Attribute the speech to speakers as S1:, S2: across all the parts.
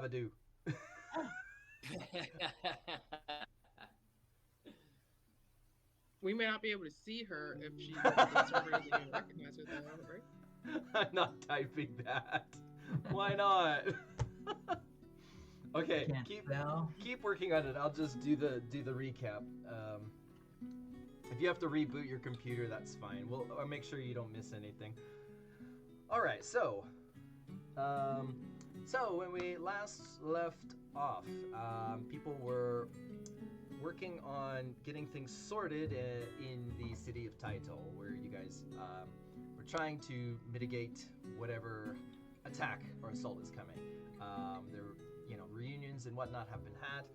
S1: a do.
S2: We may not be able to see her if she the server doesn't even recognize her though, right?
S1: I'm not typing that. Why not? Okay,
S3: Can't spell.
S1: keep working on it. I'll just do the recap. If you have to reboot your computer, that's fine. I'll make sure you don't miss anything. All right, so when we last left off, people were working on getting things sorted in the city of Taito, where you guys were trying to mitigate whatever attack or assault is coming. There, reunions and whatnot have been had,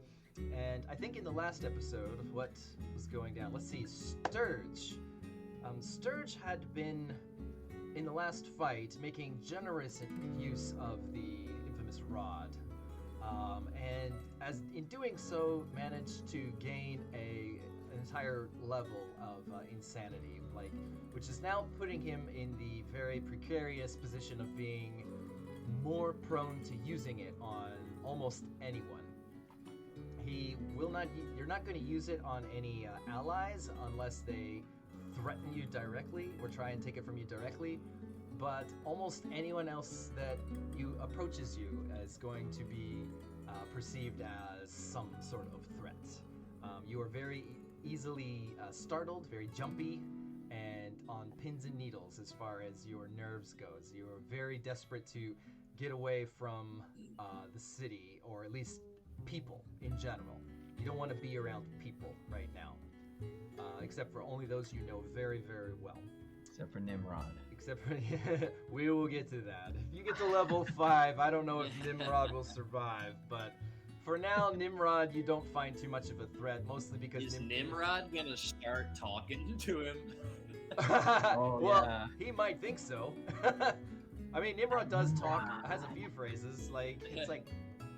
S1: and I think in the last episode, what was going down? Let's see, Sturge. Sturge had been in the last fight making generous use of the infamous rod. And as in doing so, managed to gain an entire level of insanity, which is now putting him in the very precarious position of being more prone to using it on almost anyone. He will not. You're not going to use it on any allies unless they threaten you directly or try and take it from you directly. But almost anyone else that approaches you is going to be perceived as some sort of threat. You are very easily startled, very jumpy, and on pins and needles as far as your nerves goes. You are very desperate to get away from the city, or at least people in general. You don't want to be around people right now, except for only those you know very, very well.
S3: Except for Nimrod.
S1: We will get to that. If you get to level 5, I don't know if Nimrod will survive, but for now, Nimrod, you don't find too much of a threat, mostly because...
S4: Is Nimrod gonna start talking to him?
S1: Well, yeah. He might think so. I mean, Nimrod does talk, has a few phrases, it's like,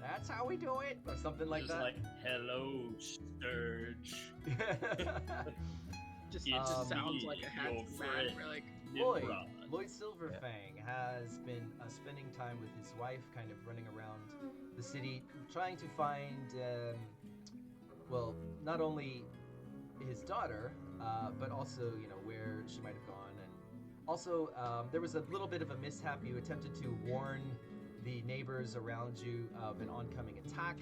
S1: that's how we do it, or something like that.
S4: Just like, hello, Sturge.
S2: It just sounds like a handsome man. We're like,
S1: Lloyd Silverfang has been spending time with his wife, kind of running around the city, trying to find, not only his daughter, but also, where she might have gone. And also, there was a little bit of a mishap. You attempted to warn the neighbors around you of an oncoming attack,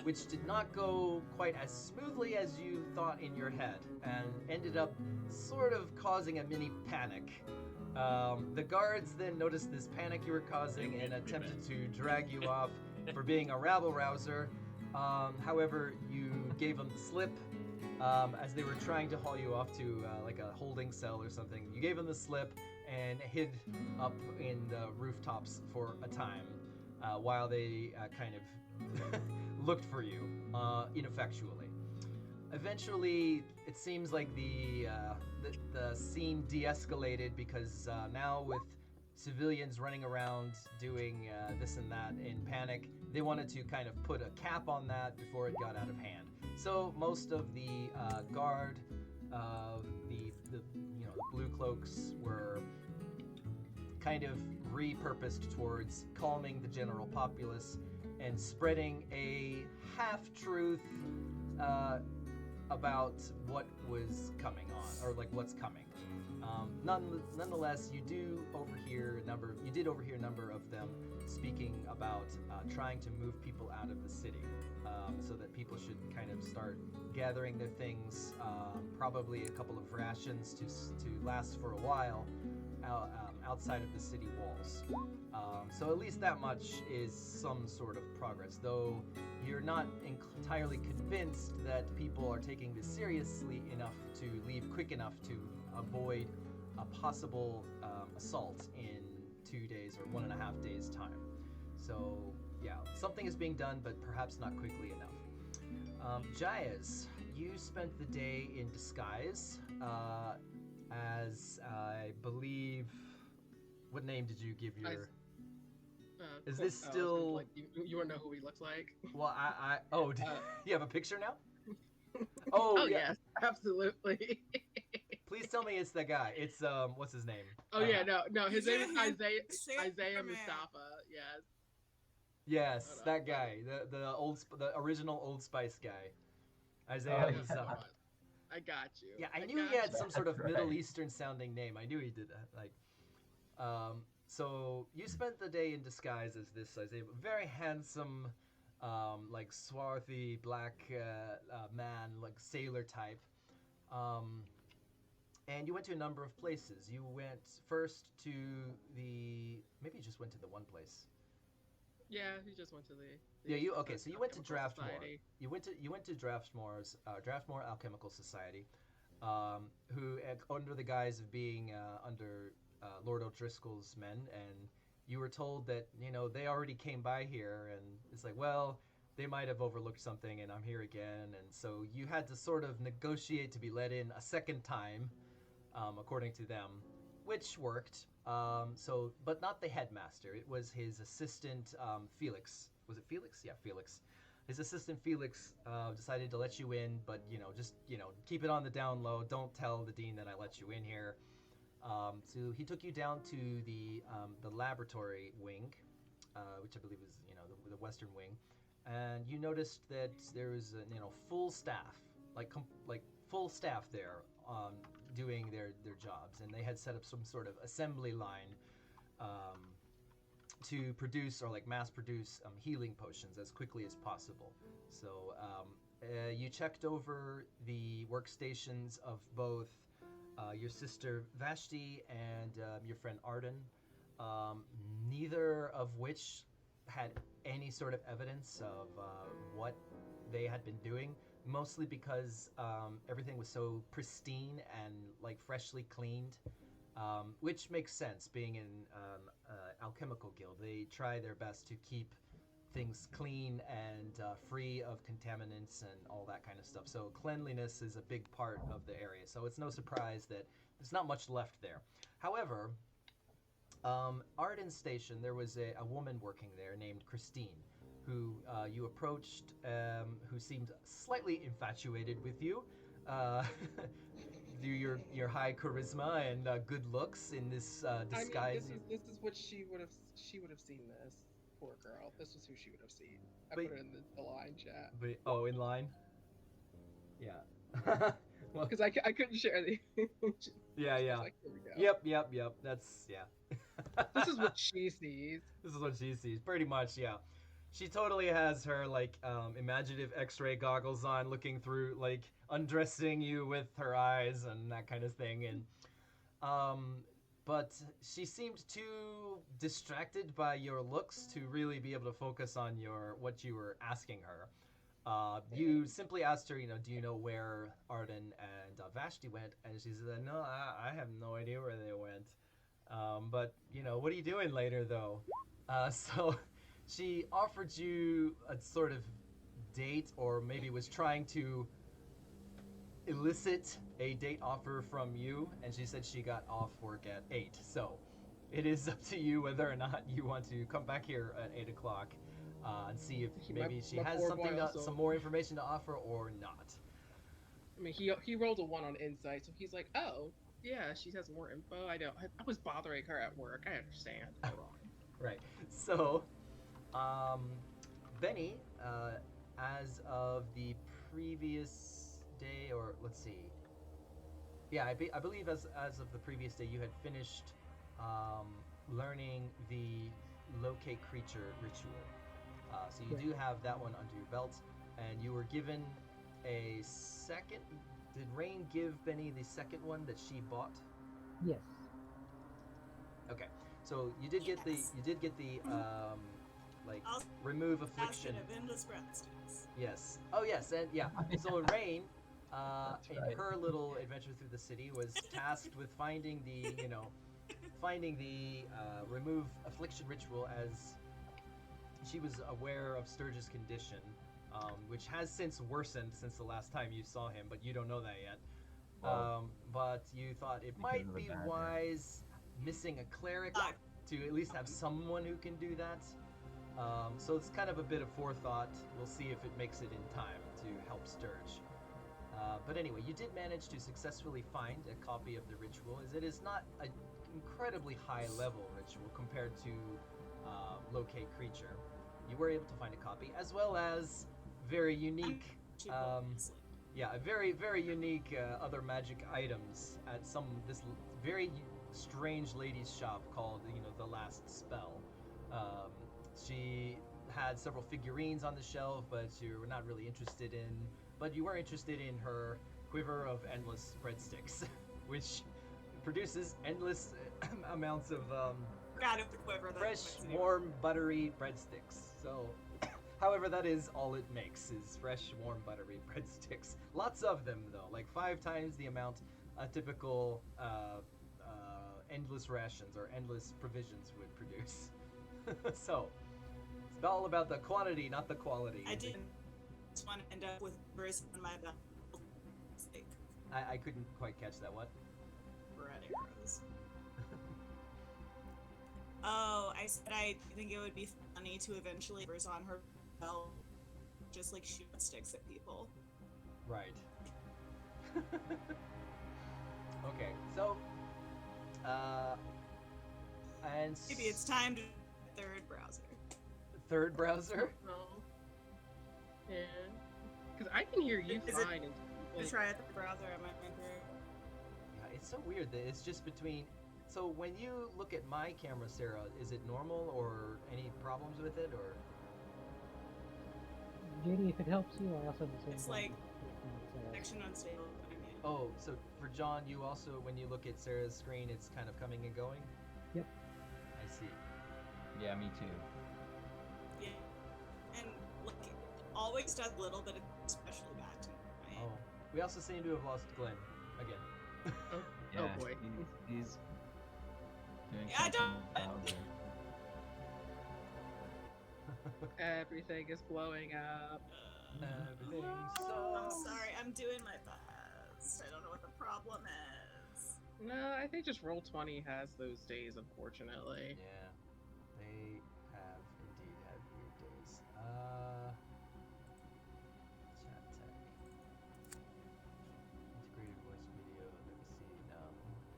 S1: which did not go quite as smoothly as you thought in your head, and ended up sort of causing a mini panic. The guards then noticed this panic you were causing and attempted to drag you off for being a rabble-rouser. However, you gave them the slip as they were trying to haul you off to like a holding cell or something. You gave them the slip and hid up in the rooftops for a time while they kind of looked for you ineffectually. Eventually, it seems like the scene de-escalated because now with civilians running around doing this and that in panic, they wanted to kind of put a cap on that before it got out of hand. So most of the guard, the blue cloaks were kind of repurposed towards calming the general populace and spreading a half-truth about what was coming on, or like what's coming. Nonetheless, you did overhear a number of them speaking about trying to move people out of the city, so that people should kind of start gathering their things, probably a couple of rations to last for a while outside of the city walls. So at least that much is some sort of progress, though you're not entirely convinced that people are taking this seriously enough to leave quick enough to avoid a possible assault in 2 days or 1.5 days time. So yeah, something is being done, but perhaps not quickly enough. Jaez, you spent the day in disguise as I believe... What name did you give your... Is this still...
S2: you want to know who he looks like?
S1: Well, you have a picture now?
S2: Oh yeah. Yes, absolutely.
S1: Please tell me it's that guy. It's, what's his name?
S2: No, his name is Isaiah Mustafa, yes.
S1: Yes,
S2: Hold on,
S1: that guy, the original Old Spice guy. Isaiah
S3: Oh,
S1: was.
S3: yeah.
S2: Hold on. I got you.
S1: Yeah, I
S2: I
S1: knew he
S2: got
S1: had
S2: you.
S1: some sort of
S3: That's
S1: Middle
S3: right.
S1: Eastern sounding name. I knew he did that. So you spent the day in disguise as this Isaiah, very handsome, like swarthy black man, like sailor type. Um, and you went to a number of places. You went first to maybe you just went to the one place.
S2: Yeah, he just went to the
S1: Yeah, you okay? So you went to
S2: Alchemical
S1: Draftmore.
S2: Society.
S1: You went to Draftmore Alchemical Society, who under the guise of being under Lord O'Driscoll's men, and you were told that they already came by here, and it's like, well, they might have overlooked something, and I'm here again, and so you had to sort of negotiate to be let in a second time, according to them, which worked. But not the headmaster. It was his assistant, Felix. Was it Felix? Yeah, Felix. His assistant Felix decided to let you in, but just keep it on the down low. Don't tell the dean that I let you in here. So he took you down to the laboratory wing, which I believe is the western wing, and you noticed that there was full staff, like full staff there, doing their jobs, and they had set up some sort of assembly line um, to produce or like mass produce healing potions as quickly as possible. So you checked over the workstations of both your sister Vashti and your friend Arden, um, neither of which had any sort of evidence of what they had been doing. Mostly because everything was so pristine and like freshly cleaned, which makes sense. Being in alchemical guild, they try their best to keep things clean and free of contaminants and all that kind of stuff. So cleanliness is a big part of the area. So it's no surprise that there's not much left there. However, Arden Station, there was a woman working there named Christine, who you approached, who seemed slightly infatuated with you, through your high charisma and good looks in this disguise.
S2: I mean, this is what she would have seen this. Poor girl. This is who she would have seen. I
S1: But-
S2: put it in the line chat
S1: Oh, in line. Yeah. Well,
S2: because I couldn't share the.
S1: yeah,
S2: I was
S1: yeah.
S2: like, here we go.
S1: Yep. That's yeah.
S2: This is what she sees.
S1: This is what she sees, pretty much. Yeah. She totally has her like imaginative X-ray goggles on, looking through, like undressing you with her eyes and that kind of thing, and but she seemed too distracted by your looks to really be able to focus on what you were asking her. You simply asked her, do you know where Arden and Vashti went? And she said, no, I have no idea where they went. But what are you doing later though? So she offered you a sort of date, or maybe was trying to elicit a date offer from you, and she said she got off work at 8. So it is up to you whether or not you want to come back here at 8 o'clock and see if maybe she
S2: my
S1: has
S2: poor
S1: something
S2: boy also-
S1: some more information to offer or not.
S2: I mean, he rolled a 1 on insight, so he's like, oh yeah, she has more info. I was bothering her at work. I understand.
S1: Right. So, Beni, as of the previous day, or let's see. Yeah, I believe as of the previous day, you had finished learning the locate creature ritual. So you do have that one under your belt, and you were given a second. Did Rain give Beni the second one that she bought?
S5: Yes.
S1: Okay, so you did get
S6: Yes.
S1: the like
S6: Also,
S1: remove
S6: Bastion
S1: affliction.
S6: of endless brownstones.
S1: Yes. Oh yes, and yeah. So Rain,
S3: That's
S1: in
S3: right.
S1: her little adventure through the city, was tasked with finding the remove affliction ritual, as she was aware of Sturge's condition, which has since worsened since the last time you saw him, but you don't know that yet. But you thought it
S3: Because
S1: might
S3: of the
S1: be
S3: bad hair.
S1: wise missing a cleric
S6: Ah.
S1: to at least have someone who can do that. So it's kind of a bit of forethought. We'll see if it makes it in time to help Sturge. But anyway, you did manage to successfully find a copy of the ritual, as it is not an incredibly high level ritual compared to locate creature. you were able to find a copy, as well as very unique, yeah, a very unique other magic items at this very strange lady's shop called the Last Spell. Um, she had several figurines on the shelf, but you were not really interested in. But you were interested in her quiver of endless breadsticks, which produces endless amounts of
S5: Forgot of the quiver.
S1: fresh, warm, buttery breadsticks. So, however, that is all it makes is fresh, warm, buttery breadsticks. Lots of them, though, like 5 times the amount a typical endless rations or endless provisions would produce. So, it's all about the quantity, not the quality.
S5: I didn't just want to end up with bruise on my belt. Like
S1: I couldn't quite catch that. What?
S5: bread arrows. Oh, I said I think it would be funny to eventually bruise on her belt, just like shoot sticks at people.
S1: Right. Okay, so, and
S5: Maybe it's time to third browser.
S1: third browser.
S2: No. Yeah. Because I can hear you
S5: Is it-
S2: fine. And,
S5: Let's try the browser on my computer.
S1: Yeah, it's so weird that it's just between. So when you look at my camera, Sarah, is it normal or any problems with it or?
S6: JD, if it helps you, I also have the same
S5: It's
S6: problem.
S5: like connection unstable.
S1: Oh, so for John, you also when you look at Sarah's screen, it's kind of coming and going.
S6: Yep.
S1: I see.
S3: Yeah, me too.
S5: Yeah, and look, it always does a little bit of especially bad to me. Right?
S1: Oh, we also seem to have lost Glenn again.
S3: Yeah,
S2: Oh boy.
S3: He's doing
S5: Yeah, I
S3: something
S5: don't-
S3: with Bowser.
S2: everything is blowing up.
S1: Everything
S5: I'm
S1: sucks.
S5: sorry, I'm doing my best. I don't know what the problem is.
S2: No, I think just Roll20 has those days, unfortunately.
S1: Yeah, they have indeed had weird days. Chat tech. Integrated voice video. Let me see. No.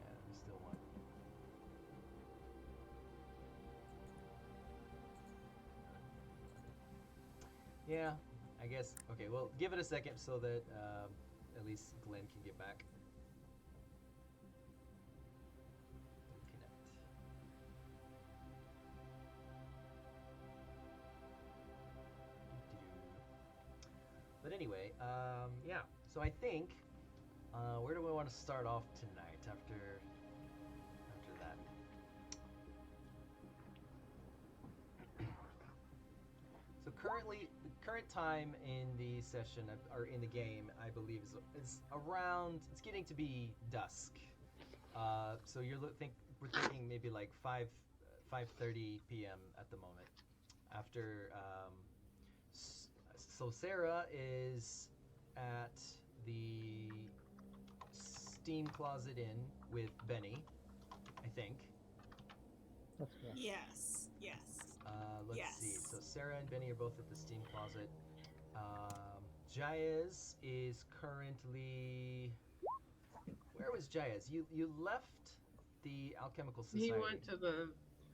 S1: Yeah, we still want. Yeah, I guess. Okay, well, give it a second so that at least Glenn can get back. Connect. But anyway, yeah. So I think, where do we want to start off tonight after that? So current time in the session or in the game, I believe is around. It's getting to be dusk. So we're thinking maybe like 5:30 p.m. at the moment. After so Sarah is at the Steam Closet Inn with Beni, I think.
S6: That's correct.
S5: Yes, yes.
S1: Let's see.
S5: Yes.
S1: So Sarah and Beni are both at the Steam Closet. Jaez is currently. Where was Jaez? You left the Alchemical Society.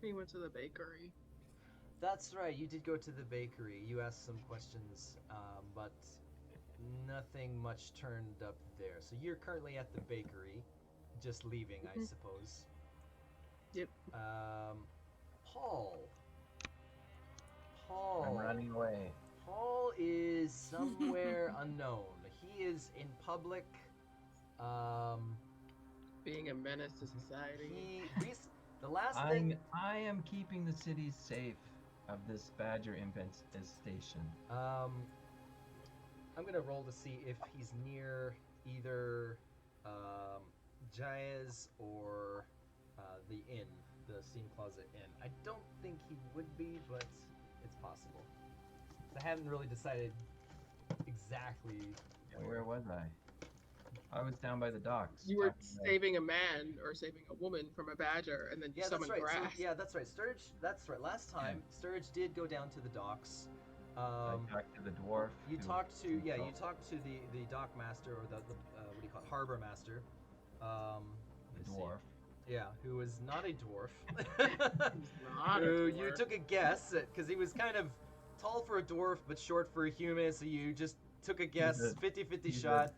S2: He went to the bakery.
S1: That's right. You did go to the bakery. You asked some questions, but nothing much turned up there. So you're currently at the bakery, just leaving, I suppose.
S2: Yep.
S1: Paul.
S3: I'm running away.
S1: Paul is somewhere unknown. He is in public.
S2: Being a menace to society.
S1: The last thing.
S3: I am keeping the city safe of this Badger infestation.
S1: I'm gonna roll to see if he's near either Jaez or the inn, the Steam Closet Inn. I don't think he would be, but it's possible. I haven't really decided exactly
S3: Where was I? I was down by the docks.
S2: You were
S3: talking to-
S2: saving a man or saving a woman from a badger, and then you
S1: Yeah, that's
S2: summoned
S1: right.
S2: grass.
S1: So, yeah, that's right. Sturge. That's right. Last time, Sturge did go down to the docks.
S3: I talked to the dwarf.
S1: You
S3: who-
S1: talked to
S3: who
S1: you
S3: told-
S1: talked to the dock master or the what do you call it, harbor master.
S3: the
S1: let's see.
S3: dwarf.
S1: Yeah, who was not a dwarf.
S2: Not a
S1: Who
S2: dwarf.
S1: you took a guess at because he was kind of tall for a dwarf but short for a human, so you just took a guess,
S3: He's a-
S1: 50-50
S3: he's a
S1: shot.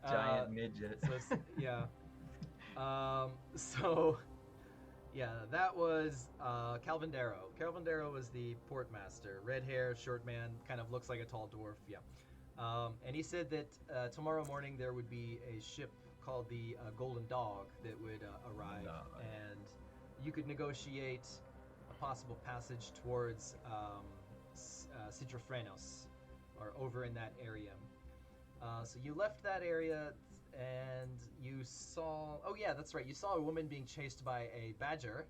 S3: Giant midget.
S1: So yeah. So yeah, that was Calvin Darrow. Calvin Darrow was the portmaster. Red hair, short man, kind of looks like a tall dwarf. Yeah. And he said that tomorrow morning there would be a ship called the Golden Dog that would arrive,
S3: Dog.
S1: and you could negotiate a possible passage towards Citrofrenos, or over in that area. So you left that area, and you saw. Oh yeah, that's right. You saw a woman being chased by a badger.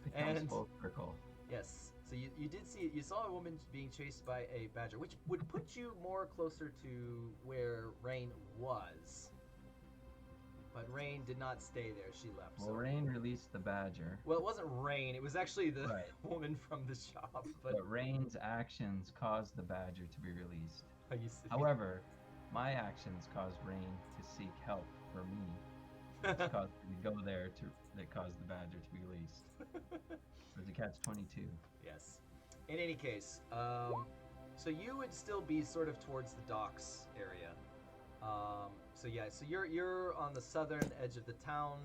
S3: Becomes
S1: and
S3: full circle.
S1: yes, so you did see. You saw a woman being chased by a badger, which would put you more closer to where Rain was. But Rain did not stay there. She left.
S3: Well,
S1: So.
S3: Rain released the badger,
S1: Well, it wasn't Rain. It was actually the
S3: Right.
S1: woman from the shop. But
S3: but Rain's actions caused the badger to be released.
S1: are you serious?
S3: However, my actions caused Rain to seek help for me. Which caused me to go there that caused the badger to be released. So it's a catch-22.
S1: Yes. In any case, so you would still be sort of towards the docks area. So yeah, so you're on the southern edge of the town.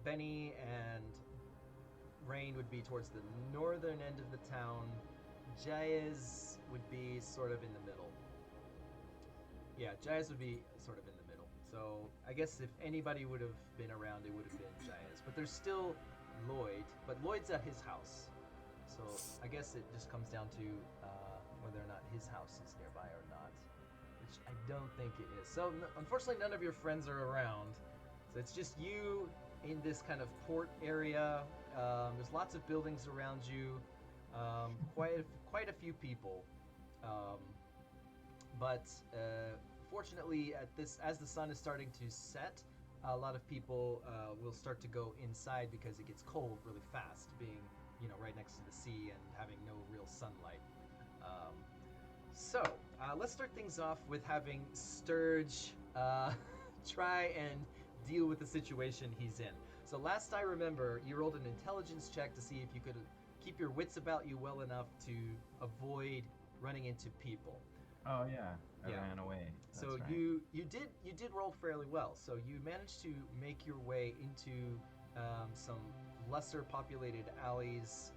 S1: Beni and Rain would be towards the northern end of the town. Jaez would be sort of in the middle. Yeah, Jaez would be sort of in the middle. So I guess if anybody would have been around, it would have been Jaez. But there's still Lloyd, but Lloyd's at his house. So I guess it just comes down to whether or not his house is nearby or not, which I don't think it is. So unfortunately, none of your friends are around. So it's just you in this kind of port area. There's lots of buildings around you, quite a few people. But fortunately, as the sun is starting to set, a lot of people will start to go inside because it gets cold really fast, being right next to the sea and having no real sunlight. So let's start things off with having Sturge try and deal with the situation he's in. So last I remember, you rolled an intelligence check to see if you could keep your wits about you well enough to avoid running into people.
S3: Oh yeah, I
S1: Yeah.
S3: ran away. That's
S1: So
S3: right.
S1: you did roll fairly well. So you managed to make your way into some lesser populated alleys,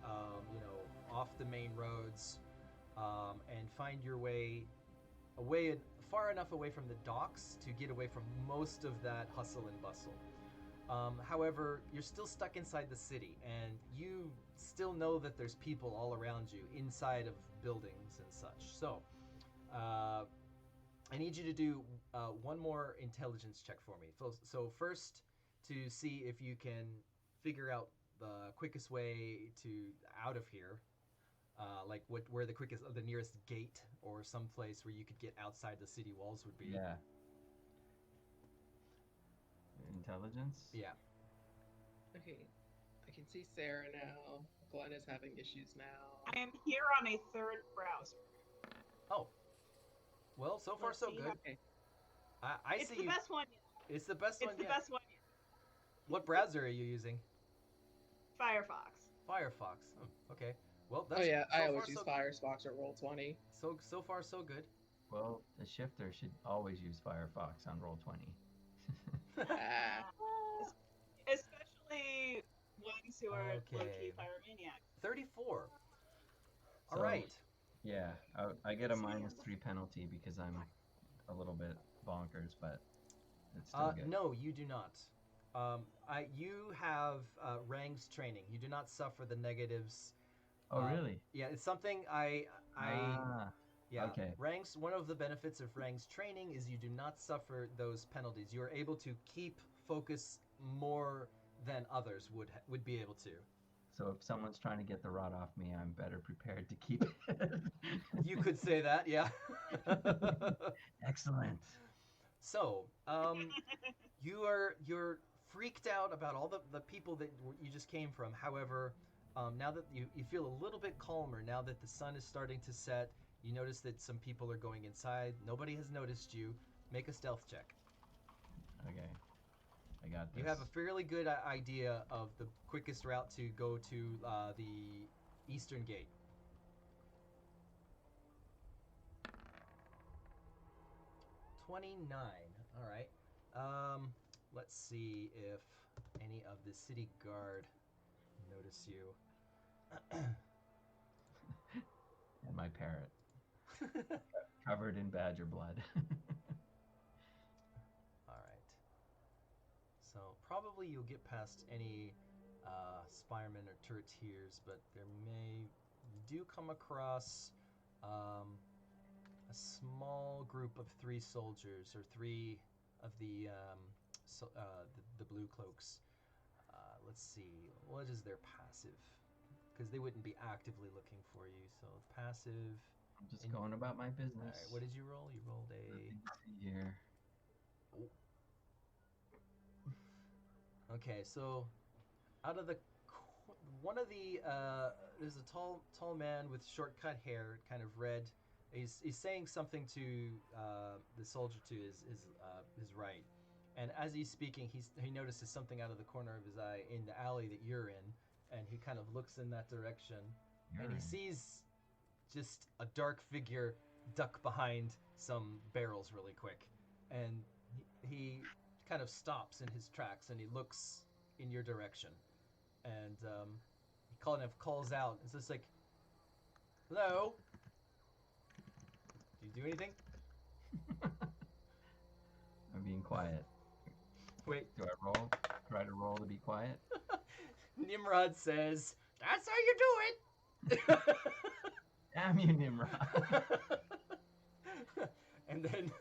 S1: off the main roads, and find your way far enough away from the docks to get away from most of that hustle and bustle. However, you're still stuck inside the city, and you still know that there's people all around you inside of buildings and such. So I need you to do one more intelligence check for me. So first, to see if you can figure out the quickest way out of here, like where the nearest gate or some place where you could get outside the city walls would be.
S3: Yeah. Intelligence?
S1: Yeah.
S2: Okay, I can see Sarah now. Glenn is having issues now.
S5: I am here on a third browser.
S1: Oh. Well, so far
S5: Let's
S1: so
S5: see
S1: good.
S5: how-
S2: Okay.
S1: I
S5: It's
S1: see
S5: the
S1: you.
S5: best one.
S1: It's the best
S5: It's
S1: one
S5: the
S1: yet.
S5: best one.
S1: What browser are you using?
S5: Firefox.
S1: Firefox. Oh, okay. Well, that's
S2: Oh yeah, I
S1: so
S2: always
S1: far
S2: use
S1: so,
S2: Firefox at Roll20.
S1: so far so good.
S3: Well, the shifter should always use Firefox on Roll20.
S2: Ah.
S5: Especially ones who are
S1: Okay.
S5: low-key pyromaniacs.
S1: 34. All
S3: So,
S1: right.
S3: Yeah, I get a -3 penalty because I'm a little bit bonkers, but it's still good.
S1: No, you do not. You have Rang's training. You do not suffer the negatives.
S3: Oh, really?
S1: Yeah, it's something
S3: Ah,
S1: yeah.
S3: okay.
S1: Rang's one of the benefits of Rang's training is you do not suffer those penalties. You are able to keep focus more than others would be able to.
S3: So if someone's trying to get the rod off me, I'm better prepared to keep it.
S1: You could say that, yeah.
S3: Excellent.
S1: So, you're freaked out about all the people that you just came from. However, now that you feel a little bit calmer, now that the sun is starting to set, you notice that some people are going inside. Nobody has noticed you. Make a stealth check.
S3: Okay. I got this.
S1: You have a fairly good idea of the quickest route to go to the eastern gate. $29. All right. Let's see if any of the city guard notice you.
S3: And my parrot, covered in badger blood.
S1: All right. So probably you'll get past any spiremen or turreteers, but you do come across a small group of 3 soldiers, or 3 of the blue cloaks. Let's see, what is their passive? Because they wouldn't be actively looking for you. So passive.
S3: I'm just going about my business.
S1: All right, what did you roll? You rolled a.
S3: Nothing to see here.
S1: Okay, so out of the one of the there's a tall man with short cut hair, kind of red. He's saying something to the soldier to his right, and as he's speaking, he notices something out of the corner of his eye in the alley that you're in, and he kind of looks in that direction, and he sees just a dark figure duck behind some barrels really quick, and he kind of stops in his tracks and he looks in your direction, and he kind of calls out. It's just like, "Hello? Do you do anything?"
S3: I'm being quiet.
S1: Wait.
S3: Do I roll? Try to roll to be quiet?
S1: Nimrod says, "That's how you do it."
S3: Damn you, Nimrod.
S1: And then,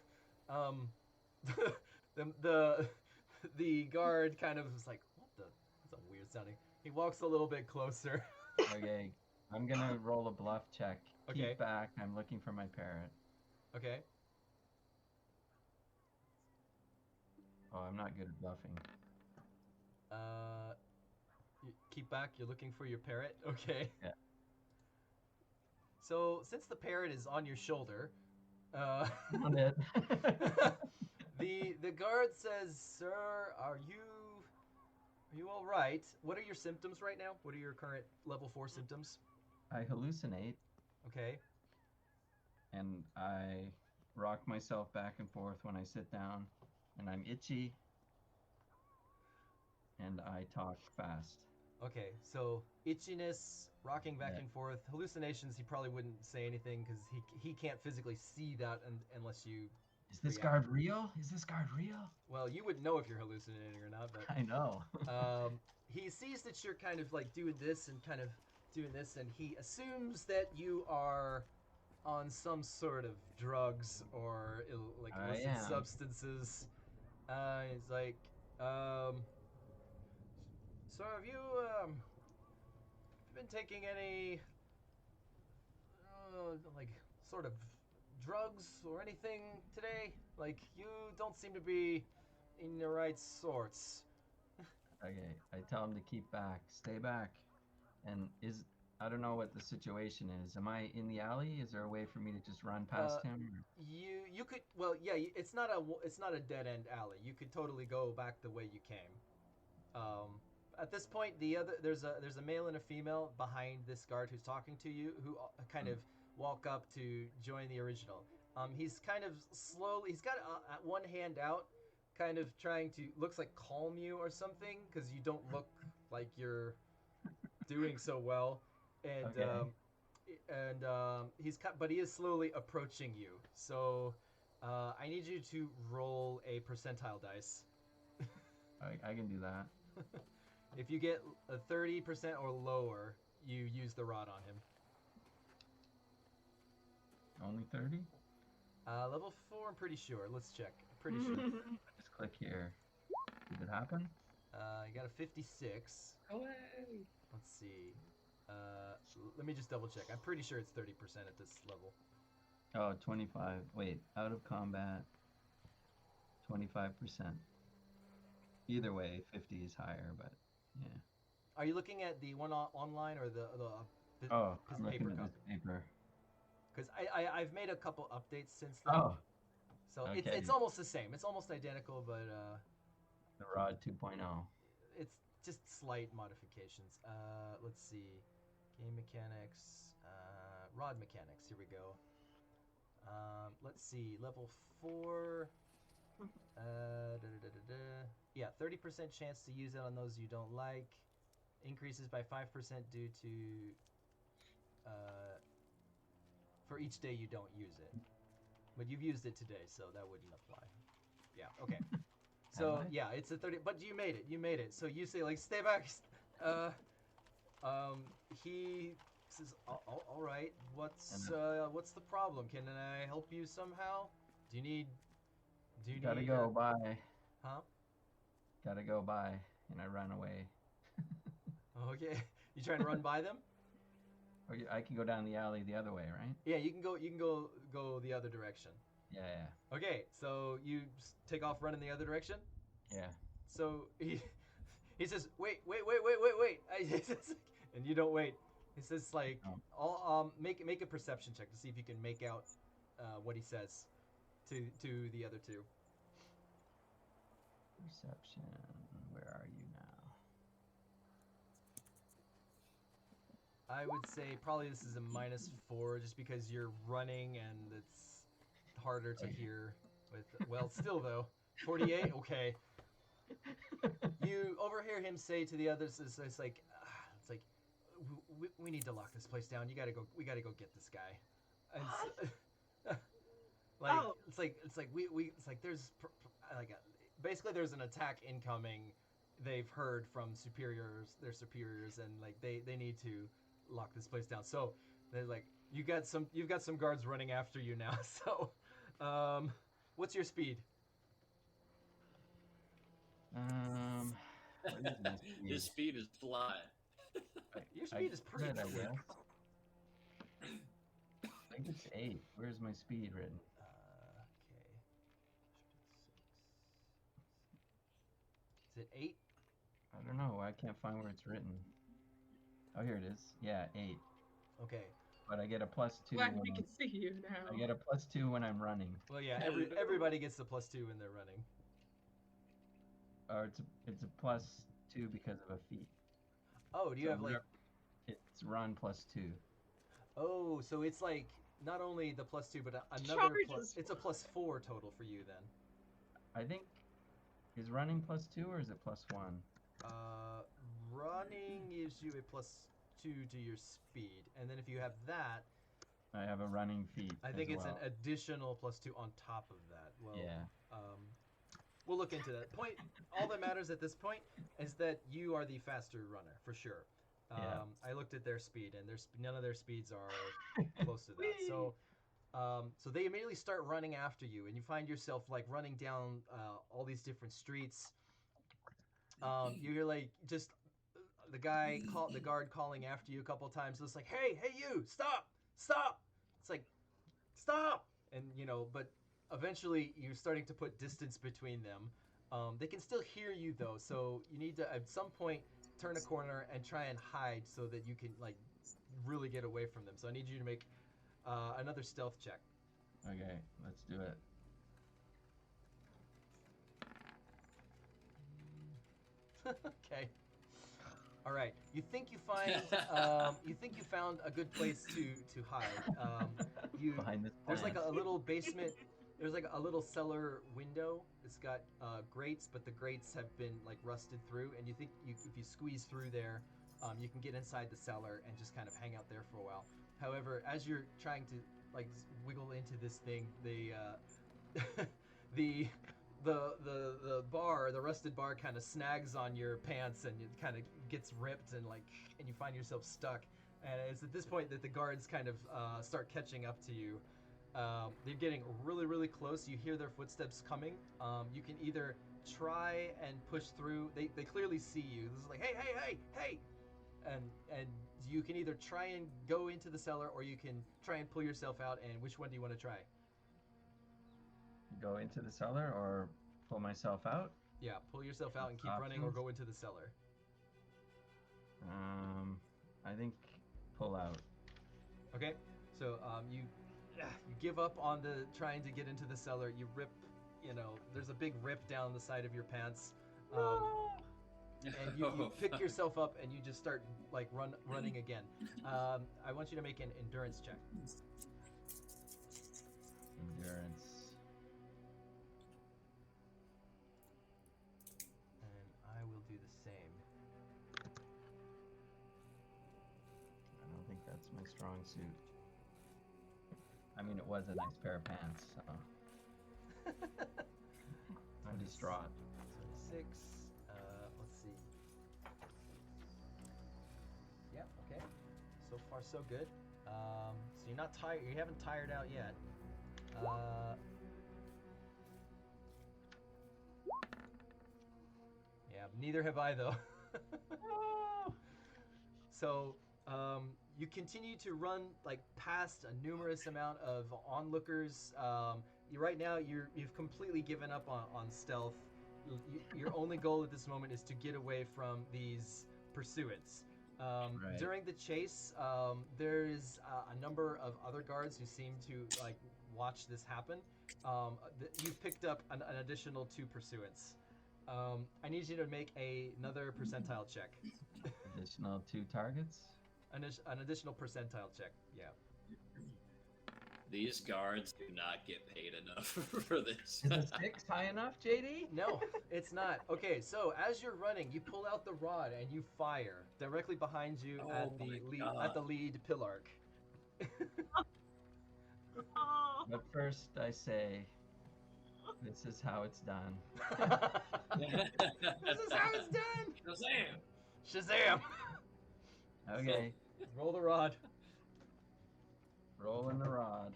S1: the guard kind of is like, "What the? That's a weird sounding." He walks a little bit closer.
S3: Okay, I'm gonna roll a bluff check.
S1: Okay.
S3: Keep back. I'm looking for my parrot.
S1: Okay.
S3: Oh, I'm not good at bluffing.
S1: Keep back. You're looking for your parrot. Okay.
S3: Yeah.
S1: So since the parrot is on your shoulder,
S3: On it.
S1: the guard says, "Sir, are you all right? What are your symptoms right now? What are your current level 4 symptoms?"
S3: I hallucinate
S1: Okay.
S3: and I rock myself back and forth when I sit down, and I'm itchy, and I talk fast.
S1: Okay. So itchiness, rocking back
S3: Yeah.
S1: and forth, hallucinations. He probably wouldn't say anything because he can't physically see that unless you.
S3: Is this
S1: react.
S3: guard real? Is this guard real?
S1: Well, you wouldn't know if you're hallucinating or not, but.
S3: I know.
S1: He sees that you're kind of like doing this and kind of doing this, and he assumes that you are on some sort of drugs or like
S3: I
S1: illicit
S3: am.
S1: substances. He's like, "So have you been taking any like sort of drugs or anything today? Like you don't seem to be in the right sorts."
S3: Okay, I tell him to keep back, stay back. And I don't know what the situation is. Am I in the alley? Is there a way for me to just run past him?
S1: You could, well, yeah, it's not a dead end alley. You could totally go back the way you came. At this point, there's a male and a female behind this guard who's talking to you, who kind of walk up to join the original. He's kind of slowly. He's got one hand out, kind of trying to, looks like, calm you or something, because you don't look like you're doing so well, and
S3: Okay.
S1: but he is slowly approaching you. So I need you to roll a percentile dice.
S3: I can do that.
S1: If you get a 30% or lower, you use the rod on him.
S3: Only 30?
S1: Level 4, I'm pretty sure. Let's check. Pretty sure.
S3: Just click here. Did it happen?
S1: You got a 56.
S2: Away.
S1: Let's see. Let me just double check. I'm pretty sure it's 30% at this level.
S3: Oh, 25. Wait, out of combat. 25%. Either way, 50 is higher, but yeah.
S1: Are you looking at the one online or the
S3: Oh,
S1: his
S3: I'm looking
S1: paper
S3: at
S1: copy?
S3: this paper.
S1: Because I've made a couple updates since then.
S3: Oh,
S1: So
S3: okay.
S1: it's almost the same. It's almost identical, but
S3: the rod 2.0.
S1: it's just slight modifications. Let's see. Game mechanics. Rod mechanics. Here we go. Let's see. Level 4. Yeah, 30% chance to use it on those you don't like. Increases by 5% due to for each day you don't use it. But you've used it today, so that wouldn't apply. Yeah, okay. So
S3: Have I?
S1: yeah, it's a 30. But you made it. You made it. So you say like, stay back. He says, all right. What's the problem? Can I help you somehow? Do you need?
S3: Gotta go, bye.
S1: Huh?
S3: Gotta go, bye. And I run away.
S1: Okay. You trying to run by them?
S3: Or I can go down the alley the other way, right?
S1: Yeah, you can go the other direction.
S3: Yeah, yeah.
S1: Okay, so you take off running the other direction.
S3: Yeah.
S1: So he says, wait, and you don't wait. He says like,
S3: Oh.
S1: make a perception check to see if you can make out what he says to the other two.
S3: Perception. Where are you now?
S1: I would say probably this is a -4 just because you're running and it's harder to hear with, well, still though, 48, okay. You overhear him say to the others, it's like, we need to lock this place down. We gotta go get this guy. And it's like there's basically there's an attack incoming. They've heard from their superiors, and like they need to lock this place down. So they're like, you've got some guards running after you now. So, what's your speed?
S3: What is my speed?
S4: His speed is flying.
S1: Your speed is pretty
S3: good, I
S1: quick.
S3: guess. I think it's 8. Where's my speed written?
S1: Okay. Is it 8?
S3: I don't know. I can't find where it's written. Oh, here it is. Yeah, 8.
S1: Okay.
S3: But I get a +2.
S2: Glad
S3: when
S2: we can see you now.
S3: I get a +2 when I'm running.
S1: Well, yeah. Everybody gets the +2 when they're running.
S3: Or it's a +2 because of a feat.
S1: Oh, do you have like?
S3: It's run +2.
S1: Oh, so it's like not only the +2, but another
S2: Charges.
S1: It's a +4 total for you then.
S3: I think is running +2 or is it +1?
S1: Running gives you a +2 to your speed, and then if you have that,
S3: I have a running feat.
S1: I think
S3: as
S1: it's
S3: well.
S1: an additional +2 on top of that. Well,
S3: Yeah.
S1: We'll look into that. All that matters at this point is that you are the faster runner for sure.
S3: Yeah.
S1: I looked at their speed, and none of their speeds are close to that. So, so they immediately start running after you, and you find yourself like running down all these different streets. You hear like just the guard calling after you a couple times. It's like, hey, you, stop! It's like, stop! And but eventually you're starting to put distance between them. They can still hear you though, so you need to at some point turn a corner and try and hide so that you can like really get away from them. So I need you to make another stealth check.
S3: Okay, let's do it.
S1: Okay. All right. You think you found a good place to hide.
S3: Behind this
S1: There's like
S3: plant.
S1: a little basement. There's like a little cellar window. It's got grates, but the grates have been like rusted through. And you think if you squeeze through there, you can get inside the cellar and just kind of hang out there for a while. However, as you're trying to like wiggle into this thing, the bar, the rusted bar, kind of snags on your pants and it kind of gets ripped and you find yourself stuck. And it's at this point that the guards kind of start catching up to you. They're getting really, really close. You hear their footsteps coming. You can either try and push through. They clearly see you. This is like, hey, and you can either try and go into the cellar or you can try and pull yourself out. And which one do you want to try?
S3: Go into the cellar or pull myself out?
S1: Yeah, pull yourself out and keep running, or go into the cellar.
S3: I think pull out.
S1: Okay, so you give up on the trying to get into the cellar. You rip, there's a big rip down the side of your pants. and you pick yourself up and you just start like running again. I want you to make an endurance check.
S3: Endurance.
S1: And I will do the same.
S3: I don't think that's my strong suit. I mean, it was a nice pair of pants, so I'm distraught.
S1: 26. Let's see. Yeah. Okay. So far, so good. So you're not tired. You haven't tired out yet. Yeah. Neither have I, though. So you continue to run like past a numerous amount of onlookers. Right now you've completely given up on stealth. Your only goal at this moment is to get away from these pursuants.
S3: Right.
S1: During the chase, there's a number of other guards who seem to like watch this happen. You've picked up an additional 2 pursuants. I need you to make another percentile check.
S3: Additional 2 targets.
S1: An additional percentile check. Yeah.
S4: These guards do not get paid enough for this.
S3: Is a 6 high enough, JD?
S1: No, it's not. Okay, so as you're running, you pull out the rod and you fire directly behind you
S4: Oh
S1: at the
S4: my
S1: lead
S4: God.
S1: at the lead pillark.
S5: Oh,
S3: But first, I say, this is how it's done.
S1: This is how it's done.
S4: Shazam!
S1: Shazam!
S3: Okay,
S1: Roll the rod.
S3: rolling the rod.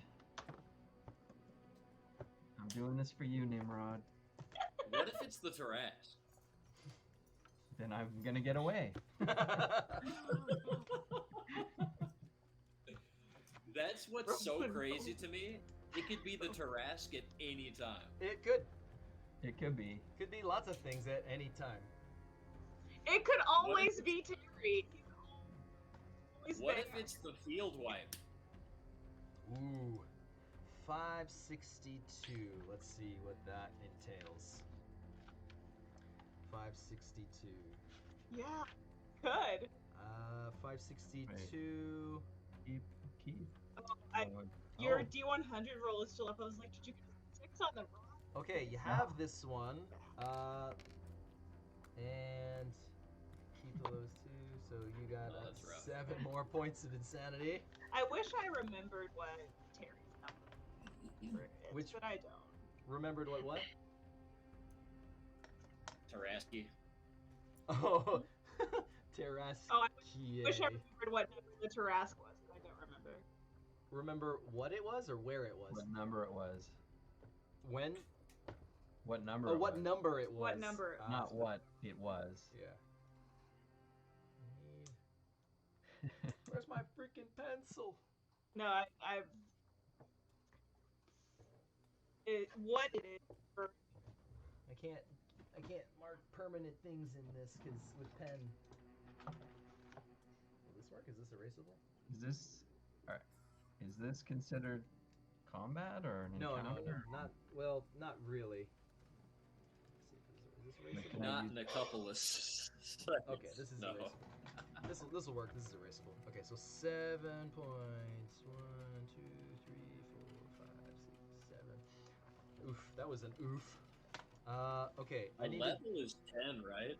S3: I'm doing this for you, Nimrod.
S4: What if it's the Tarrasque?
S3: Then I'm gonna get away.
S4: That's what's so crazy to me. It could be the Tarrasque at any time.
S1: It could
S3: It could be.
S1: lots of things at any time.
S5: it could always be Terry. He's
S4: What
S5: there.
S4: if it's the field wipe?
S1: Ooh, 562. Let's see what that entails. 562.
S5: Yeah, good.
S1: 562.
S3: Keep.
S5: Your
S3: Oh,
S5: D100 roll is still up. I was like, did you get a 6 on the roll?
S1: Okay, you have this one. And keep those 2. So you got
S4: Oh, that's rough.
S1: 7 more points of insanity.
S5: I wish I remembered what Terry's number is,
S1: Which-
S5: but I don't.
S1: Remembered what?
S4: Tarrasque.
S1: Oh, Terrace.
S5: Oh, I wish I
S1: Yay.
S5: remembered what number the Tarrasque was, but I don't remember.
S1: Remember what it was or where it was?
S3: what number it was?
S1: When?
S3: What number?
S1: Oh,
S3: it
S1: what
S3: was.
S1: number it was.
S5: What number?
S3: Not what it was.
S1: Yeah. Where's my freaking pencil?
S5: No, what it is.
S1: I can't mark permanent things in this because with pen. Will this work? Is this erasable?
S3: Is this considered combat or an
S1: No,
S3: encounter?
S1: not really. Let's see, is this
S3: Can
S1: erasable?
S3: I
S4: Not
S3: use-
S4: in a couple of seconds.
S1: Okay, this is
S4: No.
S1: erasable. This will work. This is erasable. Okay, so 7 points. 1, 2, 3, 4, 5, 6, 7. Oof, that was an oof. Okay, I
S4: A
S1: need
S4: level is 10, right?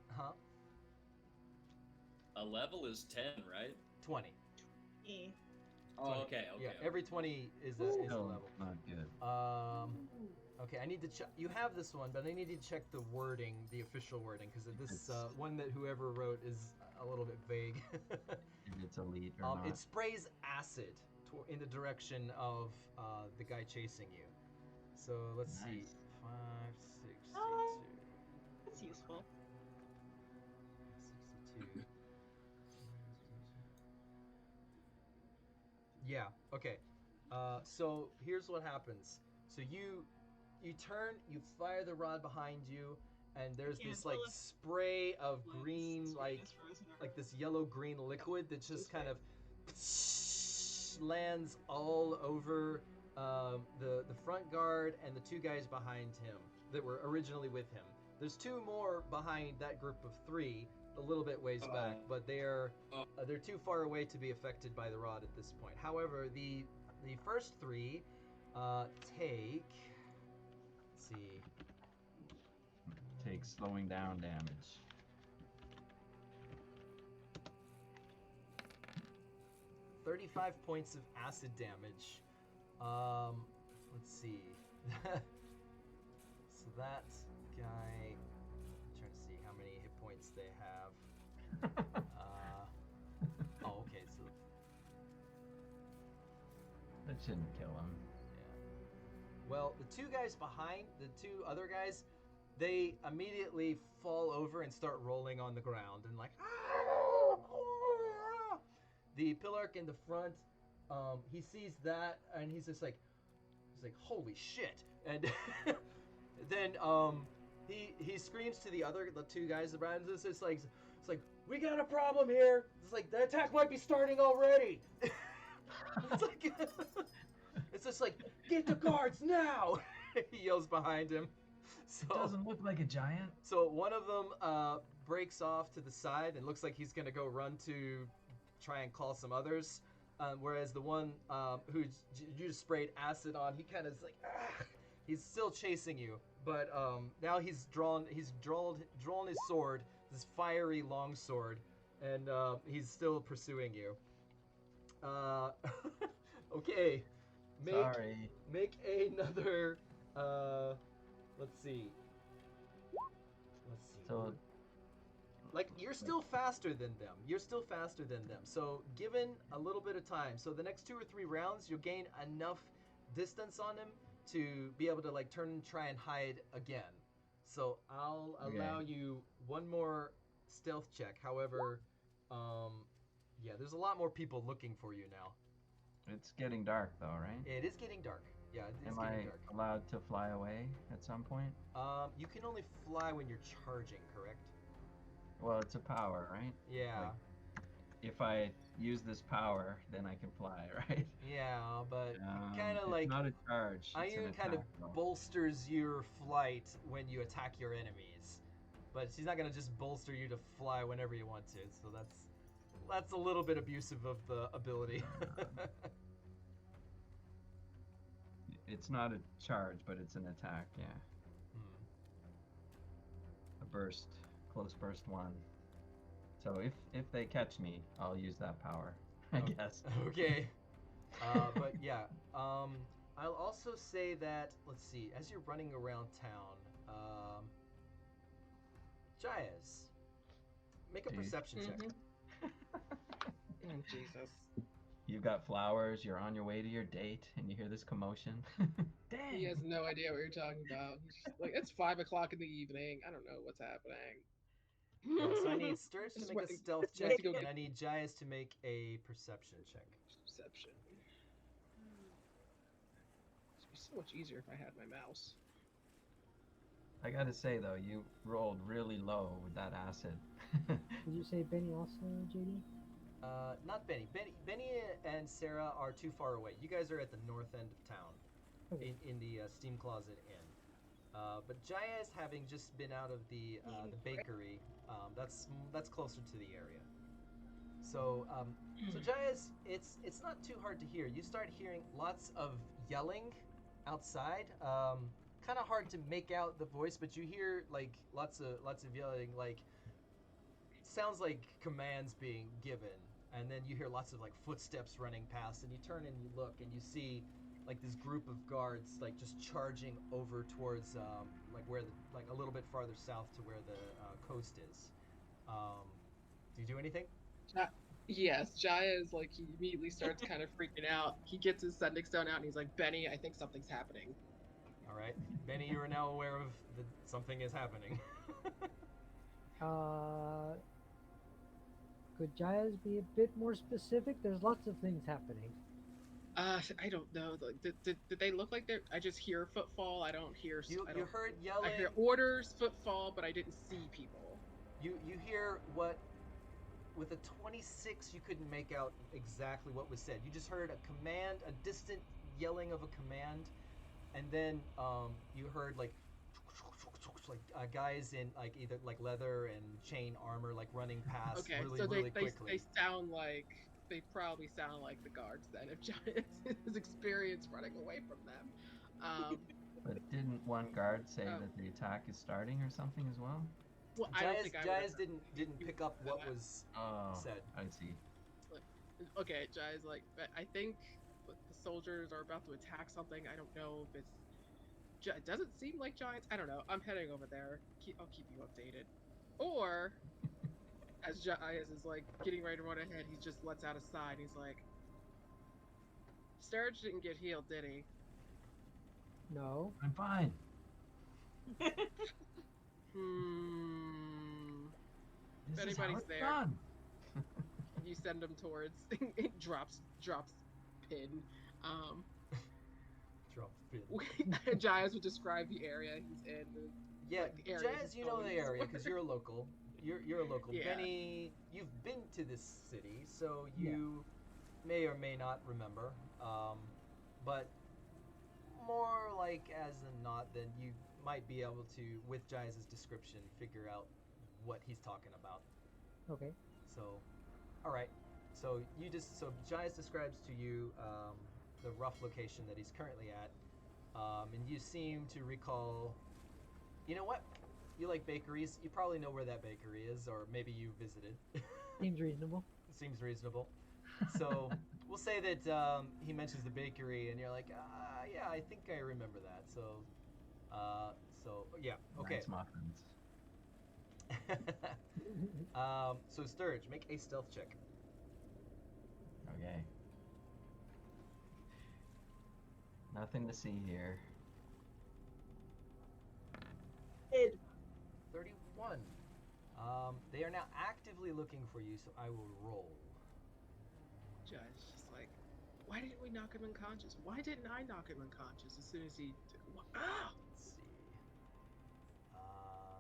S1: to. Huh?
S4: A level is 10, right?
S1: 20.
S5: E.
S4: Oh,
S1: 20.
S4: okay.
S1: Yeah, every 20 is a
S3: Still
S1: level.
S3: not good.
S1: Okay, I need to check. You have this one, but I need to check the wording, the official wording, because this one that whoever wrote is a little bit vague.
S3: If it's elite or not.
S1: It sprays acid in the direction of the guy chasing you. So let's see.
S3: Nice.
S1: 5, 6, 2,
S5: That's useful.
S1: 62. Yeah. Okay. So here's what happens. So you turn, you fire the rod behind you, and there's
S5: Yeah,
S1: this like
S5: well,
S1: spray of
S5: Like,
S1: green,
S5: screen
S1: like
S5: is frozen or-
S1: like this yellow green liquid that just kind of lands all over the front guard and the 2 guys behind him that were originally with him. There's 2 more behind that group of 3, a little bit ways back, but they're too far away to be affected by the rod at this point. However, the first 3 take. Let's see.
S3: Take slowing down damage.
S1: 35 points of acid damage. Let's see. So that guy. I'm trying to see how many hit points they have. Oh, okay. So
S3: That shouldn't kill him.
S1: yeah. Well, the 2 guys behind, the 2 other guys, they immediately fall over and start rolling on the ground and like. The Pillark in the front, he sees that and he's like, holy shit! And then he screams to the 2 guys around. It's like, we got a problem here. It's like the attack might be starting already. It's just like, get the guards now! He yells behind him. So
S3: Doesn't look like a giant.
S1: So one of them breaks off to the side and looks like he's gonna go run to try and call some others. Whereas the one who you just sprayed acid on, he kind of is like, he's still chasing you, but now he's drawn his sword, this fiery long sword, and he's still pursuing you. Okay,
S3: Sorry.
S1: make another. Let's see.
S3: So
S1: Like, you're still faster than them. So, given a little bit of time, so the next 2 or 3 rounds, you'll gain enough distance on him to be able to, like, turn and try and hide again. So, I'll allow you 1 more stealth check. However, yeah, there's a lot more people looking for you now.
S3: it's getting dark though, right?
S1: It is getting dark. Yeah, it is
S3: Am
S1: getting
S3: I
S1: dark.
S3: allowed to fly away at some point?
S1: You can only fly when you're charging, correct?
S3: Well, it's a power, right?
S1: Yeah.
S3: Like, if I use this power, then I can fly, right?
S1: Yeah, but kind of
S3: It's
S1: like
S3: not a charge. It's an
S1: Ayun kind of
S3: attack roll.
S1: bolsters your flight when you attack your enemies, but she's not gonna just bolster you to fly whenever you want to. So that's a little bit abusive of the ability.
S3: It's not a charge, but it's an attack. Yeah, a burst, close burst 1. So if they catch me, I'll use that power, I guess.
S1: Okay. But yeah, I'll also say that, let's see, as you're running around town, Jaez, make a
S3: Jeez.
S1: perception check.
S2: Oh, Jesus.
S3: You've got flowers. You're on your way to your date, and you hear this commotion. Dang.
S2: He has no idea what you're talking about. He's just like, it's 5 o'clock in the evening. I don't know what's happening.
S1: Yeah, so I need Sturge to
S2: Just
S1: make a
S2: went-
S1: stealth
S2: just went
S1: check,
S2: to go
S1: and
S2: get-
S1: I need Jaez to make a perception check.
S2: Perception. It'd be so much easier if I had my mouse.
S3: I gotta say though, you rolled really low with that acid.
S6: Did you say Benny also, JD?
S1: Not Benny. Benny and Sarah are too far away. You guys are at the north end of town,
S6: Okay.
S1: in the Steam Closet Inn. But Jaez, having just been out of the bakery, that's closer to the area. So Jaez, it's not too hard to hear. You start hearing lots of yelling outside. Kind of hard to make out the voice, but you hear like lots of yelling, like sounds like commands being given, and then you hear lots of like footsteps running past, and you turn and you look and you see like this group of guards like just charging over towards like where like a little bit farther south to where the coast is. Do you do anything?
S2: Yes, Jaez, like, he immediately starts kind of freaking out. He gets his sending stone out and he's like, Benny, I think something's happening.
S1: All right, Benny, you are now aware of that something is happening.
S6: Could Jaez be a bit more specific? There's lots of things happening.
S2: I don't know. Like, did they look like they're... I just hear footfall. I don't hear...
S1: You
S2: I don't,
S1: heard yelling.
S2: I hear orders, footfall, but I didn't see people.
S1: You hear what, with a 26, you couldn't make out exactly what was said. You just heard a command, a distant yelling of a command, and then you heard like like guys in like either like leather and chain armor, like running past
S2: Okay,
S1: really
S2: so
S1: really
S2: they
S1: quickly.
S2: sound like they probably sound like the guards then if Giants is experienced running away from them.
S3: But didn't one guard say
S2: Oh.
S3: that the attack is starting or something as well?
S2: Well, I don't think I would have
S1: Jaez didn't pick up what was
S3: Oh,
S1: said.
S3: I see.
S2: Okay, Giants, like, I think the soldiers are about to attack something. I don't know if it's. It doesn't seem like Giants. I don't know. I'm heading over there. I'll keep you updated. Or, as Jaez is like getting ready to run ahead, he just lets out a sigh. And he's like, "Sturge didn't get healed, did he?"
S6: No.
S3: I'm fine.
S2: If
S3: This is how
S2: anybody's
S3: it's
S2: there,
S3: done.
S2: you send him towards. It drops pin.
S1: Drop pin.
S2: Jaez would describe the area he's in.
S1: Yeah,
S2: like the area
S1: Jaez,
S2: he's
S1: you know
S2: going
S1: the area
S2: towards.
S1: because you're a local. You're a local.
S2: Yeah.
S1: Beni, you've been to this city, so you may or may not remember. But more like as than not, then you might be able to, with Jaez's description, figure out what he's talking about.
S6: Okay.
S1: So, all right. So Jaez describes to you the rough location that he's currently at, and you seem to recall. You know what? You like bakeries. You probably know where that bakery is, or maybe you visited.
S6: Seems reasonable.
S1: Seems reasonable. So we'll say that he mentions the bakery, and you're like, yeah, I think I remember that. So yeah, okay.
S3: Nice muffins.
S1: So Sturge, make a stealth check.
S3: Okay. Nothing to see here.
S1: 31. They are now actively looking for you, so I will roll.
S2: Judge just like, why didn't we knock him unconscious? Why didn't I knock him unconscious as soon as he? Ah!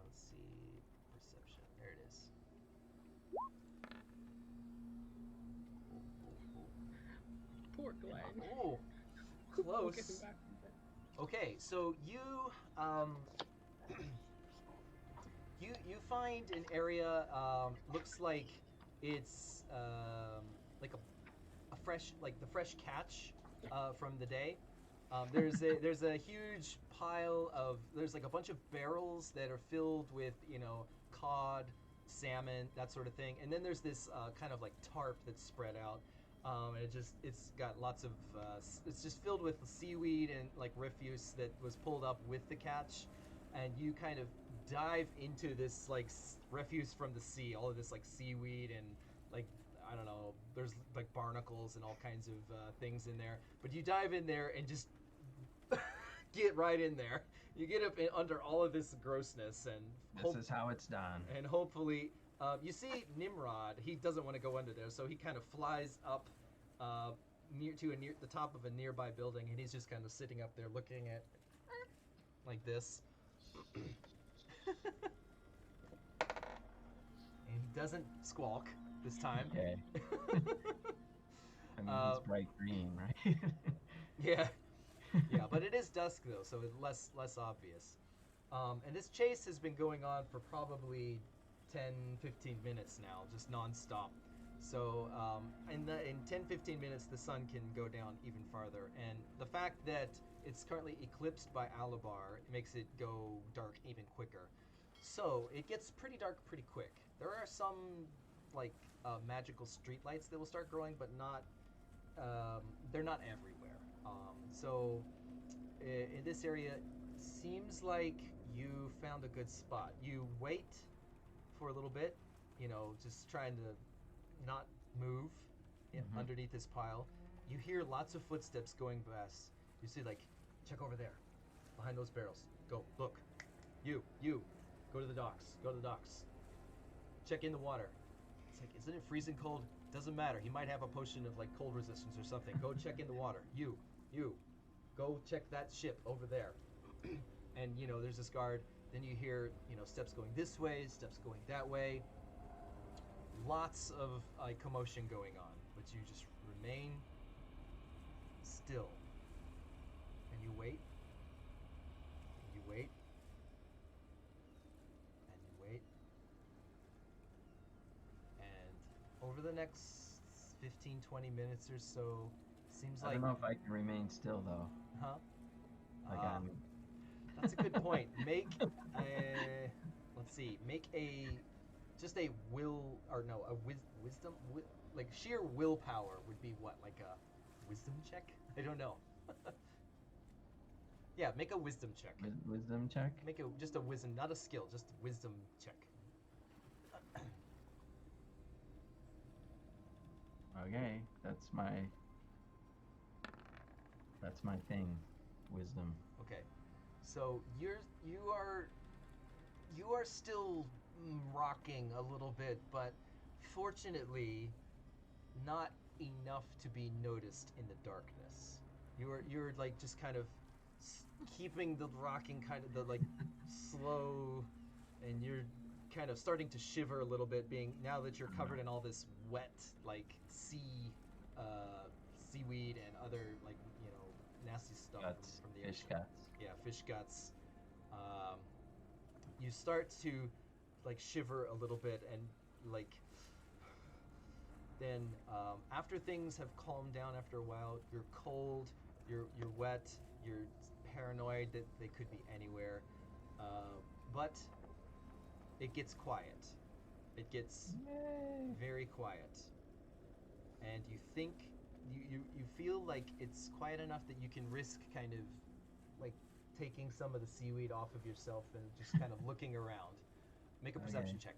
S1: Let's see. Perception. There it is.
S2: Poor Glenn.
S1: Oh,
S2: We'll
S1: close.
S2: get him back from there.
S1: Okay, so you you find an area. Looks like it's like a fresh, like the fresh catch from the day. There's a huge pile of, there's like a bunch of barrels that are filled with, cod, salmon, that sort of thing, and then there's this kind of like tarp that's spread out. And it's got lots of it's just filled with seaweed and like refuse that was pulled up with the catch, and you kind of dive into this like refuse from the sea, all of this like seaweed and like, I don't know, there's like barnacles and all kinds of things in there, but you dive in there and just get right in there. You get up under all of this grossness, and
S3: This is how it's done.
S1: and hopefully you see Nimrod. He doesn't want to go under there, so he kind of flies up near the top of a nearby building, and he's just kind of sitting up there looking at like this. And he doesn't squawk this time.
S3: Okay. I mean, he's bright green, right?
S1: Yeah, yeah, but it is dusk though, so it's less obvious. And this chase has been going on for probably 10-15 minutes now, just nonstop. So in 10-15 minutes, the sun can go down even farther, and the fact that it's currently eclipsed by Alabar makes it go dark even quicker. So it gets pretty dark pretty quick. There are some like magical streetlights that will start growing, but not they're not everywhere. So in this area, seems like you found a good spot. You wait for a little bit, just trying to not move underneath this pile. You hear lots of footsteps going past. You see, like, check over there, behind those barrels. Go, look. You, go to the docks. Go to the docks. Check in the water. It's like, isn't it freezing cold? Doesn't matter. He might have a potion of like cold resistance or something. Go check in the water. You, go check that ship over there. And there's this guard. Then you hear steps going this way, steps going that way. Lots of commotion going on, but you just remain still, and you wait. next 15, 20 minutes or so. Seems
S3: I
S1: like,
S3: don't know if I can remain still though.
S1: huh?
S3: Like
S1: Ah,
S3: I'm.
S1: that's a good point. Make a, let's see, make just a will, or no, a wisdom, like sheer willpower would be what, like a wisdom check? I don't know. Yeah, make a wisdom check.
S3: Wisdom check.
S1: Make it just a wisdom, not a skill, just a wisdom check.
S3: Okay, that's my thing. Wisdom.
S1: Okay, so you are still rocking a little bit, but fortunately, not enough to be noticed in the darkness. You're like just kind of keeping the rocking kind of the like slow, and you're kind of starting to shiver a little bit, being now that you're covered in all this wet like seaweed and other like nasty stuff
S3: Guts.
S1: from the
S3: Fish
S1: ocean.
S3: guts.
S1: Yeah, fish guts. Um, you start to like shiver a little bit, and like then after things have calmed down after a while, you're cold, you're wet, you're paranoid that they could be anywhere, but it gets quiet. It gets very quiet, and you think you feel like it's quiet enough that you can risk kind of like taking some of the seaweed off of yourself and just kind of looking around. Make a perception check.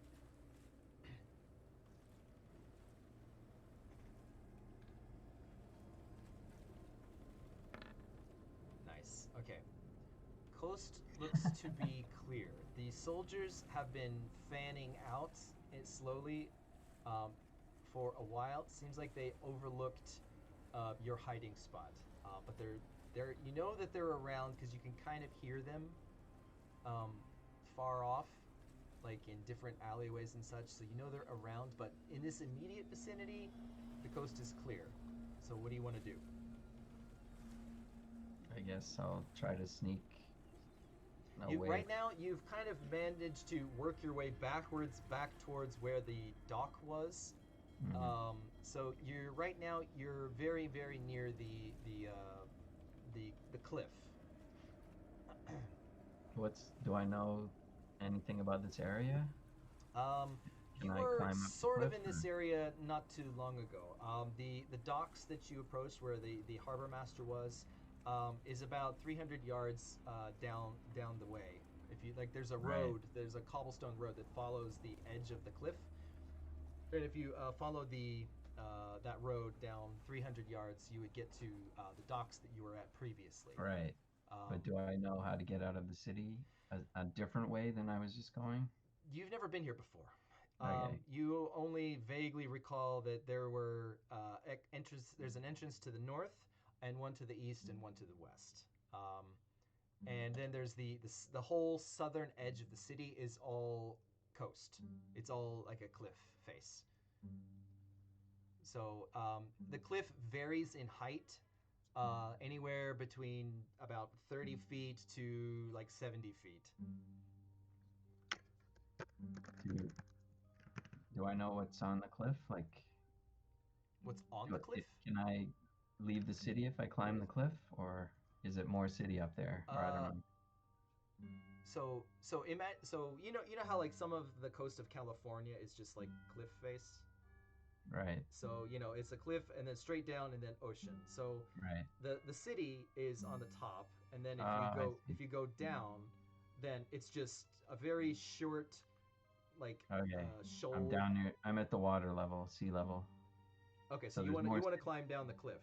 S1: Nice. Okay. Coast looks to be clear. The soldiers have been fanning out it slowly for a while. It seems like they overlooked your hiding spot, but they're you know that they're around because you can kind of hear them far off, like in different alleyways and such. So you know they're around, but in this immediate vicinity, the coast is clear. So what do you want to do?
S3: I guess I'll try to sneak away.
S1: Right now, you've kind of managed to work your way backwards, back towards where the dock was.
S3: Mhm.
S1: So you're right now. You're very, very near the cliff.
S3: Do I know anything about this area?
S1: You
S3: Can I
S1: were
S3: climb up the
S1: sort of
S3: cliff,
S1: in this
S3: or-
S1: area not too long ago. The docks that you approached, where the harbor master was, is about 300 yards down the way. If you like, there's a
S3: Right.
S1: road. There's a cobblestone road that follows the edge of the cliff. And if you follow that road down 300 yards, you would get to the docks that you were at previously.
S3: Right. But do I know how to get out of the city a different way than I was just going?
S1: You've never been here before.
S3: Okay.
S1: You only vaguely recall that there were there's an entrance to the north, and one to the east, and one to the west. And then there's the whole southern edge of the city is all coast. It's all like a cliff face. So the cliff varies in height, anywhere between about 30 feet to like 70 feet.
S3: Do do I know what's on the cliff? Like,
S1: What's on the cliff?
S3: can I leave the city if I climb the cliff, or is it more city up there? Or I don't know.
S1: So you know how like some of the coast of California is just like cliff face.
S3: Right.
S1: So it's a cliff and then straight down and then ocean. So
S3: Right.
S1: the city is on the top, and then
S3: I see.
S1: if you go down, then it's just a very short like
S3: Okay.
S1: shoal.
S3: I'm down near. I'm at the water level, sea level.
S1: Okay, so
S3: So
S1: you
S3: there's
S1: want
S3: more
S1: to climb down the cliff.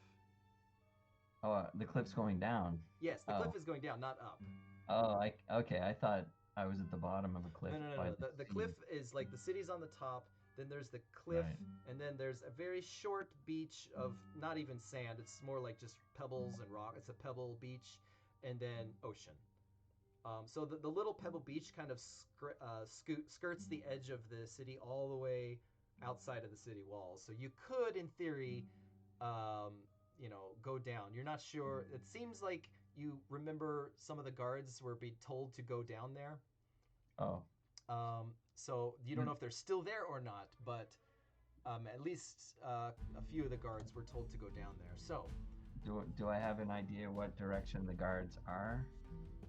S3: Oh, the cliff's going down.
S1: Yes, the
S3: Oh.
S1: cliff is going down, not up.
S3: Oh, okay. I thought I was at the bottom of a cliff.
S1: No.
S3: by
S1: The
S3: sea.
S1: cliff is like the city's on the top. Then there's the cliff,
S3: Right.
S1: and then there's a very short beach of not even sand. It's more like just pebbles and rock. It's a pebble beach, and then ocean. So the little pebble beach kind of skirts the edge of the city all the way outside of the city walls. So you could, in theory, go down. You're not sure. It seems like you remember some of the guards were being told to go down there.
S3: Oh.
S1: So you don't know if they're still there or not, but at least a few of the guards were told to go down there. So,
S3: Do I have an idea what direction the guards are?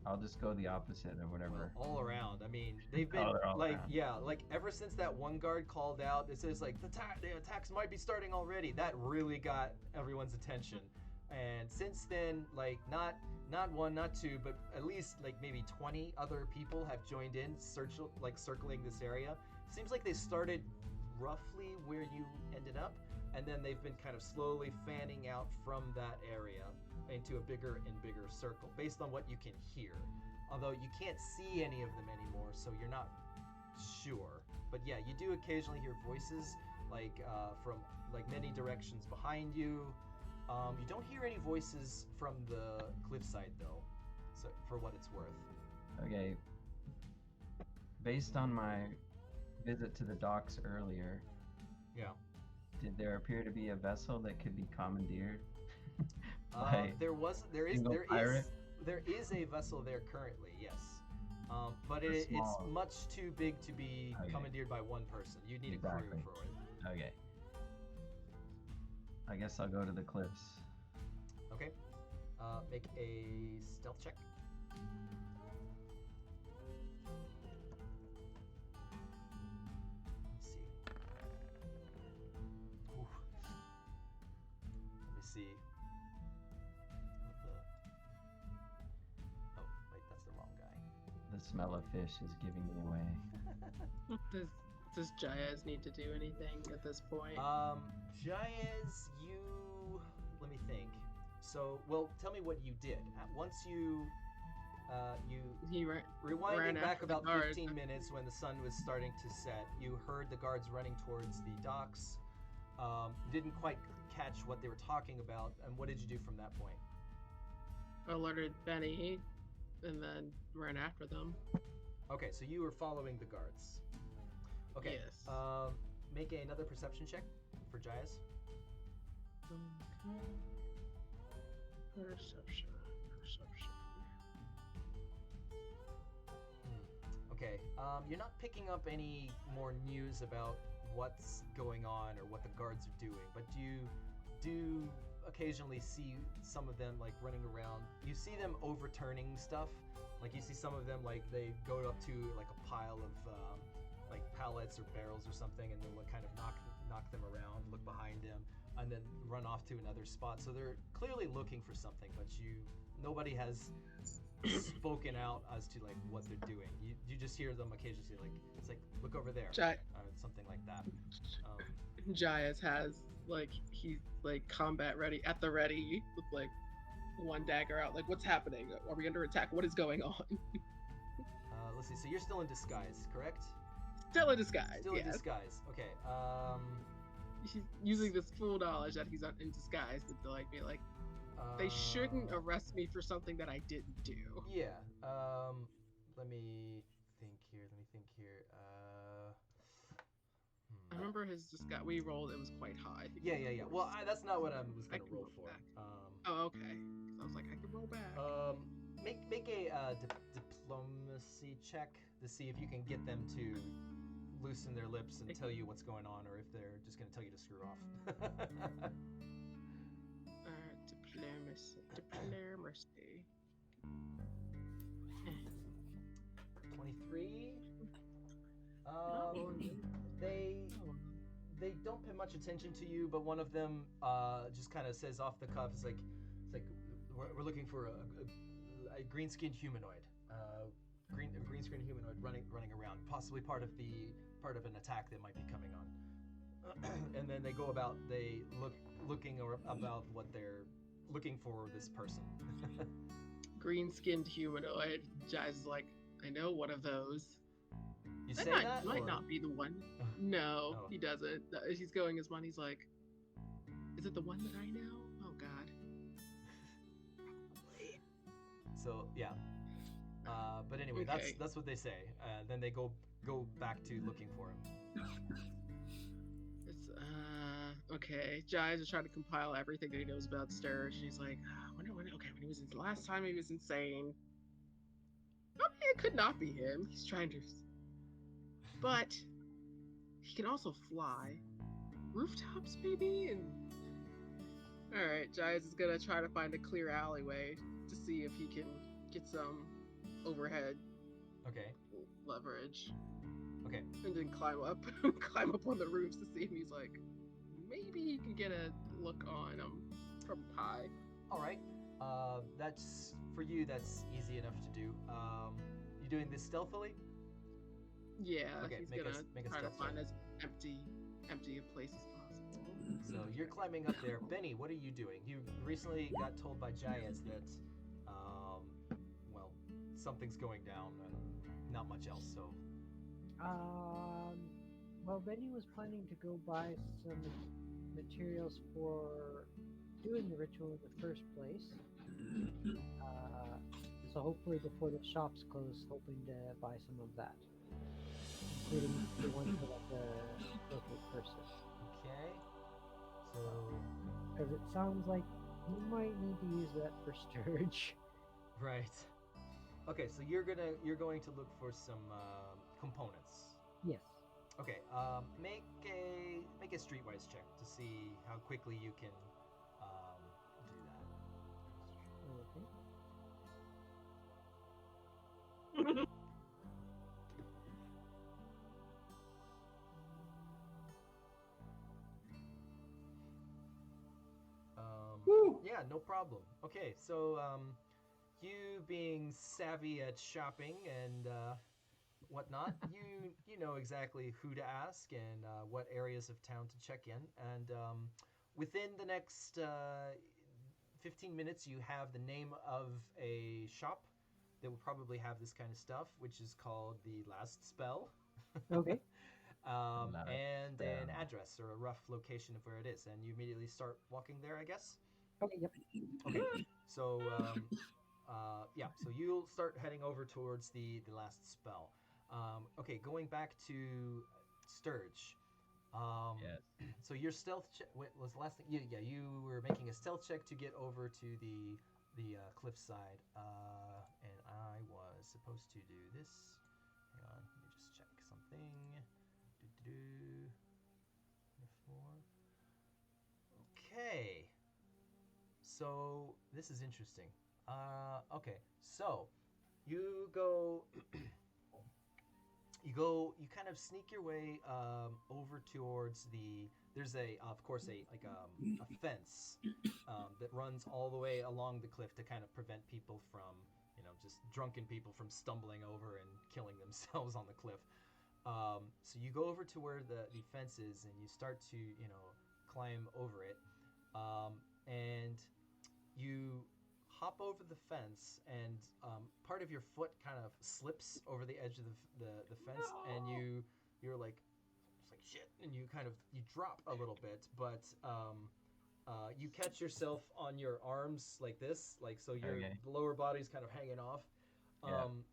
S3: I'll just go the opposite or whatever.
S1: all around. I mean, they've been
S3: they're all
S1: like,
S3: around.
S1: yeah, like ever since that one guard called out, it says like the attacks might be starting already. That really got everyone's attention. And since then, like not one, not two, but at least like maybe 20 other people have joined in, circling this area. Seems like they started roughly where you ended up, and then they've been kind of slowly fanning out from that area into a bigger and bigger circle based on what you can hear. Although you can't see any of them anymore, so you're not sure. But yeah, you do occasionally hear voices like from like many directions behind you. You don't hear any voices from the cliffside though, so for what it's worth.
S3: Okay. Based on my visit to the docks earlier,
S1: Yeah.
S3: did there appear to be a vessel that could be commandeered?
S1: There is a vessel there currently, yes. But it's
S3: small.
S1: much too big to be
S3: Okay.
S1: commandeered by one person. You need a
S3: Exactly.
S1: crew for it.
S3: Okay. I guess I'll go to the cliffs.
S1: Okay. Make a stealth check. Let's see. Ooh. Let me see. Oh, wait, that's the wrong guy.
S3: The smell of fish is giving me away.
S2: Does Jaez need to do anything at this point?
S1: Jaez, let me think. So, well, tell me what you did. Once you
S2: He ran
S1: rewinding back
S2: after the
S1: about
S2: guards.
S1: 15 minutes when the sun was starting to set, you heard the guards running towards the docks. Didn't quite catch what they were talking about, and what did you do from that point?
S2: Alerted Beni, and then ran after them.
S1: Okay, so you were following the guards. Okay.
S2: Yes.
S1: Make another perception check for Jaez.
S2: Okay. Perception.
S1: Okay. You're not picking up any more news about what's going on or what the guards are doing, but you do occasionally see some of them like running around. You see them overturning stuff. Like you see some of them like they go up to like a pile of like pallets or barrels or something, and they'll kind of knock them around, look behind them, and then run off to another spot. So they're clearly looking for something, but nobody has spoken out as to like what they're doing. You just hear them occasionally say, like, it's like, look over there, something like that.
S2: Jaez has he's combat ready, at the ready, with one dagger out. Like, what's happening? Are we under attack? What is going on?
S1: Let's see. So you're still in disguise, correct?
S2: Still in disguise.
S1: Still in
S2: yes.
S1: disguise. Okay.
S2: He's using this full knowledge that he's in disguise to be like, they shouldn't arrest me for something that I didn't do.
S1: Yeah. Let me think here.
S2: I remember his disguise. We rolled. It was quite high.
S1: Yeah. Well, that's not what I was gonna roll
S2: can
S1: for.
S2: roll Oh, okay. 'Cause I was like, I can roll back.
S1: Make a diplomacy check to see if you can get them to loosen their lips and tell you what's going on, or if they're just gonna tell you to screw off.
S2: Diplomacy.
S1: 23.
S2: Oh,
S1: They don't pay much attention to you, but one of them just kind of says off the cuff, it's like we're looking for a green-skinned humanoid, green-skinned humanoid running around, possibly part of an attack that might be coming on. And then they go about looking about what they're looking for this person.
S2: Green-skinned humanoid. Jaez is like, I know one of those.
S1: You
S2: That
S1: say
S2: might,
S1: that?
S2: might
S1: or-
S2: not be the one. No,
S1: Oh.
S2: he doesn't. He's going his one. He's like, is it the one that I know? Oh God. Probably.
S1: So yeah. But anyway,
S2: Okay.
S1: that's what they say. Then they go back to looking for him.
S2: It's okay. Jaez is trying to compile everything that he knows about Sturge. He's like, when he was the last time he was insane. I mean, it could not be him. He's trying to, but he can also fly. rooftops, maybe? And all right, Jaez is gonna try to find a clear alleyway to see if he can get some overhead
S1: Okay.
S2: leverage,
S1: Okay.
S2: and then climb up, climb up on the roofs to see if he's like, maybe he can get a look on him from high.
S1: All right. That's for you. That's easy enough to do. You doing this stealthily?
S2: Yeah,
S1: Okay,
S2: he's
S1: make a-
S2: gonna
S1: make a
S2: try to
S1: stealth check.
S2: find as empty a place as possible.
S1: So you're climbing up there. Benny, what are you doing? You recently got told by Jaez that, well, something's going down and not much else. So
S6: Well, Benny was planning to go buy some materials for doing the ritual in the first place. So hopefully before the shops close, hoping to buy some of that, including the one for like the local person.
S1: okay. So
S6: Because it sounds like he might need to use that for Sturge.
S1: right. Okay, so you're going to look for some components.
S6: Yes.
S1: Okay. Make a streetwise check to see how quickly you can do that.
S6: Okay.
S1: Yeah, no problem. Okay, so you being savvy at shopping and whatnot, you know exactly who to ask and what areas of town to check in, and within the next 15 minutes, you have the name of a shop that will probably have this kind of stuff, which is called the Last Spell.
S6: Okay.
S1: And an
S3: Spell.
S1: address or a rough location of where it is, and you immediately start walking there, I guess.
S6: Okay. Yep.
S1: Okay, so yeah, so you'll start heading over towards the Last Spell. Okay, going back to Sturge.
S3: Yes.
S1: So your stealth check was the last thing. You were making a stealth check to get over to the cliffside, and I was supposed to do this. Hang on, let me just check something. Do. Okay. So this is interesting. Okay, so you go, you kind of sneak your way over towards the. There's of course, a fence that runs all the way along the cliff to kind of prevent people from, just drunken people from stumbling over and killing themselves on the cliff. So you go over to where the fence is, and you start to, climb over it, and you hop over the fence, and part of your foot kind of slips over the edge of the fence, and you're like, it's like shit, and you drop a little bit, but you catch yourself on your arms like this, like so your lower body's kind of hanging off.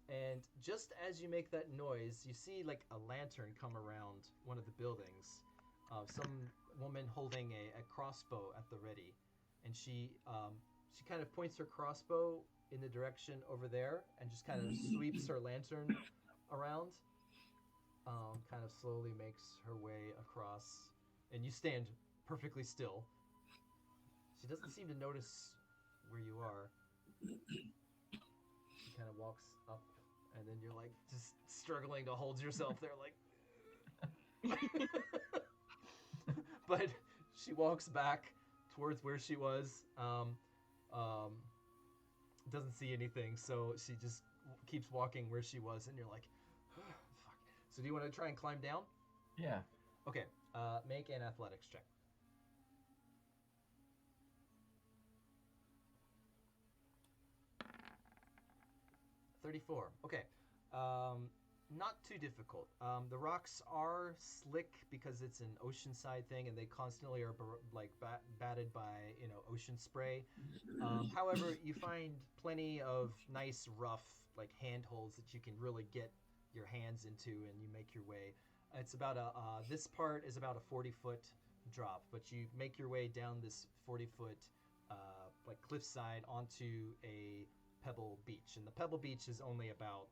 S1: And just as you make that noise, you see like a lantern come around one of the buildings. Some woman holding a crossbow at the ready, and she kind of points her crossbow in the direction over there, and just kind of sweeps her lantern around. Kind of slowly makes her way across, and you stand perfectly still. She doesn't seem to notice where you are. She kind of walks up, and then you're like just struggling to hold yourself there, like. But she walks back towards where she was. Doesn't see anything, so she just keeps walking where she was, and you're like, fuck. So do you want to try and climb down?
S3: Yeah.
S1: Okay. Make an athletics check. 34. Okay. Not too difficult. The rocks are slick because it's an oceanside thing, and they constantly are batted by ocean spray. However, you find plenty of nice rough handholds that you can really get your hands into, and you make your way. It's about this part is about a 40-foot drop, but you make your way down this 40-foot cliffside onto a pebble beach, and the pebble beach is only about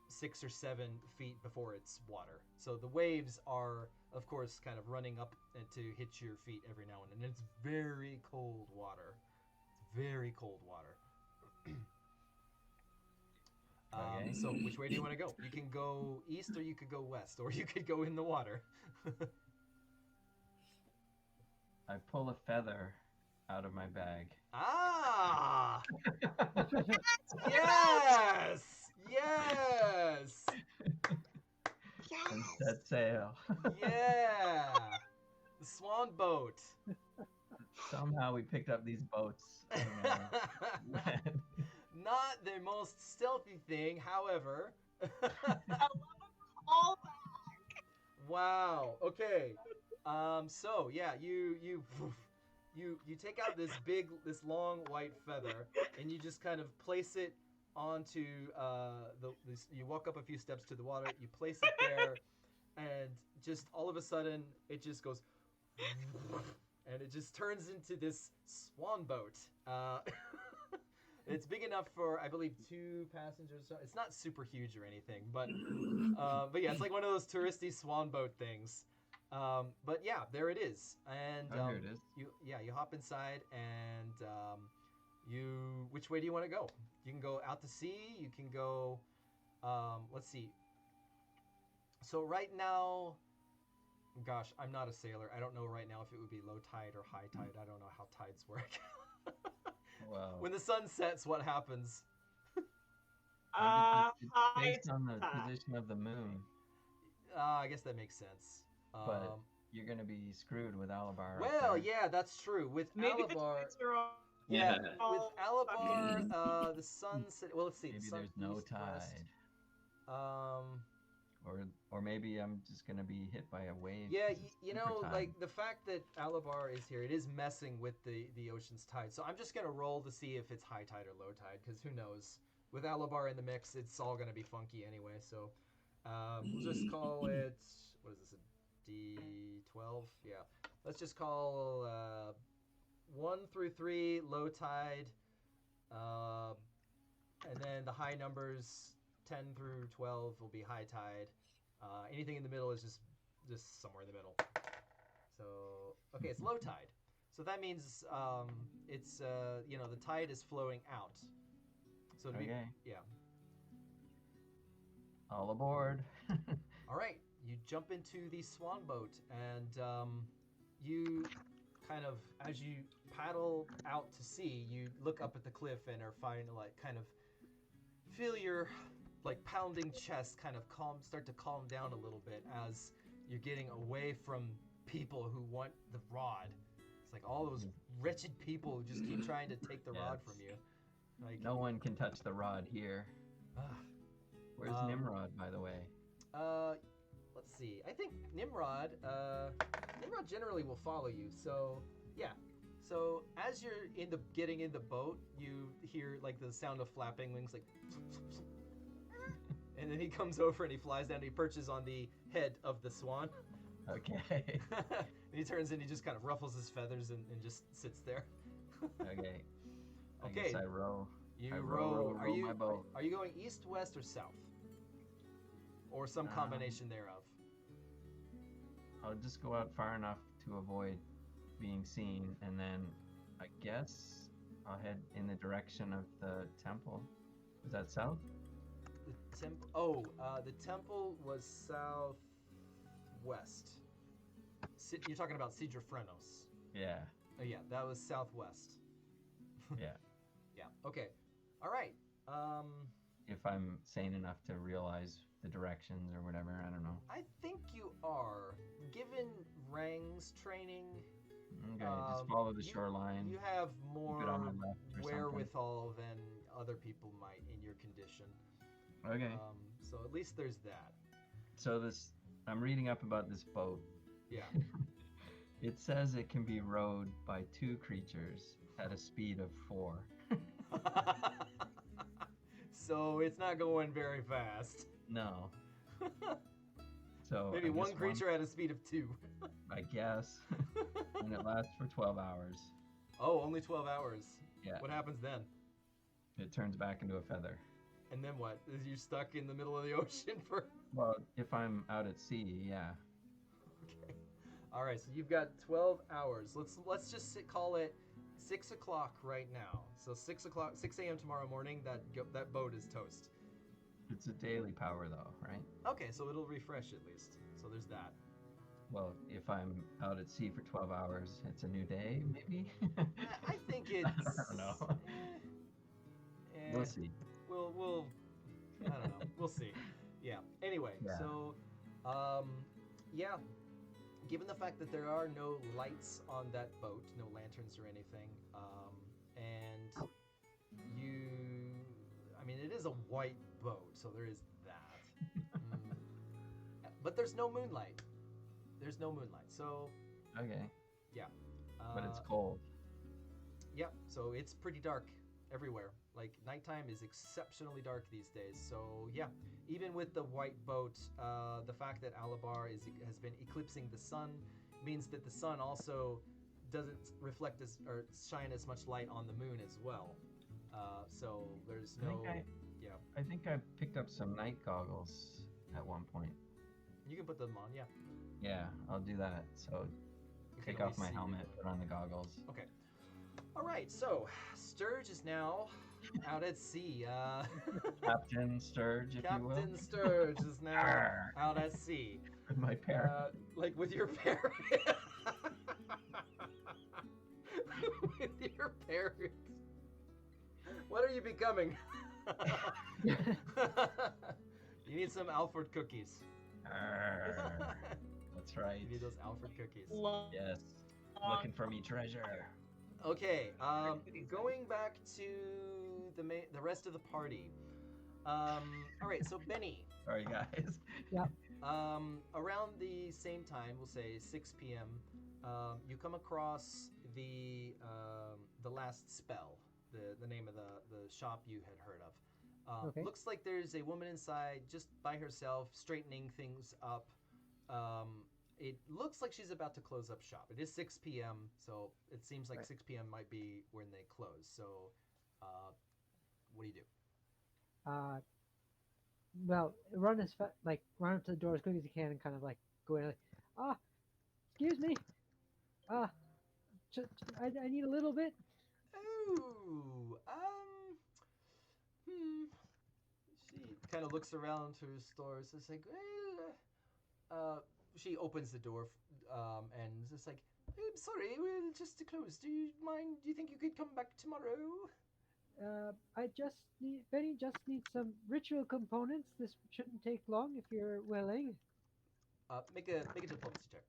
S1: 6 or 7 feet before it's water. So the waves are, of course, kind of running up and to hit your feet every now and then. And it's very cold water. It's very cold water.
S3: Okay.
S1: So which way do you want to go? You can go east or you could go west, or you could go in the water.
S3: I pull a feather out of my bag.
S1: Ah! Yes! Yes!
S3: And set sail.
S1: Yeah! The swan boat.
S3: Somehow we picked up these boats. I don't know.
S1: Not the most stealthy thing, however.
S5: All
S1: Wow. Okay. So yeah, you take out this long white feather, and you just kind of place it onto you walk up a few steps to the water, you place it there, and just all of a sudden it just goes, and it just turns into this swan boat. It's big enough for, I believe, 2 passengers. It's not super huge or anything, but yeah, it's like one of those touristy swan boat things. But yeah, there it is. And
S3: Oh, here it is.
S1: you hop inside, and which way do you want to go? You can go out to sea. You can go. Let's see. So right now, gosh, I'm not a sailor. I don't know right now if it would be low tide or high tide. I don't know how tides work.
S3: Wow.
S1: When the sun sets, what happens?
S3: It's based on the position of the moon,
S1: I guess that makes sense.
S3: but you're gonna be screwed with Alabar. up
S1: Well,
S3: there.
S1: yeah, that's true. With
S5: maybe
S1: Alabar,
S5: the tides are all.
S1: yeah,
S4: Yeah.
S1: with
S5: fucking-
S1: Alabar, the sun set. Well, let's see.
S3: Maybe
S1: the sun,
S3: there's no
S1: east, west.
S3: tide, or maybe I'm just gonna be hit by a wave.
S1: Yeah,
S3: 'cause it's
S1: you
S3: super
S1: know,
S3: tide.
S1: like the fact that Alabar is here, it is messing with the ocean's tide. So I'm just gonna roll to see if it's high tide or low tide, because who knows? With Alabar in the mix, it's all gonna be funky anyway. So we'll just call it. What is this? A D12? Yeah. Let's just call 1 through 3 low tide, and then the high numbers 10 through 12 will be high tide. Anything in the middle is just somewhere in the middle. So okay, it's low tide. So that means it's the tide is flowing out. So to be,
S3: Okay.
S1: yeah.
S3: All aboard.
S1: All right, you jump into the swan boat, and you kind of, as you paddle out to sea, you look up at the cliff and are kind of feel your like pounding chest kind of start to calm down a little bit as you're getting away from people who want the rod. It's like all those wretched people who just keep trying to take the rod from you. Like,
S3: No one can touch the rod here. Where's Nimrod, by the way?
S1: Let's see. I think Nimrod generally will follow you. So yeah. So as you're getting in the boat, you hear like the sound of flapping wings, like, and then he comes over and he flies down and he perches on the head of the swan.
S3: Okay.
S1: And he turns and he just kind of ruffles his feathers and just sits there.
S3: Okay. I
S1: Okay.
S3: guess I row.
S1: You
S3: I
S1: row.
S3: row my boat.
S1: Are you going east, west, or south? Or some combination thereof?
S3: I'll just go out far enough to avoid being seen, and then I guess I'll head in the direction of the temple. Is that south?
S1: The temple. Oh, the temple was southwest. You're talking about Sidrofrenos.
S3: Yeah.
S1: Oh yeah, that was southwest.
S3: Yeah.
S1: Yeah. Okay. All right.
S3: If I'm sane enough to realize the directions or whatever, I don't know.
S1: I think you are. Given Rang's training,
S3: Okay, just follow the
S1: you-
S3: shoreline.
S1: you have more
S3: Keep it on my left or something.
S1: wherewithal than other people might in your condition.
S3: Okay.
S1: So at least there's that.
S3: So I'm reading up about this boat.
S1: Yeah.
S3: It says it can be rowed by 2 creatures at a speed of 4.
S1: So it's not going very fast.
S3: No. So
S1: Maybe
S3: I
S1: one
S3: guess
S1: creature at a speed of 2.
S3: I guess. And it lasts for 12 hours.
S1: Oh, only 12 hours.
S3: Yeah.
S1: What happens then?
S3: It turns back into a feather.
S1: And then what? Is you stuck in the middle of the ocean for?
S3: Well, if I'm out at sea, yeah.
S1: Okay. All right. So you've got 12 hours. Let's just call it 6 o'clock right now. So 6 o'clock, 6 a.m. tomorrow morning. That boat is toast.
S3: It's a daily power though, right?
S1: Okay, so it'll refresh at least. So there's that.
S3: Well, if I'm out at sea for 12 hours, it's a new day, maybe?
S1: I think it's.
S3: I don't know. We'll see.
S1: We'll. I don't know. We'll see. Yeah. Anyway,
S3: Yeah.
S1: so, yeah. Given the fact that there are no lights on that boat, no lanterns or anything, and I mean, it is a white boat, so there is that. But there's no moonlight. There's no moonlight, so
S3: Okay.
S1: yeah.
S3: But it's cold.
S1: Yeah, so it's pretty dark everywhere. Like, nighttime is exceptionally dark these days. So yeah, even with the white boat, the fact that Alabar has been eclipsing the sun means that the sun also doesn't reflect or shine as much light on the moon as well. So there's no.
S3: I think I picked up some night goggles at one point.
S1: You can put them on, yeah.
S3: Yeah, I'll do that. So
S1: You can
S3: take
S1: only
S3: off my
S1: see-
S3: helmet, put on the goggles.
S1: Okay. All right, so Sturge is now out at sea.
S3: Captain Sturge, if you will.
S1: Captain Sturge is now
S3: Arr.
S1: out at sea.
S3: With my pair.
S1: Like with your parrot. With your parrot. What are you becoming? You need some Alfred cookies.
S3: Arr. That's right.
S1: You need those Alfred cookies.
S3: Yes. Looking for me treasure.
S1: Okay, going back to the rest of the party. All right, so Beni,
S3: Sorry, guys.
S1: around the same time, we'll say 6 p.m., you come across the last spell, the name of the shop you had heard of.
S6: Okay.
S1: Looks like there's a woman inside just by herself, straightening things up. It looks like she's about to close up shop. It is 6 p.m., so it seems like
S6: Right.
S1: 6 p.m. might be when they close. So, what do you do?
S6: Well, run run up to the door as quick as you can and kind of like go in like, excuse me, I need a little bit.
S1: Oh, She kind of looks around her store. So it's like, she opens the door, and it's just like, I'm sorry, we're just closed. Do you mind? Do you think you could come back tomorrow?
S6: Benny just needs some ritual components. This shouldn't take long if you're willing.
S1: Make a diplomacy check.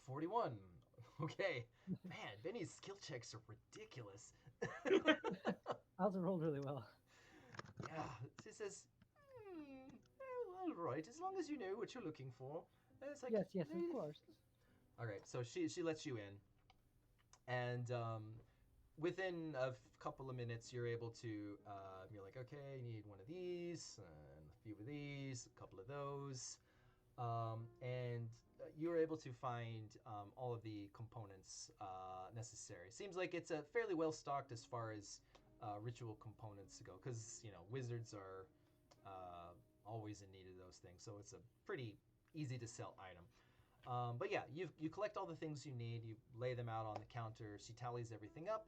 S1: 41. Okay. Man, Benny's skill checks are ridiculous.
S6: I also rolled really well.
S1: Yeah, she says, all right, as long as you know what you're looking for. And it's like,
S6: Yes, of course.
S1: All right, so she lets you in, and within a couple of minutes, you're able to. You're like, okay, you need one of these, and a few of these, a couple of those, and you're able to find all of the components necessary. Seems like it's a fairly well stocked as far as ritual components go, because wizards are always in need of those things, so it's a pretty easy to sell item. But yeah, you collect all the things you need. You lay them out on the counter. She tallies everything up,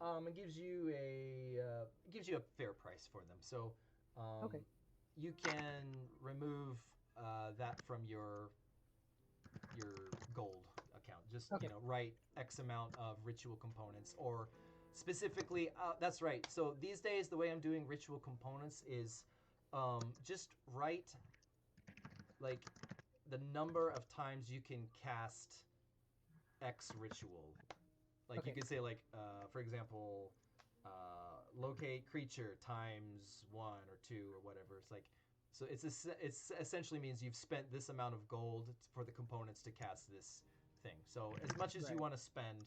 S1: and gives you a fair price for them. So
S6: Okay.
S1: you can remove that from your gold account. Just
S6: Okay.
S1: write X amount of ritual components, or specifically. That's right. So these days, the way I'm doing ritual components is just write like the number of times you can cast X ritual. Like you
S6: Okay.
S1: could say, like, for example, locate creature times 1 or 2 or whatever. It's like, so it's essentially means you've spent this amount of gold for the components to cast this thing. So as much as you
S6: Right.
S1: want to spend,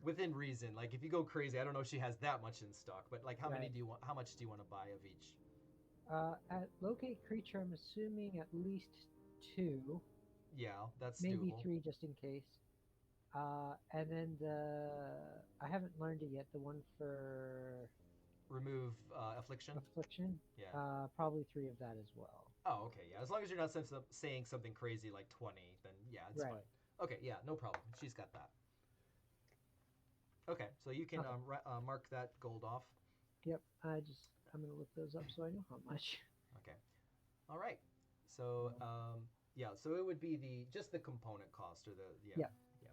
S1: within reason. Like if you go crazy, I don't know if she has that much in stock, but like how many
S6: Right.
S1: do you want? How much do you want to buy of each?
S6: At locate creature, I'm assuming at least 2.
S1: Yeah, that's
S6: maybe
S1: doable.
S6: 3 just in case. And then I haven't learned it yet. The one for
S1: Remove affliction.
S6: affliction,
S1: Yeah.
S6: probably 3 of that as well.
S1: Oh, okay. Yeah. As long as you're not saying something crazy like 20, then yeah, it's
S6: Right.
S1: fine. Okay. Yeah. No problem. She's got that. Okay. So you can
S6: Okay.
S1: mark that gold off.
S6: Yep. I'm gonna look those up so I know how much.
S1: Okay. All right. So yeah. So it would be just the component cost or the
S6: Yeah.
S1: yeah.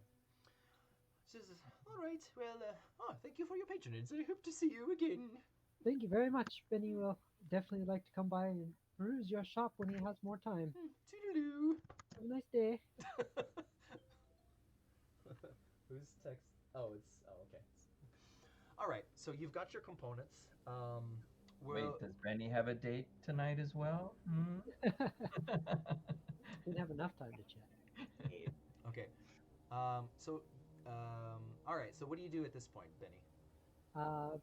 S1: Says, all right. Well, thank you for your patronage. I hope to see you again.
S6: Thank you very much. Benny will definitely like to come by and peruse your shop when he has more time.
S1: Toodaloo.
S6: Have a nice day.
S1: Who's text? Oh, it's okay. All right. So you've got your components.
S3: Wait,
S1: Well,
S3: does Benny have a date tonight as well? Hmm?
S6: Didn't have enough time to check.
S1: okay. So, all right. So what do you do at this point, Benny?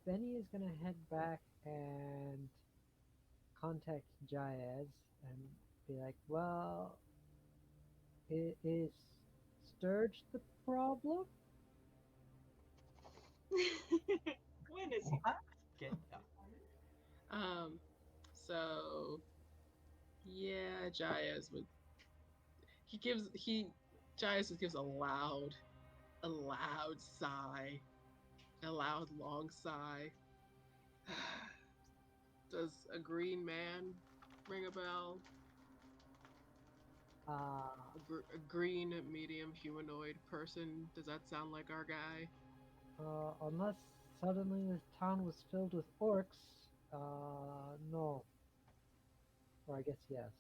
S6: Benny is gonna head back and contact Jaez and be like, "Well, is Sturge the problem?"
S5: When is he?
S3: What?
S1: Okay.
S2: So yeah, Jaez would. Jaez just gives a loud sigh, a loud long sigh. Does a green man ring a bell?
S6: Uh,
S2: A green medium humanoid person. Does that sound like our guy?
S6: unless suddenly this town was filled with orcs, no. Or I guess yes.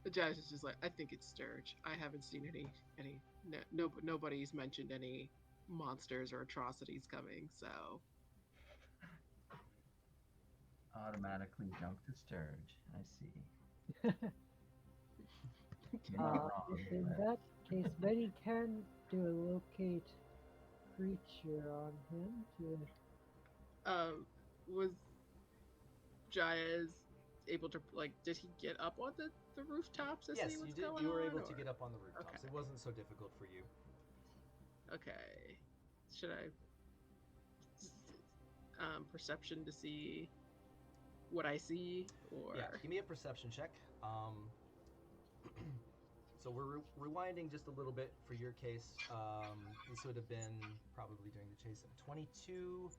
S2: The judge is just like, I think it's Sturge. I haven't seen nobody's mentioned any monsters or atrocities coming, so
S3: Automatically jump to Sturge. I see. You're not wrong.
S6: In
S3: but-
S6: that case, Benny can do a locate creature on him to.
S2: was Jaez able to did he get up on the rooftops to
S1: Yes,
S2: see
S1: you
S2: what's
S1: did.
S2: going
S1: You were
S2: on,
S1: able to
S2: or-
S1: get up on the rooftops.
S2: Okay.
S1: It wasn't so difficult for you.
S2: Okay. Should I perception to see what I see, or
S1: Yeah. Give me a perception check. So we're rewinding just a little bit for your case. This would have been probably during the chase. 22.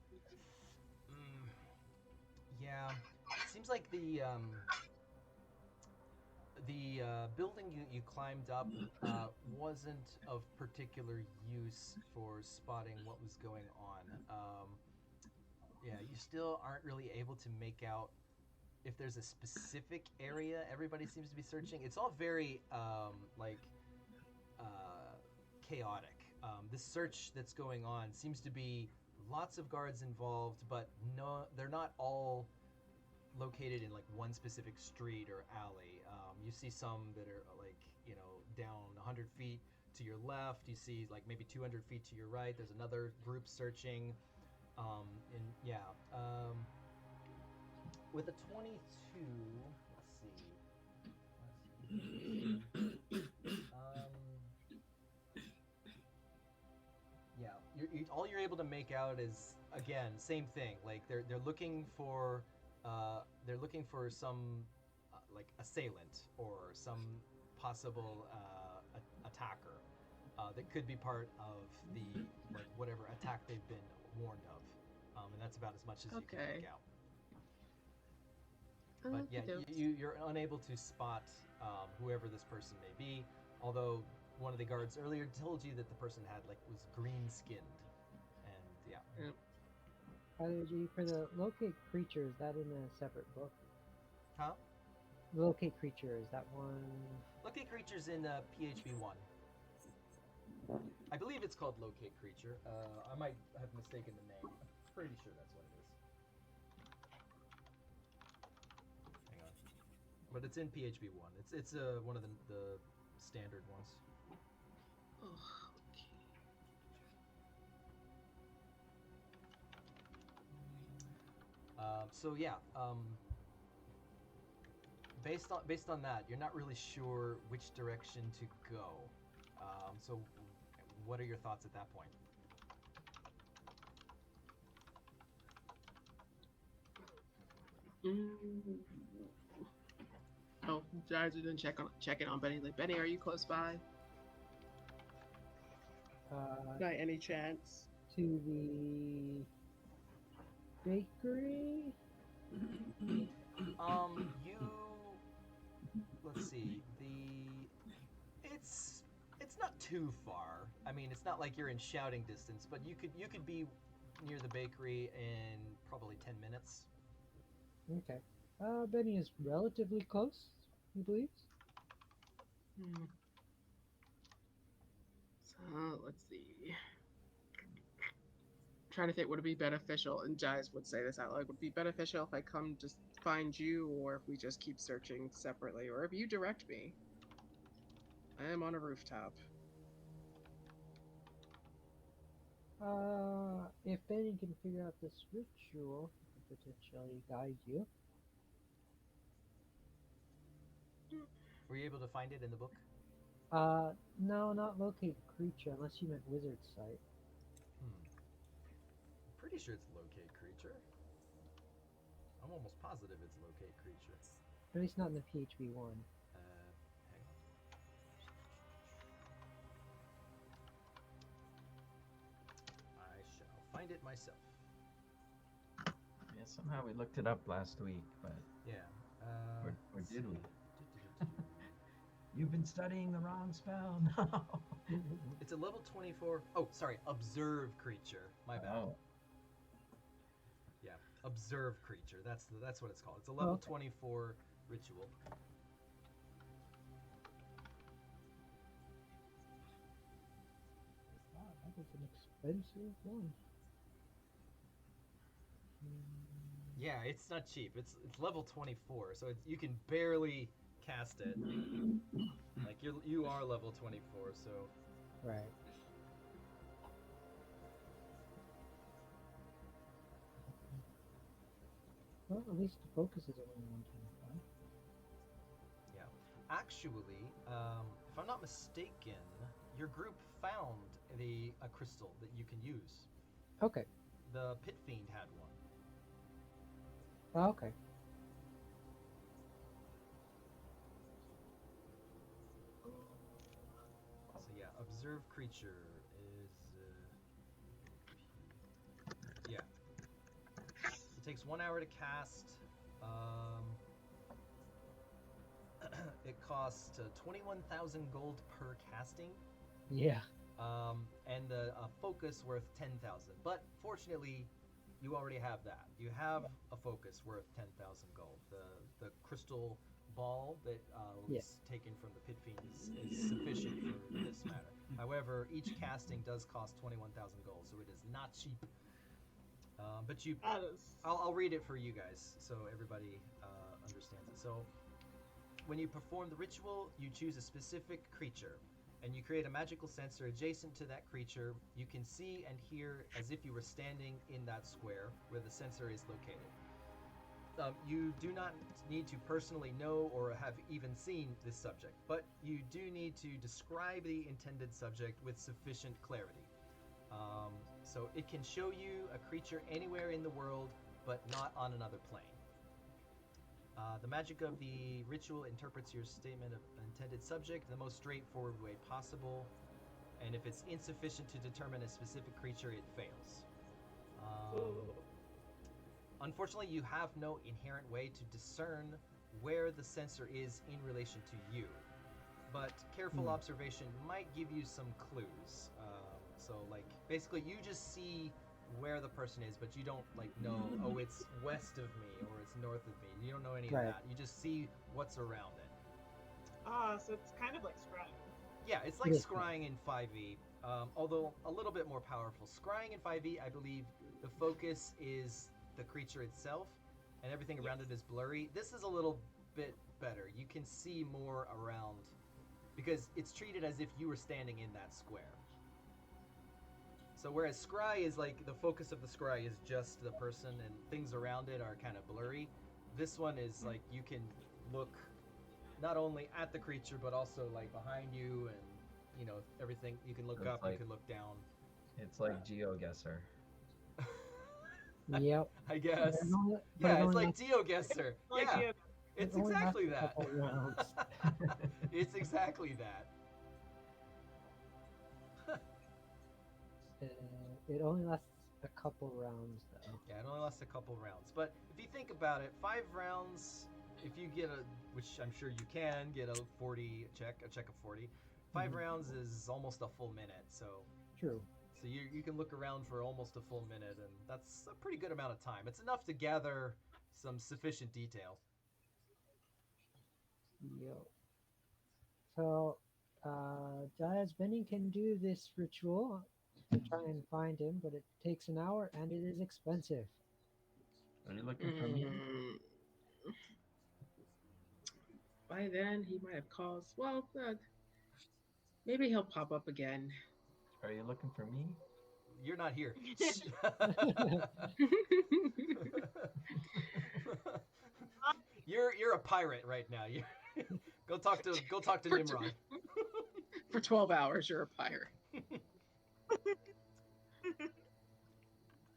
S1: Yeah. Seems like the building you climbed up wasn't of particular use for spotting what was going on. Yeah, you still aren't really able to make out if there's a specific area everybody seems to be searching. It's all very chaotic. This search that's going on seems to be lots of guards involved, but no, they're not all located in like one specific street or alley. You see some that are down 100 feet to your left. You see like maybe 200 feet to your right. There's another group searching. And yeah, with a 22, let's see. Yeah, all you're able to make out is again same thing. Like they're looking for some like assailant or some possible attacker that could be part of the whatever attack they've been warned of, and that's about as much as you can
S2: Okay.
S1: make out. But yeah, you're unable to spot whoever this person may be. Although one of the guards earlier told you that the person was green skinned, and yeah.
S6: For the locate creature, is that in a separate book?
S1: Huh?
S6: Locate creature, is that one?
S1: Locate creatures in PHB 1. I believe it's called locate creature. I might have mistaken the name. I'm pretty sure that's what it is. Hang on. But it's in PHB 1. It's one of the standard ones.
S2: Oh, okay.
S1: So yeah, based on that, you're not really sure which direction to go. So, what are your thoughts at that point?
S2: Oh, Jaez didn't check in on Benny. Like, Benny, are you close by? By any chance?
S6: To the bakery.
S1: You let's see. It's not too far. I mean, it's not like you're in shouting distance, but you could be near the bakery in probably 10 minutes.
S6: Okay. Benny is relatively close, he believes.
S2: So let's see. Trying to think, would it be beneficial? And Jaez would say this out loud. Would it be beneficial if I come just find you, or if we just keep searching separately, or if you direct me? I am on a rooftop.
S6: If Benny can figure out this ritual, he could potentially guide you.
S1: Were you able to find it in the book?
S6: No, not locate creature, unless you meant wizard sight.
S1: I'm pretty sure it's locate creature. I'm almost positive it's locate creature.
S6: At least not in the PHB 1.
S1: Hang on. I shall find it myself.
S3: Yeah, somehow we looked it up last week, but
S1: Yeah.
S3: or did we? You've been studying the wrong spell. No.
S1: It's a level 24. Oh, sorry. Observe creature. My bad.
S3: Oh.
S1: Yeah. Observe creature. That's what it's called. It's a level
S6: okay.
S1: 24 ritual.
S6: Wow, that was an expensive one.
S1: Yeah, it's not cheap. It's level 24, so you can barely cast it. Like you are level 24, so
S6: Right. Well, at least the focus is only 125.
S1: yeah. Actually, if I'm not mistaken, your group found a crystal that you can use.
S6: Okay.
S1: The Pit Fiend had one.
S6: Okay.
S1: So yeah, observe creature is yeah. It takes 1 hour to cast. It costs 21,000 gold per casting.
S6: Yeah.
S1: And a focus worth 10,000. But fortunately, you already have that. You have a focus worth 10,000 gold. The crystal ball that was taken from the Pit Fiend is sufficient for this matter. However, each casting does cost 21,000 gold, so it is not cheap. But you,
S2: That is.
S1: I'll read it for you guys so everybody understands it. So, when you perform the ritual, you choose a specific creature, and you create a magical sensor adjacent to that creature. You can see and hear as if you were standing in that square where the sensor is located. You do not need to personally know or have even seen this subject, but you do need to describe the intended subject with sufficient clarity. So it can show you a creature anywhere in the world, but not on another plane. The magic of the ritual interprets your statement of intended subject the most straightforward way possible, and if it's insufficient to determine a specific creature, it fails. Unfortunately, you have no inherent way to discern where the sensor is in relation to you, but careful observation might give you some clues. So, like, basically, you just see where the person is, but you don't, like, know, oh, it's west of me or it's north of me. You don't know any of that. You just see what's around it.
S5: So it's kind of like scrying.
S1: Yeah, it's like scrying in 5e, although a little bit more powerful. Scrying in 5e, I believe the focus is the creature itself, and everything around it is blurry. This is a little bit better. You can see more around, because it's treated as if you were standing in that square. So whereas scry is like, the focus of the scry is just the person and things around it are kind of blurry, this one is like you can look not only at the creature but also like behind you, and everything. You can look
S3: It's
S1: up, you
S3: like-
S1: can look down.
S3: It's like GeoGuessr.
S6: Yep.
S1: I guess.
S6: But it only
S1: Yeah, it's like
S6: lasts-
S1: GeoGuessr.
S5: Like
S1: Yeah,
S5: you.
S1: it's
S6: it only lasts
S1: exactly
S6: a
S1: that.
S6: couple rounds.
S1: It's exactly that.
S6: It only lasts a couple rounds though.
S1: Yeah, it only lasts a couple rounds. But if you think about it, 5 rounds, if you get which I'm sure you can, get a 40 check, a check of 40, 5
S6: Mhm.
S1: rounds is almost a full minute. So
S6: True.
S1: you can look around for almost a full minute, and that's a pretty good amount of time. It's enough to gather some sufficient detail.
S6: Yo. So, Jaez, Beni can do this ritual to try and find him, but it takes an hour and it is expensive.
S3: Are you looking for me?
S2: By then, he might have caused. Well, maybe he'll pop up again.
S3: Are you looking for me?
S1: You're not here. You're a pirate right now. You go talk to Nimrod.
S2: For 12 hours, you're a pirate.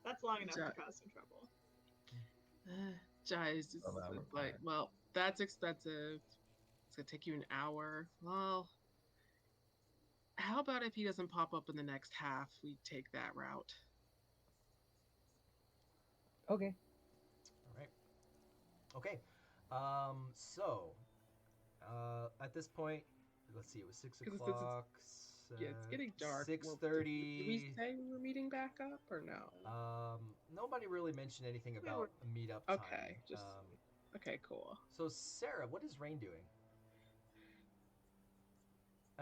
S5: That's long enough
S2: Ja-
S5: to cause some trouble.
S2: Jaez is
S3: 12 hour
S2: like,
S3: pirate.
S2: well, that's expensive. It's gonna take you an hour. Well, how about if he doesn't pop up in the next half, we take that route?
S6: Okay.
S1: All right. Okay. So, at this point, let's see. It was 6
S2: 'Cause it's-
S1: o'clock.
S2: Yeah, it's getting dark. Well,
S1: 6:30.
S2: Did we say we were meeting back up or no?
S1: Nobody really mentioned anything
S2: We
S1: about
S2: were-
S1: a meetup time.
S2: Okay, just okay, cool.
S1: So Sarah, what is Rain doing?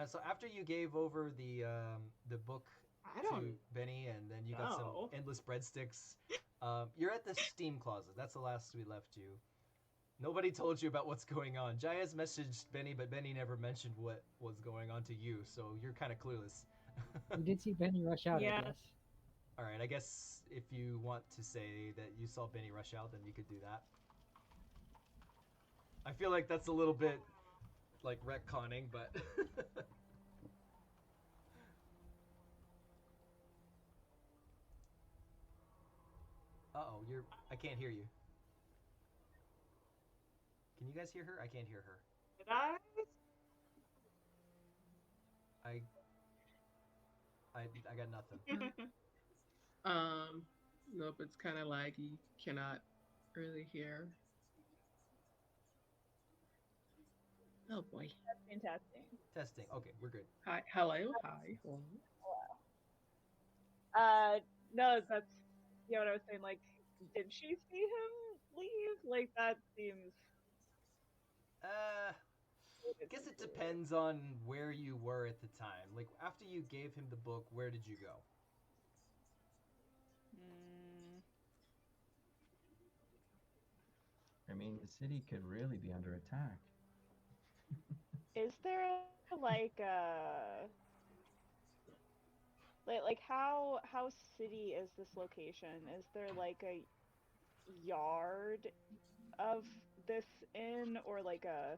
S1: So after you gave over the book
S5: I
S1: to
S5: don't
S1: Benny, and then you got some
S5: know.
S1: endless breadsticks, you're at the steam closet. That's the last we left you. Nobody told you about what's going on. Jaez messaged Benny, but Benny never mentioned what was going on to you, so you're kind of clueless.
S6: You did see Benny rush out,
S5: Yeah.
S6: I guess.
S1: All right, I guess if you want to say that you saw Benny rush out, then you could do that. I feel like that's a little bit like retconning, but uh-oh, I can't hear you. Can you guys hear her? I can't hear her.
S5: Did I?
S1: I got nothing.
S2: Nope, it's kind of laggy. Cannot really hear. Oh boy.
S7: Fantastic.
S1: Testing. Okay, we're good.
S2: Hi, hello, hi. Hello.
S7: No, that's what I was saying. Like, did she see him leave? Like, that seems.
S1: I guess it depends on where you were at the time. Like after you gave him the book, where did you go?
S7: Mm,
S3: I mean, the city could really be under attack.
S7: is there like a like how city is this location? Is there like a yard of this inn, or like a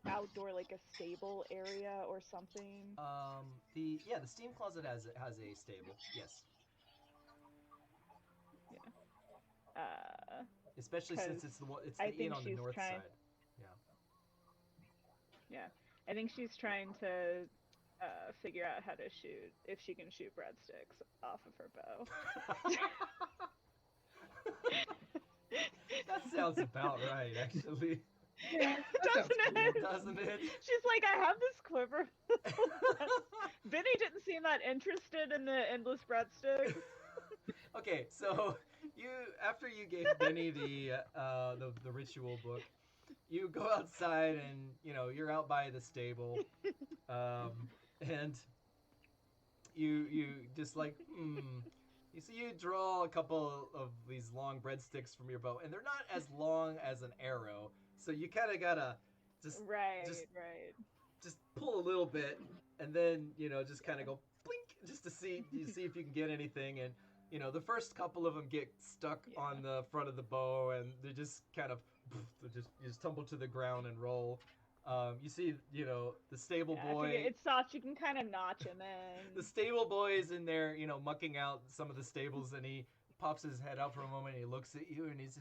S7: outdoor, like a stable area or something?
S1: The steam closet has a stable. Yes. Especially since
S7: 'Cause
S1: it's
S7: I
S1: the inn
S7: think
S1: on the
S7: she's
S1: north
S7: trying-
S1: side.
S7: Yeah, I think she's trying to figure out how to shoot, if she can shoot breadsticks off of her bow.
S1: That sounds about right, actually.
S2: Yeah,
S7: Doesn't it?
S1: Doesn't it?
S7: She's like, I have this quiver. Vinny didn't seem that interested in the endless breadsticks.
S1: Okay, so after you gave Benny the ritual book, you go outside and you're out by the stable, and you just like you draw a couple of these long breadsticks from your bow, and they're not as long as an arrow, so you kind of gotta just
S7: Right.
S1: just pull a little bit, and then just kind of go blink just to see if you can get anything. And the first couple of them get stuck on the front of the bow, and they just kind of you just tumble to the ground and roll. You see, the stable
S7: Yeah, I
S1: boy.
S7: figure it's soft. You can kind of notch him in.
S1: The stable boy is in there, mucking out some of the stables, and he pops his head out for a moment. And he looks at you, and he's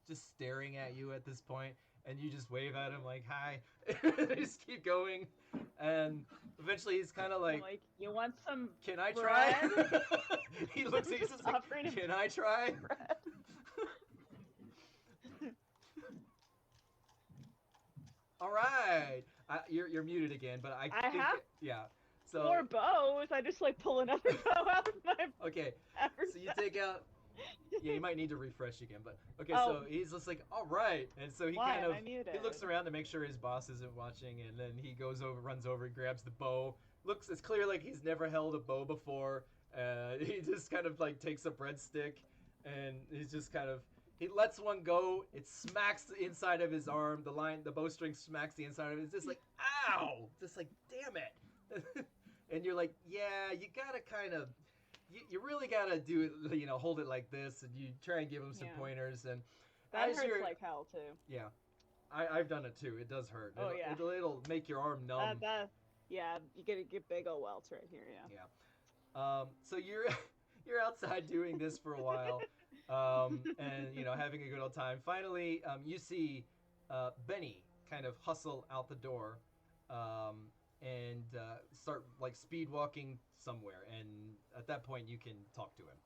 S1: just staring at you at this point, and you just wave at him like hi. They just keep going, and eventually he's kind of
S7: I'm
S1: like,
S7: like, you want some
S1: "Can I try?"
S7: bread?
S1: He looks at you,
S7: Just
S1: just like,
S7: offering him
S1: "Can I try?"
S7: bread.
S1: All right, you're muted again, but I
S7: I
S1: think
S7: have
S1: yeah. So
S7: More bows. I just like pull another bow out of my
S1: okay, so you
S7: haversack.
S1: take out. Yeah, you might need to refresh again, but okay.
S7: Oh.
S1: So he's just like, all right, and so he
S7: Why
S1: kind
S7: am
S1: of
S7: I muted?
S1: he looks around to make sure his boss isn't watching, and then he runs over, and grabs the bow. It's clear like he's never held a bow before. He just kind of like takes a breadstick, and he's just kind of he lets one go. It smacks the inside of his arm. The bowstring smacks the inside of it. It's just like ow, just like damn it. And you're like, yeah, you gotta kind of. You really gotta do it, hold it like this, and you try and give him some
S7: Yeah.
S1: pointers, and
S7: That
S1: as
S7: hurts
S1: you're,
S7: like hell too.
S1: yeah, I've done it too. It does hurt.
S7: Oh, yeah.
S1: It'll make your arm numb.
S7: Yeah, you get big ol' welts right here. Yeah.
S1: Yeah. So you're outside doing this for a while, and having a good old time. Finally, you see Beni kind of hustle out the door, and start like speed walking somewhere, and at that point you can talk to him.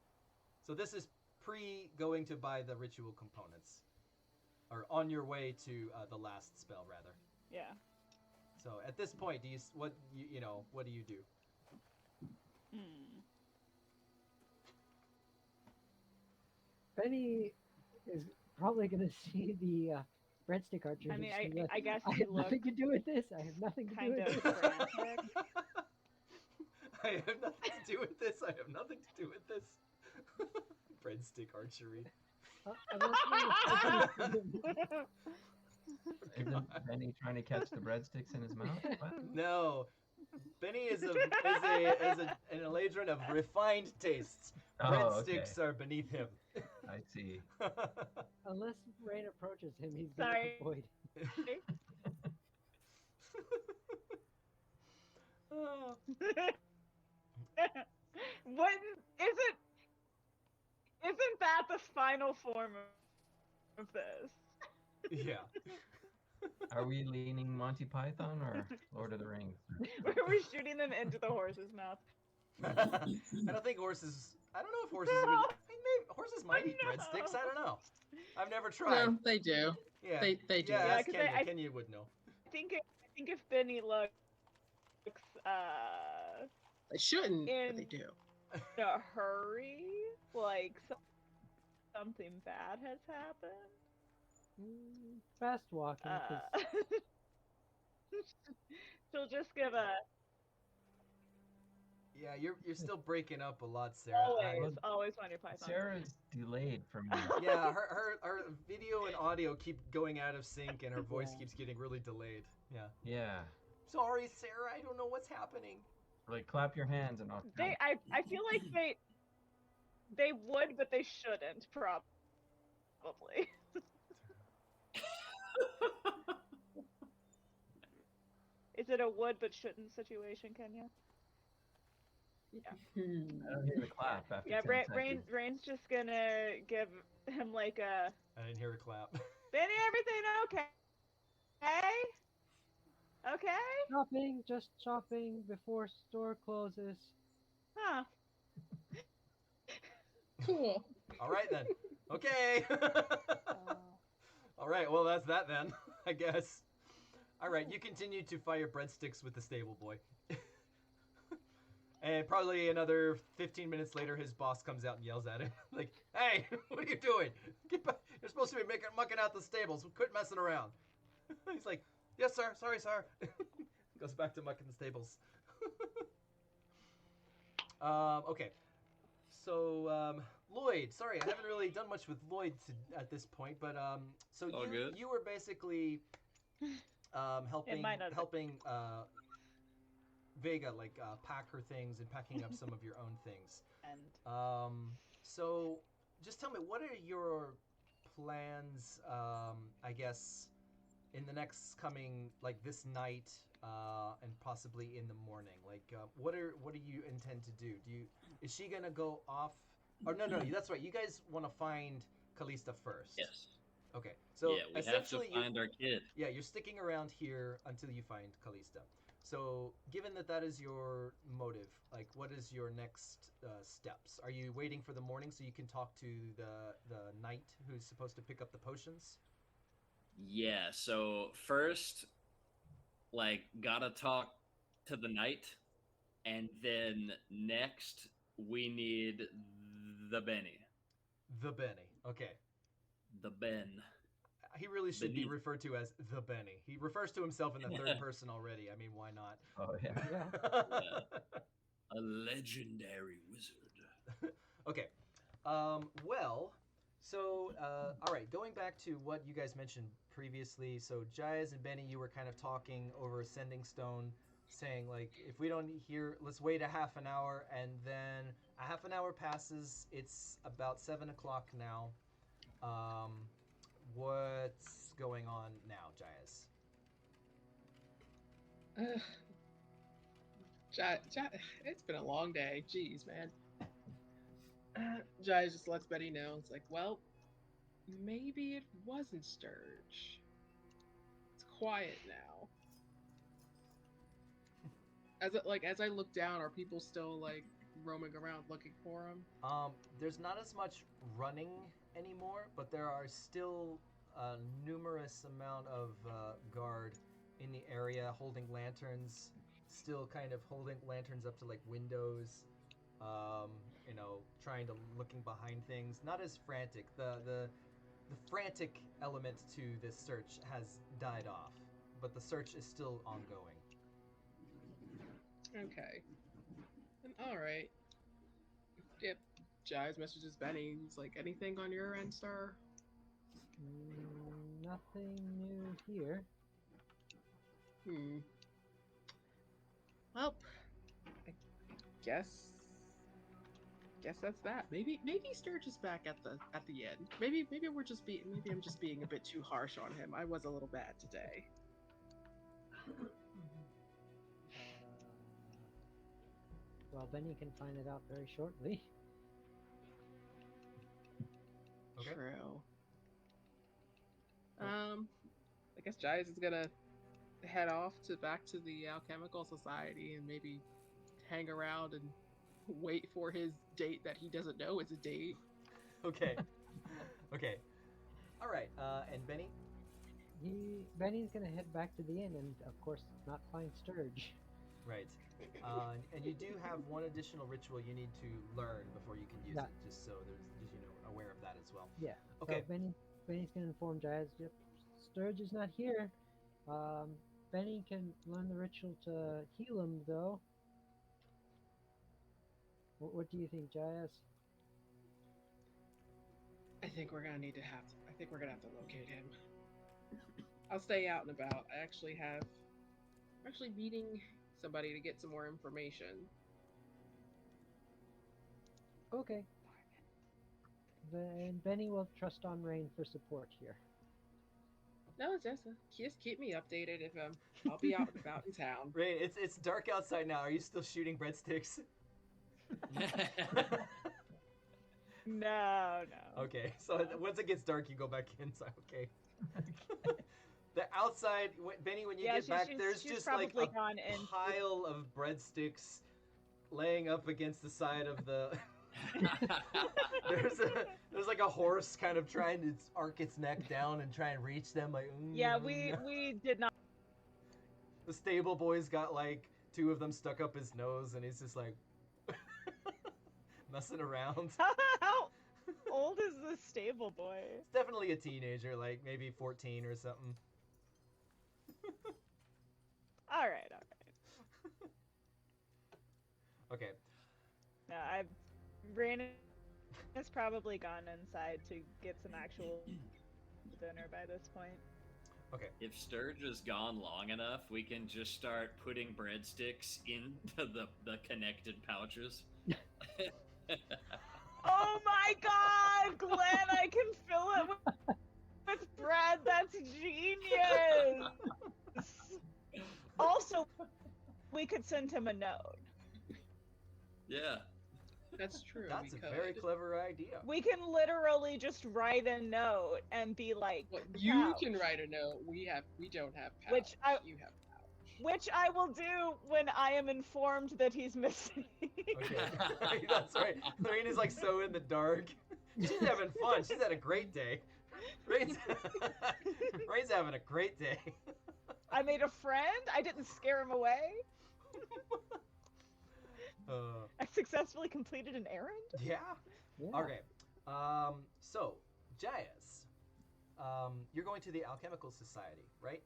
S1: So this is pre going to buy the ritual components, or on your way to the last spell rather.
S7: Yeah.
S1: So at this point, what do you do?
S7: Hmm.
S6: Benny is probably going to see the breadstick archer.
S7: I mean,
S6: and she's like,
S7: I guess
S6: I
S7: he
S6: have nothing to do with this. I have nothing to do
S7: kind
S6: with
S7: of
S6: this.
S7: frantic.
S1: I have nothing to do with this. I have nothing to do with this. Breadstick archery.
S3: Isn't Benny trying to catch the breadsticks in his mouth? What?
S1: No, Benny is an eladrin of refined tastes.
S3: Oh,
S1: Breadsticks
S3: okay.
S1: are beneath him.
S3: I see.
S6: Unless Rain approaches him, he's going
S7: Sorry.
S6: to avoid.
S1: Oh.
S7: What isn't that the final form of this?
S1: Yeah.
S3: Are we leaning Monty Python or Lord of the Rings?
S7: Where we're shooting them into the horse's mouth.
S1: I don't think horses. I don't know if horses.
S7: No.
S1: Horses might eat
S7: No.
S1: breadsticks. I don't know. I've never tried.
S2: No, they do.
S1: Yeah.
S2: They do.
S1: Yeah,
S7: Yeah,
S1: ask
S7: 'cause
S1: Kenya.
S7: I
S1: Kenya would know.
S7: I think if Benny looks
S2: They shouldn't, but they
S7: in
S2: do.
S7: a hurry, like something bad has happened.
S6: Fast walking. 'Cause
S7: She'll just give a
S1: Yeah, you're still breaking up a lot, Sarah.
S7: always Monty Python.
S3: Sarah's delayed from me.
S1: Yeah, her video and audio keep going out of sync, and her voice keeps getting really delayed. Yeah.
S3: Yeah.
S1: Sorry, Sarah. I don't know what's happening.
S3: Like, clap your hands and I'll count.
S7: I feel like they would, but they shouldn't probably. Is it a would but shouldn't situation, Kenya? Yeah.
S3: I don't hear the clap after
S7: Yeah,
S3: 10 seconds.
S7: Rain's just gonna give him like a
S1: I didn't hear a clap.
S7: Benny, everything okay? Hey? Okay?
S6: shopping, just shopping before store closes.
S7: Huh.
S2: Cool.
S1: All right then. Okay. All right. Well, that's that then. I guess. All right. You continue to fire breadsticks with the stable boy. And probably another 15 minutes later, his boss comes out and yells at him, like, "Hey, what are you doing? Get back. You're supposed to be mucking out the stables. Quit messing around." He's like, "Yes, sir. Sorry, sir." Goes back to mucking the stables. Okay. So, Lloyd, sorry, I haven't really done much with Lloyd at this point, but so
S4: All good.
S1: you were basically helping
S7: might not be.
S1: helping Vega pack her things and packing up some of your own things.
S7: And
S1: So just tell me, what are your plans? I guess in the next coming, like this night, and possibly in the morning? Like, what do you intend to do? Is she gonna go off? Or no, that's right. You guys want to find Callista first.
S4: Yes.
S1: Okay. So
S4: Yeah, we have to
S1: essentially,
S4: find our kid.
S1: you're sticking around here until you find Callista. So, given that is your motive, like, what is your next steps? Are you waiting for the morning so you can talk to the knight who's supposed to pick up the potions?
S4: Yeah, so first, like, gotta talk to the knight, and then next, we need the Beni.
S1: The Beni. Okay.
S4: The Ben.
S1: He really should be
S4: Beni.
S1: referred to as the Beni. He refers to himself in the third person already. I mean, why not?
S3: Oh yeah.
S1: Yeah.
S4: A legendary wizard.
S1: Okay. Well, so, all right, going back to what you guys mentioned previously. So, Jaez and Beni, you were kind of talking over Sending Stone, saying, like, if we don't hear, let's wait a half an hour, and then a half an hour passes. It's about 7 o'clock now. What's going on now, Jaez?
S2: It's been a long day. Jeez, man. Jai just lets Betty know. It's like, well, maybe it wasn't Sturge. It's quiet now. As I look down, are people still like roaming around looking for him?
S1: There's not as much running anymore, but there are still a numerous amount of guard in the area holding lanterns, still kind of holding lanterns up to like windows, trying to looking behind things. Not as frantic. The frantic element to this search has died off, but the search is still ongoing.
S2: Okay. All right. Yep. Jai's messages Benny. He's like, anything on your end, sir?
S6: Nothing new here.
S2: Well, I guess that's that. Maybe Sturge is back at the end. Maybe I'm just being a bit too harsh on him. I was a little bad today.
S6: Well, Benny can find it out very shortly.
S1: Okay.
S2: True. I guess Jaez is gonna head off back to the Alchemical Society and maybe hang around and wait for his date that he doesn't know is a date.
S1: Okay. Okay. All right. And Benny?
S6: Benny's gonna head back to the inn and, of course, not find Sturge.
S1: Right. And you do have one additional ritual you need to learn before you can use it, just so there's aware of that as well.
S6: Yeah.
S1: Okay.
S6: So Benny's gonna inform Jaez. Yep, Sturge is not here. Benny can learn the ritual to heal him, though. What do you think, Jaez?
S2: I think we're gonna have to locate him. I'll stay out and about. I'm actually meeting somebody to get some more information.
S6: Okay. Then Benny will trust on Rain for support here.
S2: No, just keep me updated if I'll be out and about in town.
S1: Rain, it's dark outside now. Are you still shooting breadsticks?
S7: No.
S1: Okay, so once it gets dark, you go back inside. Okay. The outside, Benny, when you get back, there's just like a pile of breadsticks laying up against the side of the. there's like a horse kind of trying to arc its neck down and try and reach them. Like,
S7: Yeah, we did not.
S1: The stable boy's got like 2 of them stuck up his nose, and he's just like messing around.
S7: How old is this stable boy?
S1: It's definitely a teenager, like maybe 14 or something.
S7: All right.
S1: Okay.
S7: No, Rain has probably gone inside to get some actual dinner by this point.
S1: Okay.
S4: If Sturge has gone long enough, we can just start putting breadsticks into the connected pouches.
S7: Oh my god, Glenn, I can fill it with Brad, that's genius. Also, we could send him a note.
S4: Yeah.
S2: That's true.
S1: That's
S2: we
S1: a
S2: could.
S1: very clever idea.
S7: We can literally just write a note and be like,
S2: Well, you
S7: pouch,
S2: can write a note. We don't have pouch.
S7: Which I-
S2: You have pouch.
S7: which I will do when I am informed that he's missing.
S1: Okay, that's right. Lorena's like so in the dark. She's having fun. She's had a great day. Rain's having a great day.
S7: I made a friend. I didn't scare him away. I successfully completed an errand.
S1: Yeah.
S6: Yeah.
S1: Okay. So, Jaez, you're going to the Alchemical Society, right?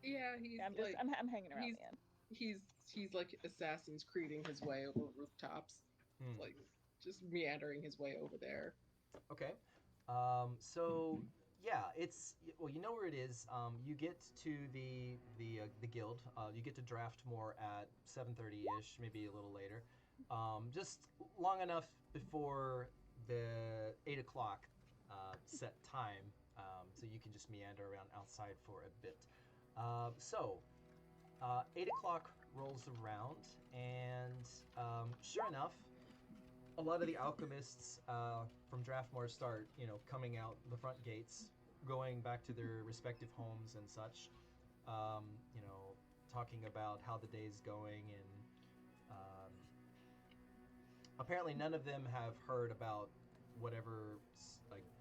S2: Yeah, he's
S7: Yeah,
S2: like
S7: I'm hanging around
S2: he's-
S7: the end.
S2: he's like Assassin's Creeding his way over rooftops,
S1: Hmm.
S2: like just meandering his way over there.
S1: Okay. So yeah, it's well, you know where it is. You get to the guild. You get to Draftmore at 7:30 ish, maybe a little later. Just long enough before the 8 o'clock set time, so you can just meander around outside for a bit. So 8 o'clock rolls around, and sure enough, a lot of the alchemists from Draftmore start, coming out the front gates, going back to their respective homes and such. Talking about how the day's going, and apparently none of them have heard about whatever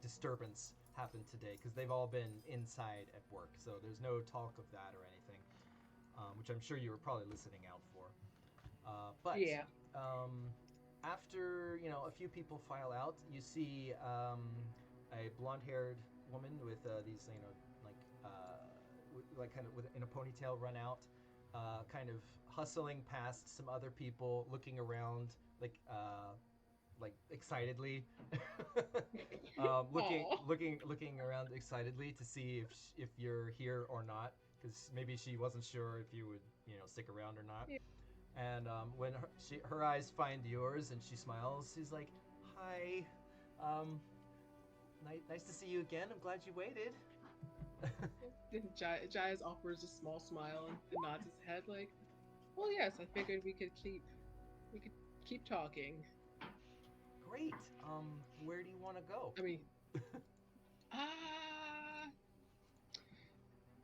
S1: disturbance happened today, because they've all been inside at work. So there's no talk of that or anything, which I'm sure you were probably listening out for. But
S2: Yeah.
S1: after a few people file out, you see a blonde-haired woman with these kind of in a ponytail run out, kind of hustling past some other people, looking around like excitedly, looking around excitedly to see if you're here or not, because maybe she wasn't sure if you would stick around or not.
S2: Yeah.
S1: And when her eyes find yours and she smiles, she's like, "Hi, nice to see you again. I'm glad you waited."
S2: Jaez offers a small smile and nods his head, like, "Well, yes, I figured we could keep talking."
S1: Great. Where do you want to go?
S2: I mean,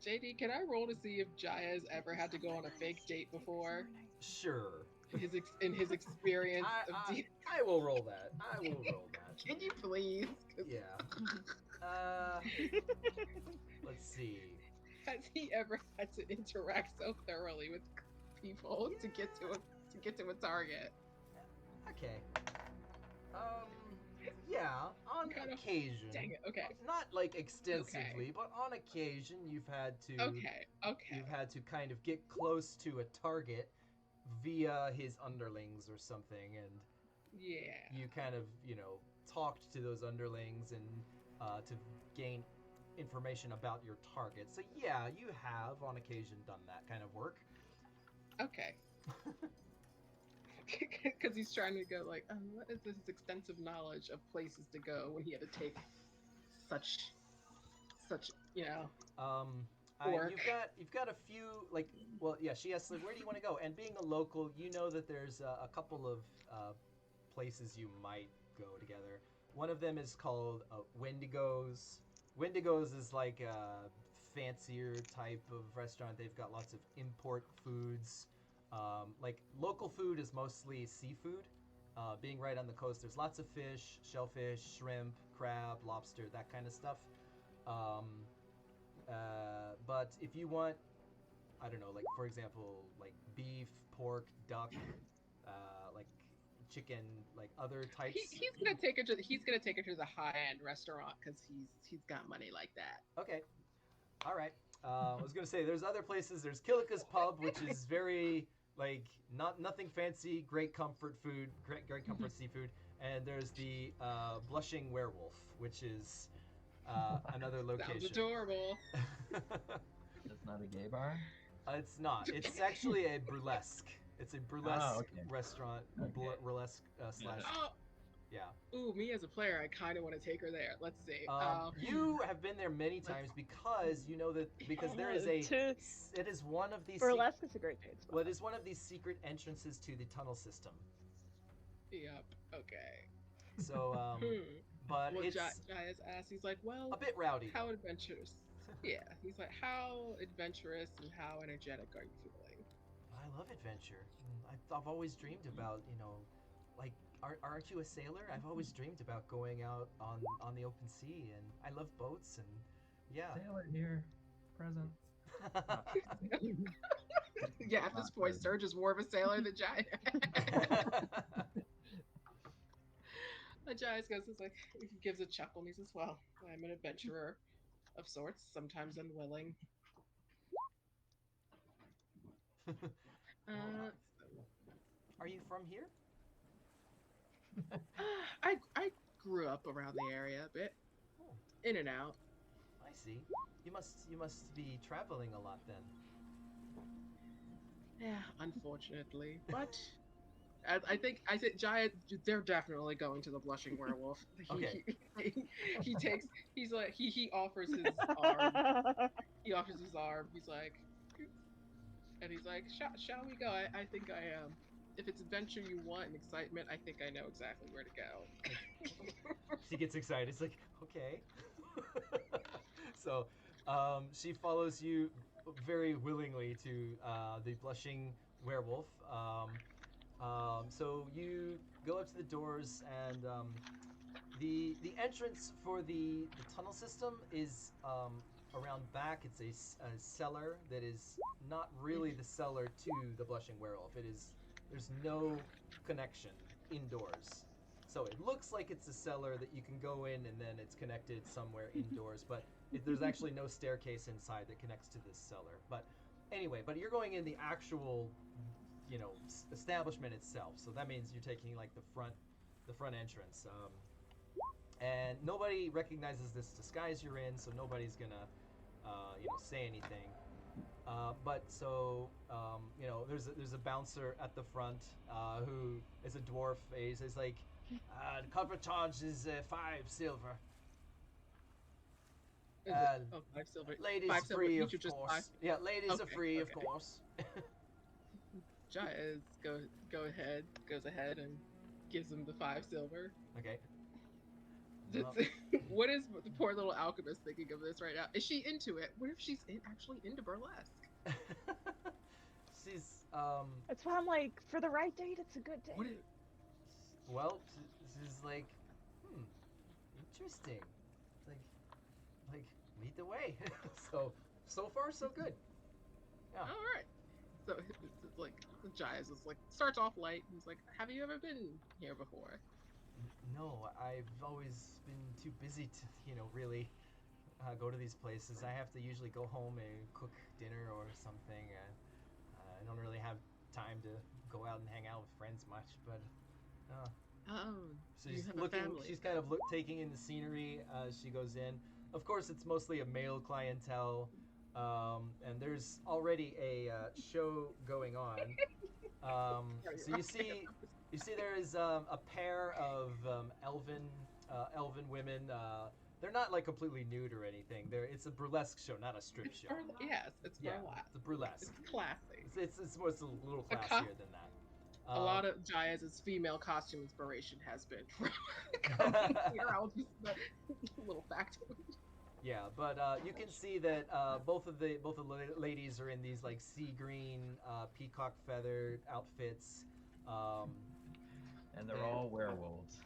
S2: JD, can I roll to see if Jaez ever had to go on a fake date before?
S1: Sure.
S2: In his experience of
S1: I will roll that. I will roll that.
S2: Can you please? 'Cause
S1: Yeah. Let's see.
S2: Has he ever had to interact so thoroughly with people to get to a target?
S1: Okay. Yeah, on
S2: Kind of-
S1: occasion.
S2: Dang it. Okay.
S1: Not like extensively, but on occasion you've had to
S2: Okay.
S1: you've had to kind of get close to a target via his underlings or something, and
S2: Yeah.
S1: you kind of talked to those underlings and to gain information about your target. So yeah, you have on occasion done that kind of work.
S2: Okay. Because he's trying to go like, what is this extensive knowledge of places to go when he had to take such work.
S1: You've got a few she asks like, where do you want to go? And being a local, you know that there's a couple of places you might go together. One of them is called Wendigo's. Wendigo's is like a fancier type of restaurant. They've got lots of import foods. Like local food is mostly seafood. Being right on the coast, there's lots of fish, shellfish, shrimp, crab, lobster, that kind of stuff. But if you want, I don't know, like for example, like beef, pork, duck, like chicken, like other types.
S2: He's gonna take her to the high end restaurant because he's got money like that.
S1: Okay, all right. I was gonna say there's other places. There's Killica's Pub, which is very nothing fancy, great comfort food, great comfort seafood, and there's the Blushing Werewolf, which is another location.
S2: Sounds adorable.
S3: That's not a gay bar?
S1: It's not. It's actually a burlesque. It's a burlesque
S3: okay.
S1: restaurant, burlesque slash.
S2: Oh,
S1: Yeah.
S2: Ooh, me as a player, I kind of want to take her there. Let's see.
S1: You have been there many times because you know that because there is a
S7: To
S1: it is one of these
S7: burlesque is a great paid spot.
S1: well, it is one of these secret entrances to the tunnel system.
S2: Yep. Okay.
S1: So
S2: Hmm.
S1: but
S2: Well,
S1: it's
S2: Jaez asks, he's like, well,
S1: a bit rowdy
S2: how
S1: though.
S2: adventurous? Yeah. He's like, how adventurous and how energetic are you feeling?
S1: I love adventure. I've always dreamed about, like, aren't you a sailor? I've always dreamed about going out on the open sea, and I love boats, and yeah.
S3: Sailor here, present.
S2: Yeah, at this point, Sturge is more of a sailor than Jaez. Jaez goes, is like, he gives a chuckle and he says, well, I'm an adventurer of sorts, sometimes unwilling. Uh,
S1: Are you from here?
S2: I grew up around the area a bit,
S1: Oh,
S2: in and out.
S1: I see. You must be traveling a lot then.
S2: Yeah, unfortunately, but I think Giant. They're definitely going to the blushing werewolf.
S1: Okay.
S2: He takes. He's like he offers his arm. He offers his arm. He's like, and he's like, shall we go? I think I am. If it's adventure you want and excitement, I think I know exactly where to go.
S1: She gets excited. It's like, okay. So, she follows you very willingly to the blushing werewolf. So you go up to the doors, and the entrance for the tunnel system is around back. It's a cellar that is not really the cellar to the blushing werewolf. There's no connection indoors. So it looks like it's a cellar that you can go in and then it's connected somewhere indoors, but there's actually no staircase inside that connects to this cellar. But anyway, but you're going in the actual, establishment itself. So that means you're taking like the front entrance. And nobody recognizes this disguise you're in, so nobody's gonna, say anything. But so there's a bouncer at the front who is a dwarf. He's like, the cover charge is 5 silver.
S2: Is
S1: Uh,
S2: it, 5 silver.
S1: Ladies
S2: 5 silver
S1: free,
S2: each
S1: of
S2: or just
S1: course.
S2: 5?
S1: Yeah, ladies are
S2: Okay,
S1: free, of
S2: okay.
S1: course.
S2: Jaez goes ahead and gives him the 5 silver.
S1: Okay.
S2: What is the poor little alchemist thinking of this right now? Is she into it? What if she's actually into burlesque?
S1: She's
S7: That's why I'm like, for the right date, it's a good date.
S2: What is,
S1: well, she's like, interesting. Like lead the way. So far so good. Yeah.
S2: all right. So it's like Jaez is like starts off light. He's like, "Have you ever been here before?"
S1: No, I've always been too busy to, really go to these places. I have to usually go home and cook dinner or something. I don't really have time to go out and hang out with friends much, but
S2: Oh,
S1: so
S2: you
S1: she's
S2: have a
S1: looking.
S2: family.
S1: She's kind of taking in the scenery as she goes in. Of course, it's mostly a male clientele, and there's already a show going on. So you see there is a pair of elven women. They're not like completely nude or anything. It's a burlesque show, not a strip show.
S2: Yes, it's
S1: Yeah,
S2: burlesque.
S1: it's a burlesque.
S2: It's classy.
S1: It's a little
S2: A
S1: classier than that.
S2: A lot of Jaez's female costume inspiration has been from coming here. I'll just a little fact.
S1: Yeah, but you can see that both of the ladies are in these like sea green peacock feathered outfits.
S3: And they're all werewolves.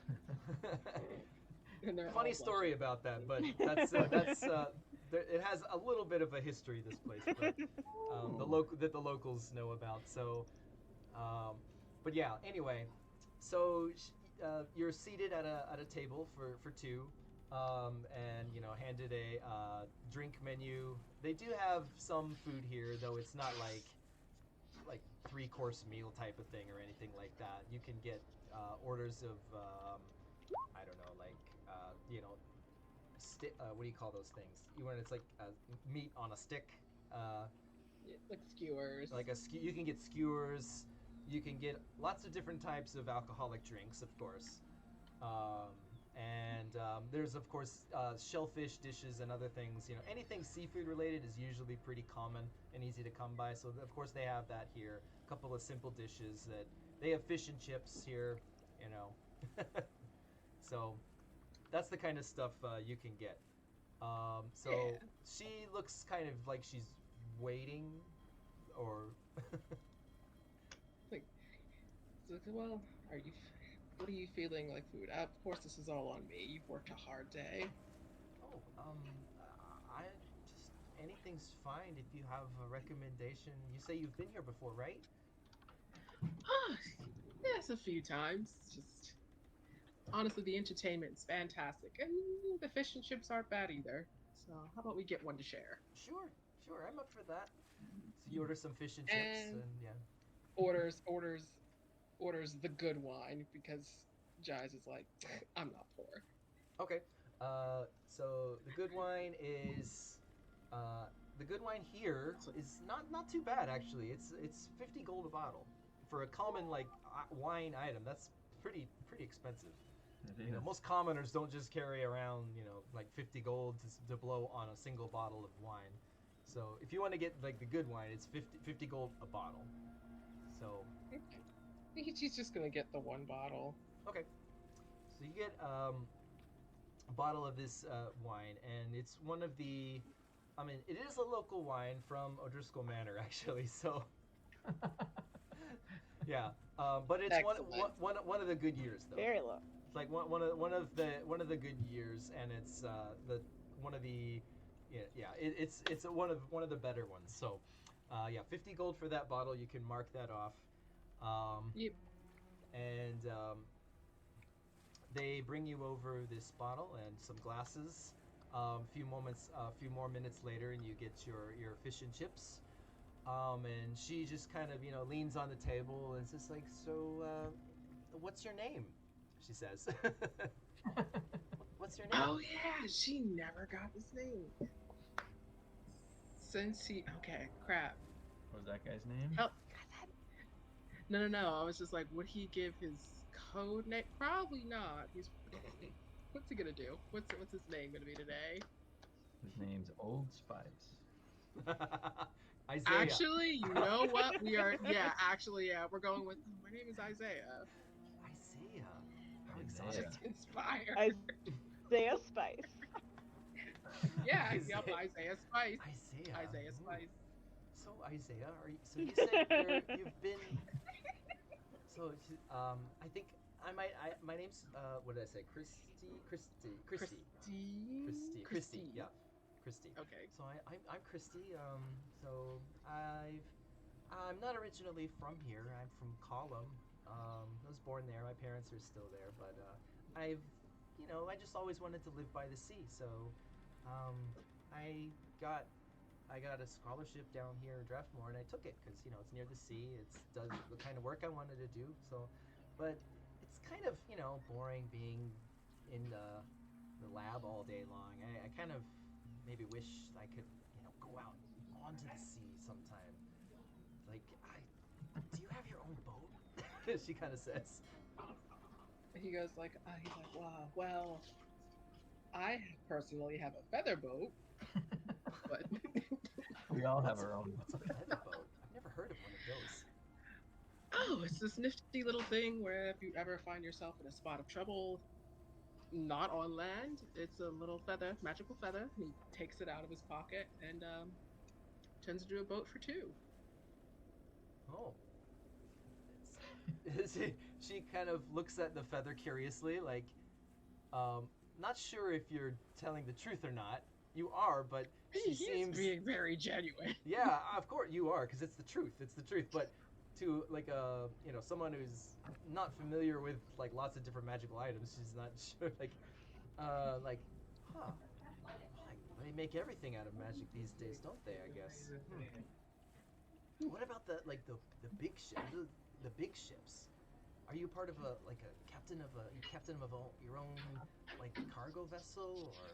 S2: And they're
S1: Funny
S2: all
S1: story about that, but that's it has a little bit of a history. This place, but the locals know about. So, but yeah. Anyway, so you're seated at a table for two, and handed a drink menu. They do have some food here, though it's not like 3-course meal type of thing or anything like that. You can get orders of I don't know, like what do you call those things? When it's like meat on a stick.
S2: like skewers.
S1: You can get skewers. You can get lots of different types of alcoholic drinks, of course. There's of course shellfish dishes and other things. Anything seafood related is usually pretty common and easy to come by. So of course they have that here. A couple of simple dishes that they have fish and chips here. You know, so that's the kind of stuff you can get. So
S2: Yeah.
S1: she looks kind of like she's waiting, or
S2: Like, well, are you? What are you feeling like food? Of course, this is all on me. You've worked a hard day.
S1: oh, I just anything's fine if you have a recommendation. You say you've been here before, right?
S2: Ah, yes, a few times. Just honestly, the entertainment's fantastic, and the fish and chips aren't bad either. So, how about we get one to share?
S1: Sure, sure, I'm up for that. So you order some fish and chips,
S2: And
S1: and yeah.
S2: orders, orders, orders the good wine because Jaez is like, I'm not poor.
S1: Okay. So uh, the good wine here
S2: So,
S1: is not too bad actually. It's 50 gold a bottle for a common like wine item. That's pretty expensive.
S3: It is.
S1: Most commoners don't just carry around like 50 gold to blow on a single bottle of wine. So if you want to get like the good wine, it's 50 gold a bottle. So
S2: she's just gonna get the one bottle.
S1: okay. So you get a bottle of this wine, and it's one of the. I mean, it is a local wine from O'Driscoll Manor, actually. So, yeah, but it's
S2: Excellent.
S1: one of the good years, though.
S7: Very low.
S1: It's like one of the good years, and it's the one of the it's one of the better ones. So, yeah, 50 gold for that bottle. You can mark that off.
S2: Yep.
S1: And they bring you over this bottle and some glasses. A few more minutes later, and you get your fish and chips. And she just kind of leans on the table and says like, "So, what's your name?" She says. What's your name?
S2: Oh yeah, she never got his name. Since he okay, crap.
S3: What was that guy's name?
S2: Oh, no. I was just like, would he give his code name? Probably not. He's what's he gonna do? What's his name gonna be today?
S3: His name's Old Spice.
S1: Isaiah.
S2: Actually, you know what? We're going with my name is Isaiah.
S1: Isaiah. How
S3: Isaiah.
S1: exotic.
S2: Just inspired.
S7: Isaiah Spice.
S2: Yeah,
S1: Isaiah.
S2: yep, Isaiah Spice.
S1: Isaiah.
S2: Isaiah
S1: Ooh.
S2: Spice.
S1: So Isaiah, so you said you've been. So I think my name's what did I say? Christy. Yeah, Christy.
S2: Okay.
S1: So I'm Christy. So I'm not originally from here. I'm from Column. I was born there. My parents are still there, but I just always wanted to live by the sea. So I got a scholarship down here in Draftmore, and I took it because it's near the sea. It does the kind of work I wanted to do. So, but it's kind of boring being in the lab all day long. I kind of maybe wish I could go out onto the sea sometime. Like do you have your own boat? She kind of says.
S2: He goes like, wow, well, I personally have a feather boat, but
S3: We all have our own.
S1: What's a feather boat? I've never heard of one of those.
S2: oh, it's this nifty little thing where if you ever find yourself in a spot of trouble, not on land, it's a little feather, magical feather. And he takes it out of his pocket and turns it into a boat for two.
S1: Oh. She kind of looks at the feather curiously, like, not sure if you're telling the truth or not. You are, but she
S2: He's
S1: seems.
S2: being very genuine.
S1: Yeah, of course you are, because it's the truth. It's the truth. But to like someone who's not familiar with like lots of different magical items, she's not sure. Like, like, huh? Like, they make everything out of magic these days, don't they? I guess. What about the big ship? The big ships. Are you part of a captain of your own like cargo vessel or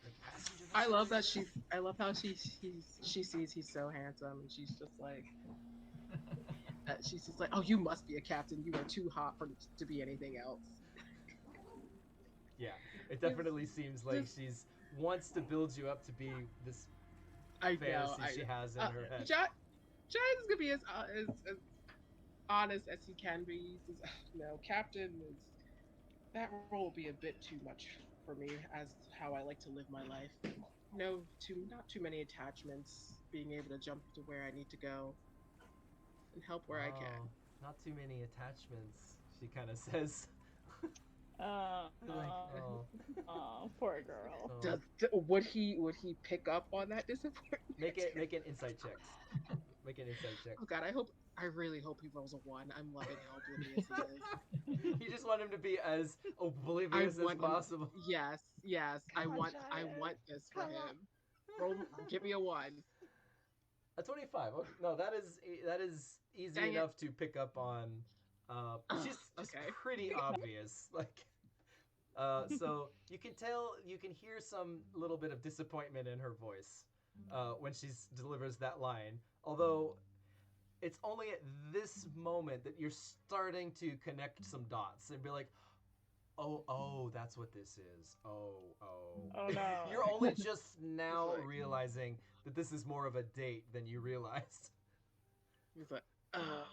S1: like passenger vessel?
S2: I love that I love how she sees he's so handsome, and she's just like, oh, you must be a captain. You are too hot to be anything else.
S1: Yeah, it definitely seems like she's wants to build you up to be this
S2: I
S1: fantasy
S2: know.
S1: she has in her head.
S2: Jaez is gonna be as honest as he can be. He says, "No, Captain is that role will be a bit too much for me as how I like to live my life. No, not too many attachments. Being able to jump to where I need to go and help where I can."
S1: Oh, not too many attachments, she kind of says.
S7: Oh,
S1: Like, oh.
S7: oh, poor girl.
S1: So,
S2: Would he pick up on that disappointment?
S1: make an insight checks. Make an insight check.
S2: Oh God, I really hope he rolls a 1. I'm loving how oblivious he is.
S1: You just want him to be as oblivious as
S2: want him-
S1: possible.
S2: Yes.
S7: Come on,
S2: I
S7: Jaez.
S2: want this for
S7: Come
S2: him. Roll, give me a 1.
S1: A 25. Okay. No, that is easy
S2: Dang it.
S1: enough to pick up on. She's just
S2: Okay.
S1: pretty obvious. Like, so you can tell, you can hear some little bit of disappointment in her voice when she delivers that line. Although it's only at this moment that you're starting to connect some dots and be like, oh, that's what this is. Oh.
S7: Oh no.
S1: You're only just now realizing that this is more of a date than you realized.
S2: He's like, oh.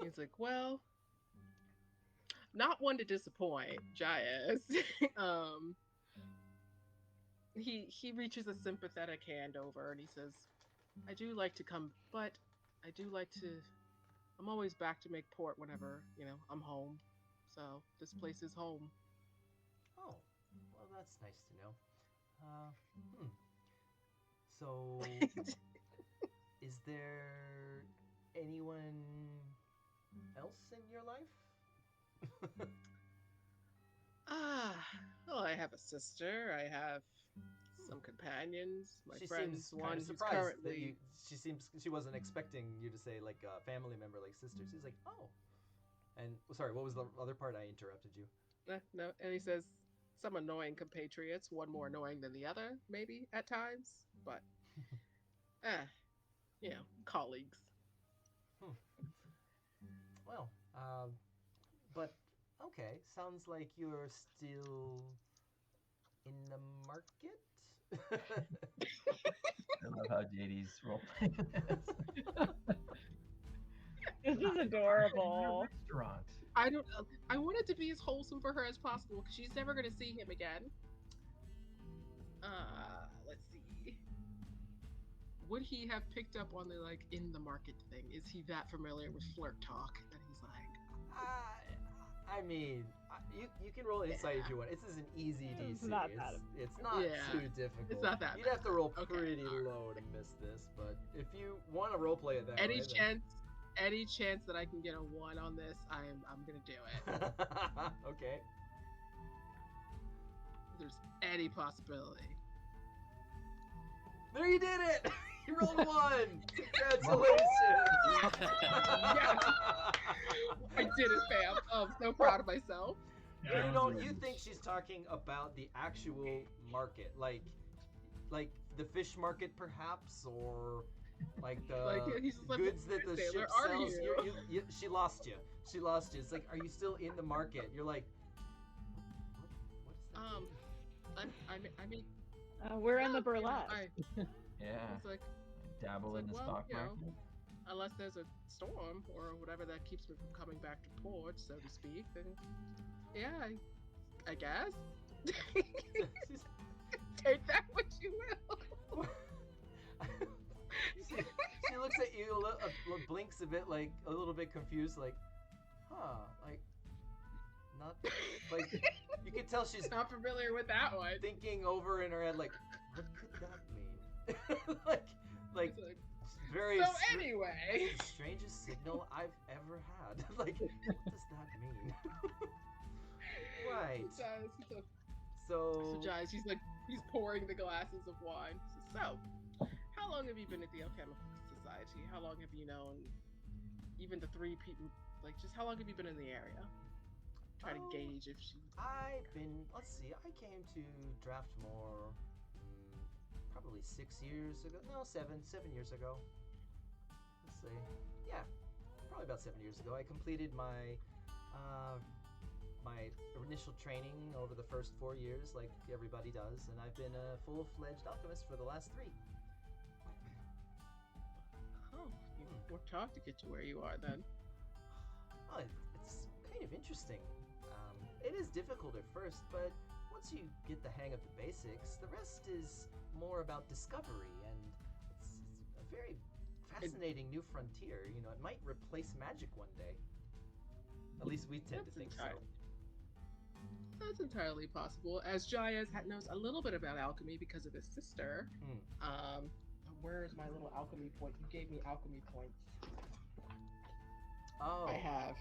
S2: He's like, well, not one to disappoint, Jaez. He reaches a sympathetic hand over and he says, I do like to come, but I do like to. I'm always back to make port whenever I'm home. So this place is home.
S1: Oh, well, that's nice to know. So, is there anyone else in your life?
S2: Well, I have a sister. I have some companions. My
S1: She
S2: friend's
S1: seems
S2: one
S1: kind of
S2: who's
S1: surprised
S2: currently.
S1: that she wasn't expecting you to say like a family member, like sister. She's like, oh. And sorry, what was the other part? I interrupted you.
S2: No, and he says some annoying compatriots, one more annoying than the other, maybe at times, but colleagues.
S1: Well, but okay, sounds like you're still in the market.
S3: I love how JD's roleplaying
S7: This is adorable.
S3: restaurant.
S2: I don't. I want it to be as wholesome for her as possible because she's never going to see him again. Let's see. Would he have picked up on the in the market thing? Is he that familiar with flirt talk that he's like?
S1: I mean, you can roll insight if you want. This is an easy DC.
S7: It's not that.
S1: It's not too difficult.
S2: It's not that
S1: You'd have to roll
S2: Okay,
S1: pretty
S2: alright.
S1: low to miss this, but if you want to roleplay it that
S2: Any
S1: way,
S2: any chance that I can get a 1 on this, I'm gonna do it.
S1: then... Okay.
S2: If there's any possibility.
S1: There, you did it! You rolled a 1! Congratulations!
S2: Yeah. I did it, fam. I'm so proud of myself.
S1: You think she's talking about the actual market, like the fish market, perhaps, or like the
S2: he's just like,
S1: goods that the
S2: "Sailor,
S1: ship
S2: are
S1: sells?
S2: you?"
S1: She lost you. She lost you. It's like, are you still in the market? You're like, what is that?
S2: I mean,
S7: We're in the burlesque.
S3: Yeah.
S2: It's like,
S3: Dabble in the stock market.
S2: unless there's a storm or whatever that keeps me from coming back to port, so to speak, then yeah, I guess. Take that what you will.
S1: She looks at you, blinks a bit, like a little bit confused, like, like, not, like, you can tell she's
S2: Not familiar with that one.
S1: thinking over in her head, like, what could that mean? like,
S2: It's like,
S1: very
S2: so anyway.
S1: the strangest signal I've ever had. Like, what does that mean? Right.
S2: So
S1: So,
S2: Jaez, he's pouring the glasses of wine. He says, so, how long have you been at the Alchemical Society? How long have you known even the 3 people? Like, just how long have you been in the area? Try to gauge if she.
S1: let's see, I came to Draftmore probably 6 years ago. No, 7 years ago. Let's see. Yeah, probably about 7 years ago. I completed my my initial training over the first 4 years, like everybody does, and I've been a full-fledged alchemist for the last 3.
S2: Oh, you worked hard to get to where you are then.
S1: Oh, it's kind of interesting. It is difficult at first, but once you get the hang of the basics, the rest is more about discovery, and it's a very fascinating new frontier. You know, it might replace magic one day. At least we tend to think so.
S2: That's entirely possible. As Jaez knows a little bit about alchemy because of his sister. Where's my little alchemy point? You gave me alchemy points.
S1: Oh.
S2: I have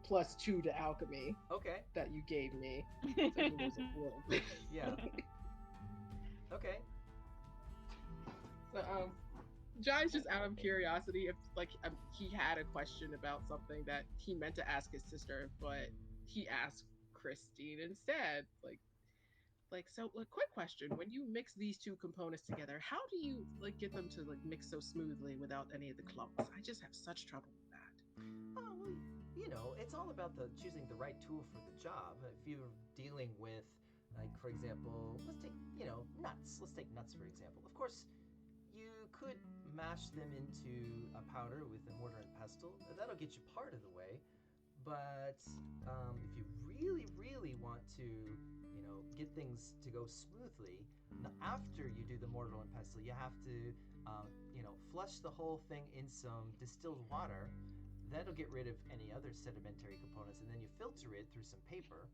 S2: +2 to alchemy.
S1: Okay.
S2: That you gave me. So who knows a little bit.
S1: Yeah. Okay.
S2: So, Jaez, just out of curiosity, if he had a question about something that he meant to ask his sister, but he asked Christine instead. So, quick question: when you mix these 2 components together, how do you get them to mix so smoothly without any of the clumps? I just have such trouble with that.
S1: Oh, well, you know, it's all about choosing the right tool for the job. If you're dealing with, for example, let's take, nuts. Let's take nuts, for example. Of course, you could mash them into a powder with a mortar and pestle. That'll get you part of the way. But if you really, really want to, get things to go smoothly, after you do the mortar and pestle, you have to, flush the whole thing in some distilled water. That'll get rid of any other sedimentary components, and then you filter it through some paper.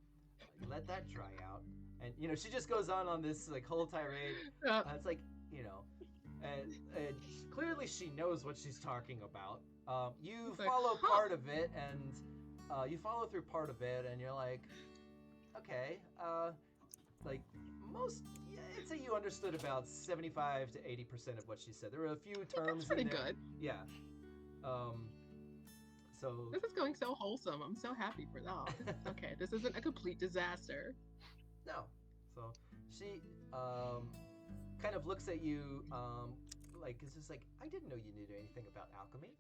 S1: You let that dry out, and she just goes on this whole tirade. It's and clearly she knows what she's talking about. You follow part of it, and you follow through part of it, and you're like, okay, I'd say you understood about 75 to 80% of what she said. There were a few terms
S2: That's pretty
S1: in there.
S2: good.
S1: Yeah. So
S2: this is going so wholesome. I'm so happy for that. Okay, this isn't a complete disaster.
S1: No. So she kind of looks at you it's just I didn't know you knew anything about alchemy.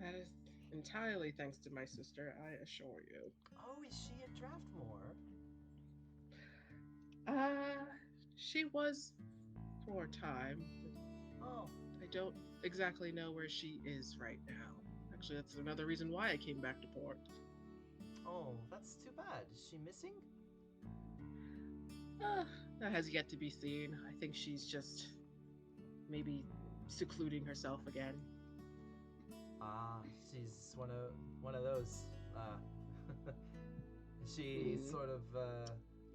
S2: That is entirely thanks to my sister, I assure you.
S1: Oh, is she a Draftmore?
S2: She was for a time.
S1: Oh.
S2: I don't exactly know where she is right now. Actually, that's another reason why I came back to port.
S1: Oh, that's too bad. Is she missing?
S2: That has yet to be seen. I think she's just maybe secluding herself again.
S1: She's one of those. Is she sort of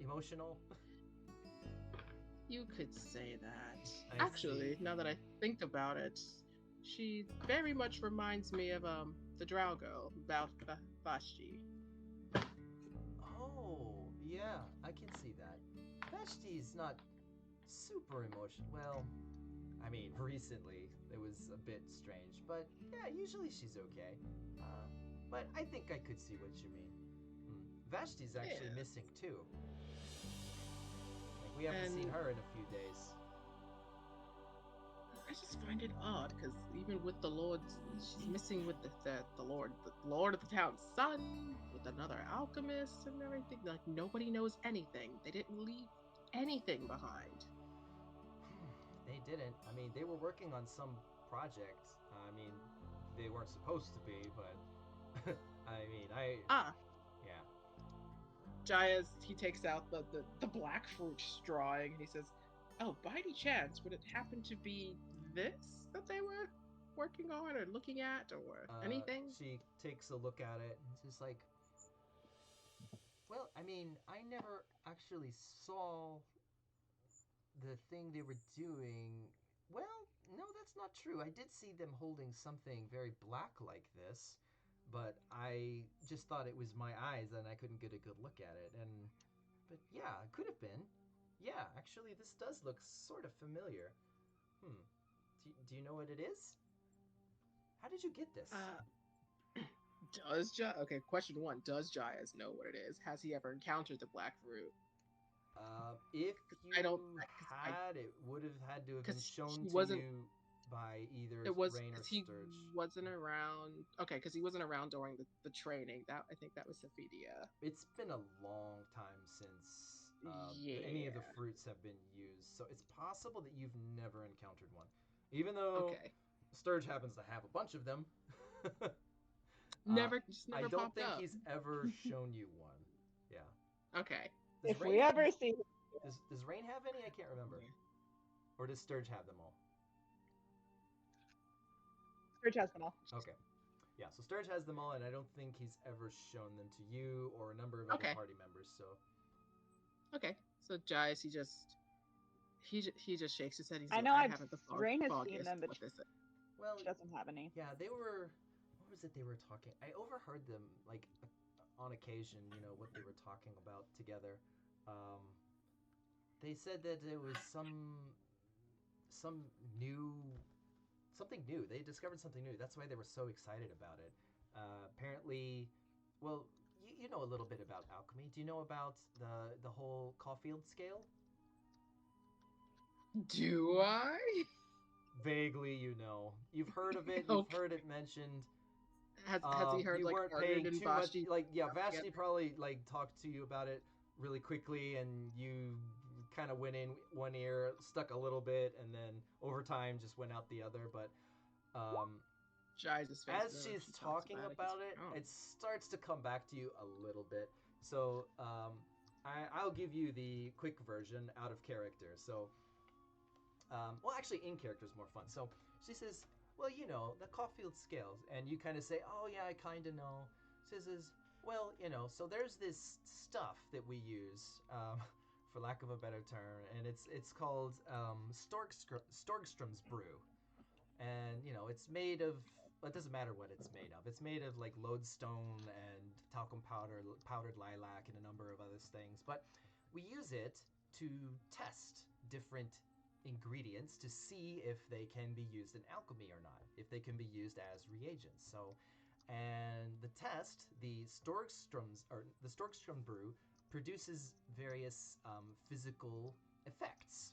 S1: emotional?
S2: You could say that.
S1: I
S2: Actually,
S1: see.
S2: now that I think about it, she very much reminds me of the Drow girl, Vashti.
S1: Oh, yeah, I can see that. Vashti's not super emotional. Well, I mean, recently it was a bit strange, but yeah, usually she's okay. But I think I could see what you mean. Vashti's actually missing too. We haven't seen her in a few days.
S2: I just find it odd because even with the Lord, she's missing with the Lord of the town's son, with another alchemist and everything. Nobody knows anything. They didn't leave anything behind.
S1: They didn't. I mean, they were working on some project. I mean, they weren't supposed to be, but yeah.
S2: Jaez, he takes out the black fruit drawing and he says, "Oh, by any chance, would it happen to be this that they were working on or looking at or anything?"
S1: She takes a look at it and she's like, well, I mean, I never actually saw the thing they were doing. Well, no, that's not true. I did see them holding something very black like this, but I just thought it was my eyes and I couldn't get a good look at it. But yeah, it could have been. Yeah, actually, this does look sort of familiar. Do you know what it is? How did you get this?
S2: Okay, question 1. Does Jaez know what it is? Has he ever encountered the black fruit?
S1: If you
S2: I don't-
S1: had, it would have had to have been shown
S2: he
S1: to
S2: wasn't-
S1: you by either
S2: It was
S1: Rain or
S2: because he
S1: Sturge.
S2: wasn't around. Okay, because he wasn't around during the training. That I think that was Sephidia.
S1: It's been a long time since any of the
S2: Yeah.
S1: fruits have been used, so it's possible that you've never encountered one. Even though
S2: Okay.
S1: Sturge happens to have a bunch of them,
S2: Never, just
S1: I
S2: never
S1: don't
S2: popped
S1: think
S2: up.
S1: he's ever shown you one. Yeah.
S2: Okay.
S1: Does
S7: If
S1: Rain
S7: we
S1: have,
S7: ever see
S1: does Rain have any? I can't remember. Or does Sturge have them all?
S7: Sturge has them all.
S1: Okay. Yeah, so Sturge has them all, and I don't think he's ever shown them to you or a number of other
S2: Okay.
S1: party members. So
S2: Okay. So Jaez, he just shakes his head. He's
S7: I
S2: like,
S7: know
S2: I
S7: I've
S2: haven't the
S7: Rain has seen
S2: foggiest
S7: them, but
S2: what this is.
S1: well,
S7: she doesn't have any.
S1: yeah, they were. What was it they were talking? I overheard them like on occasion. You know what they were talking about together. Um, they said that it was some new something new. They discovered something new. That's why they were so excited about it. Apparently, well, you know a little bit about alchemy. Do you know about the whole Caulfield scale?
S2: Do I?
S1: Vaguely, you know. You've heard of it. You've
S2: Okay.
S1: heard it mentioned.
S2: Has he heard
S1: You
S2: like
S1: weren't
S2: Arden
S1: paying
S2: and
S1: too much.
S2: Vashti?
S1: Like, yeah,
S2: stuff
S1: Vashti
S2: together?
S1: probably like talked to you about it really quickly, and you kind of went in one ear, stuck a little bit, and then over time just went out the other. But
S2: Jaez's face.
S1: as
S2: whenever
S1: she's
S2: she talks
S1: talking
S2: about
S1: about
S2: he's
S1: it,
S2: like, oh.
S1: it starts to come back to you a little bit. So I'll give you the quick version out of character. So, well, actually, in character is more fun. So she says, "Well, you know, the Caulfield scales," and you kind of say, "Oh yeah, I kind of know." She says, "Well, you know, so there's this stuff that we use." For lack of a better term, and it's called Storgstrom's brew, and you know it's made of. It doesn't matter what it's made of. It's made of like lodestone and talcum powder, powdered lilac, and a number of other things. But we use it to test different ingredients to see if they can be used in alchemy or not, if they can be used as reagents. So, and the test, the Storgstrom brew produces various physical effects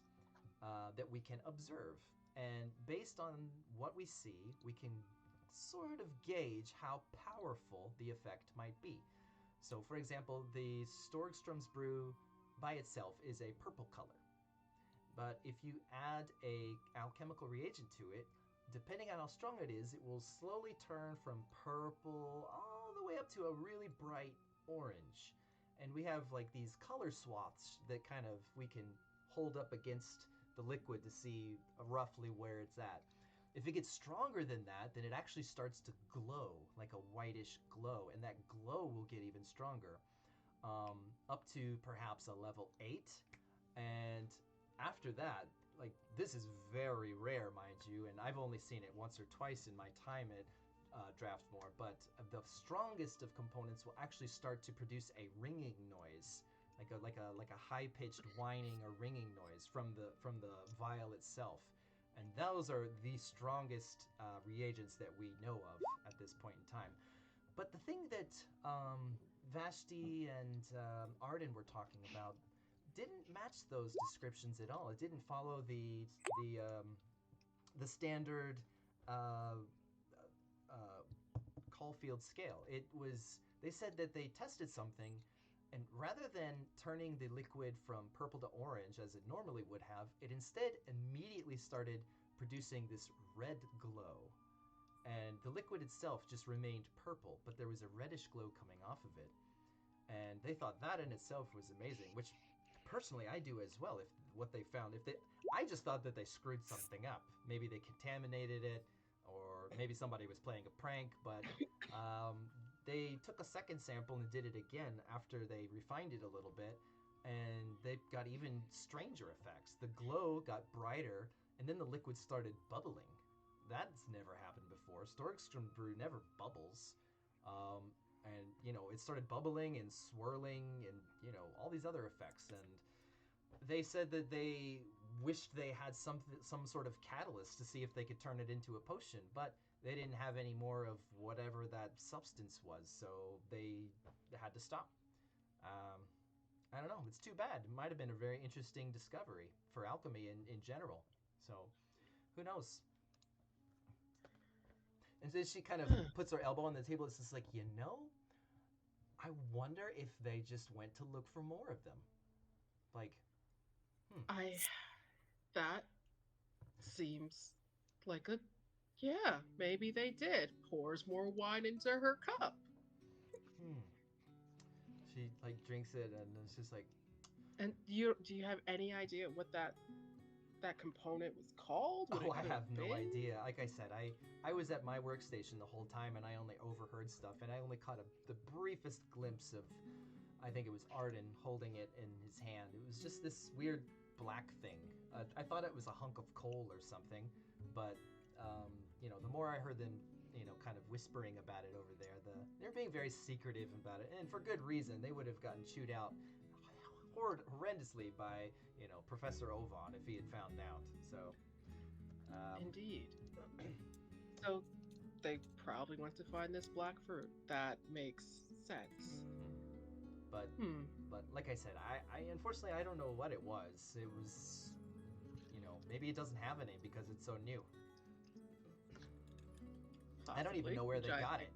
S1: that we can observe. And based on what we see, we can sort of gauge how powerful the effect might be. So, for example, the Storgstrom's brew by itself is a purple color. But if you add a alchemical reagent to it, depending on how strong it is, it will slowly turn from purple all the way up to a really bright orange. And we have like these color swaths that kind of we can hold up against the liquid to see roughly where it's at. If it gets stronger than that, then it actually starts to glow, like a whitish glow, and that glow will get even stronger, up to perhaps a level 8. And after that, like this is very rare, mind you, and I've only seen it once or twice in my time at Draftmore. But the strongest of components will actually start to produce a ringing noise, like a high pitched whining or ringing noise from the vial itself. And those are the strongest reagents that we know of at this point in time. But the thing that Vashti and Arden were talking about didn't match those descriptions at all. It didn't follow the standard uh, Caulfield scale. It was they said that they tested something, and rather than turning the liquid from purple to orange as it normally would have, it instead immediately started producing this red glow. And the liquid itself just remained purple, but there was a reddish glow coming off of it. And they thought that in itself was amazing, which personally I do as well. If what they found, if they, I just thought that they screwed something up. Maybe they contaminated it, or maybe somebody was playing a prank. But they took a second sample and did it again after they refined it a little bit, and they got even stranger effects. The glow got brighter, and then the liquid started bubbling. That's never happened before. Storgstrom brew never bubbles. And you know it started bubbling and swirling and you know all these other effects, and they said that they wished they had some sort of catalyst to see if they could turn it into a potion, but they didn't have any more of whatever that substance was, so they had to stop. um, I don't know, it's too bad. It might have been a very interesting discovery for alchemy in general, so who knows. And then she kind of puts her elbow on the table. It's just like, I wonder if they just went to look for more of them. Like,
S2: That seems like yeah, maybe they did. Pours more wine into her cup.
S1: She like drinks it and it's just like.
S2: And do you have any idea what that component was called? What
S1: I
S2: it
S1: have no
S2: been?
S1: idea. Like I said, I was at my workstation the whole time and I only overheard stuff and I only caught the briefest glimpse of, I think it was Arden holding it in his hand. It was just this weird black thing. I thought it was a hunk of coal or something, but the more I heard them, kind of whispering about it over there, they're being very secretive about it, and for good reason. They would have gotten chewed out horrendously by, Professor Ovan if he had found out. So,
S2: Indeed. So they probably went to find this black fruit. That makes sense.
S1: But like I said, I unfortunately I don't know what it was. It was, maybe it doesn't have a name because it's so new.
S2: Possibly.
S1: I don't even know where they got it.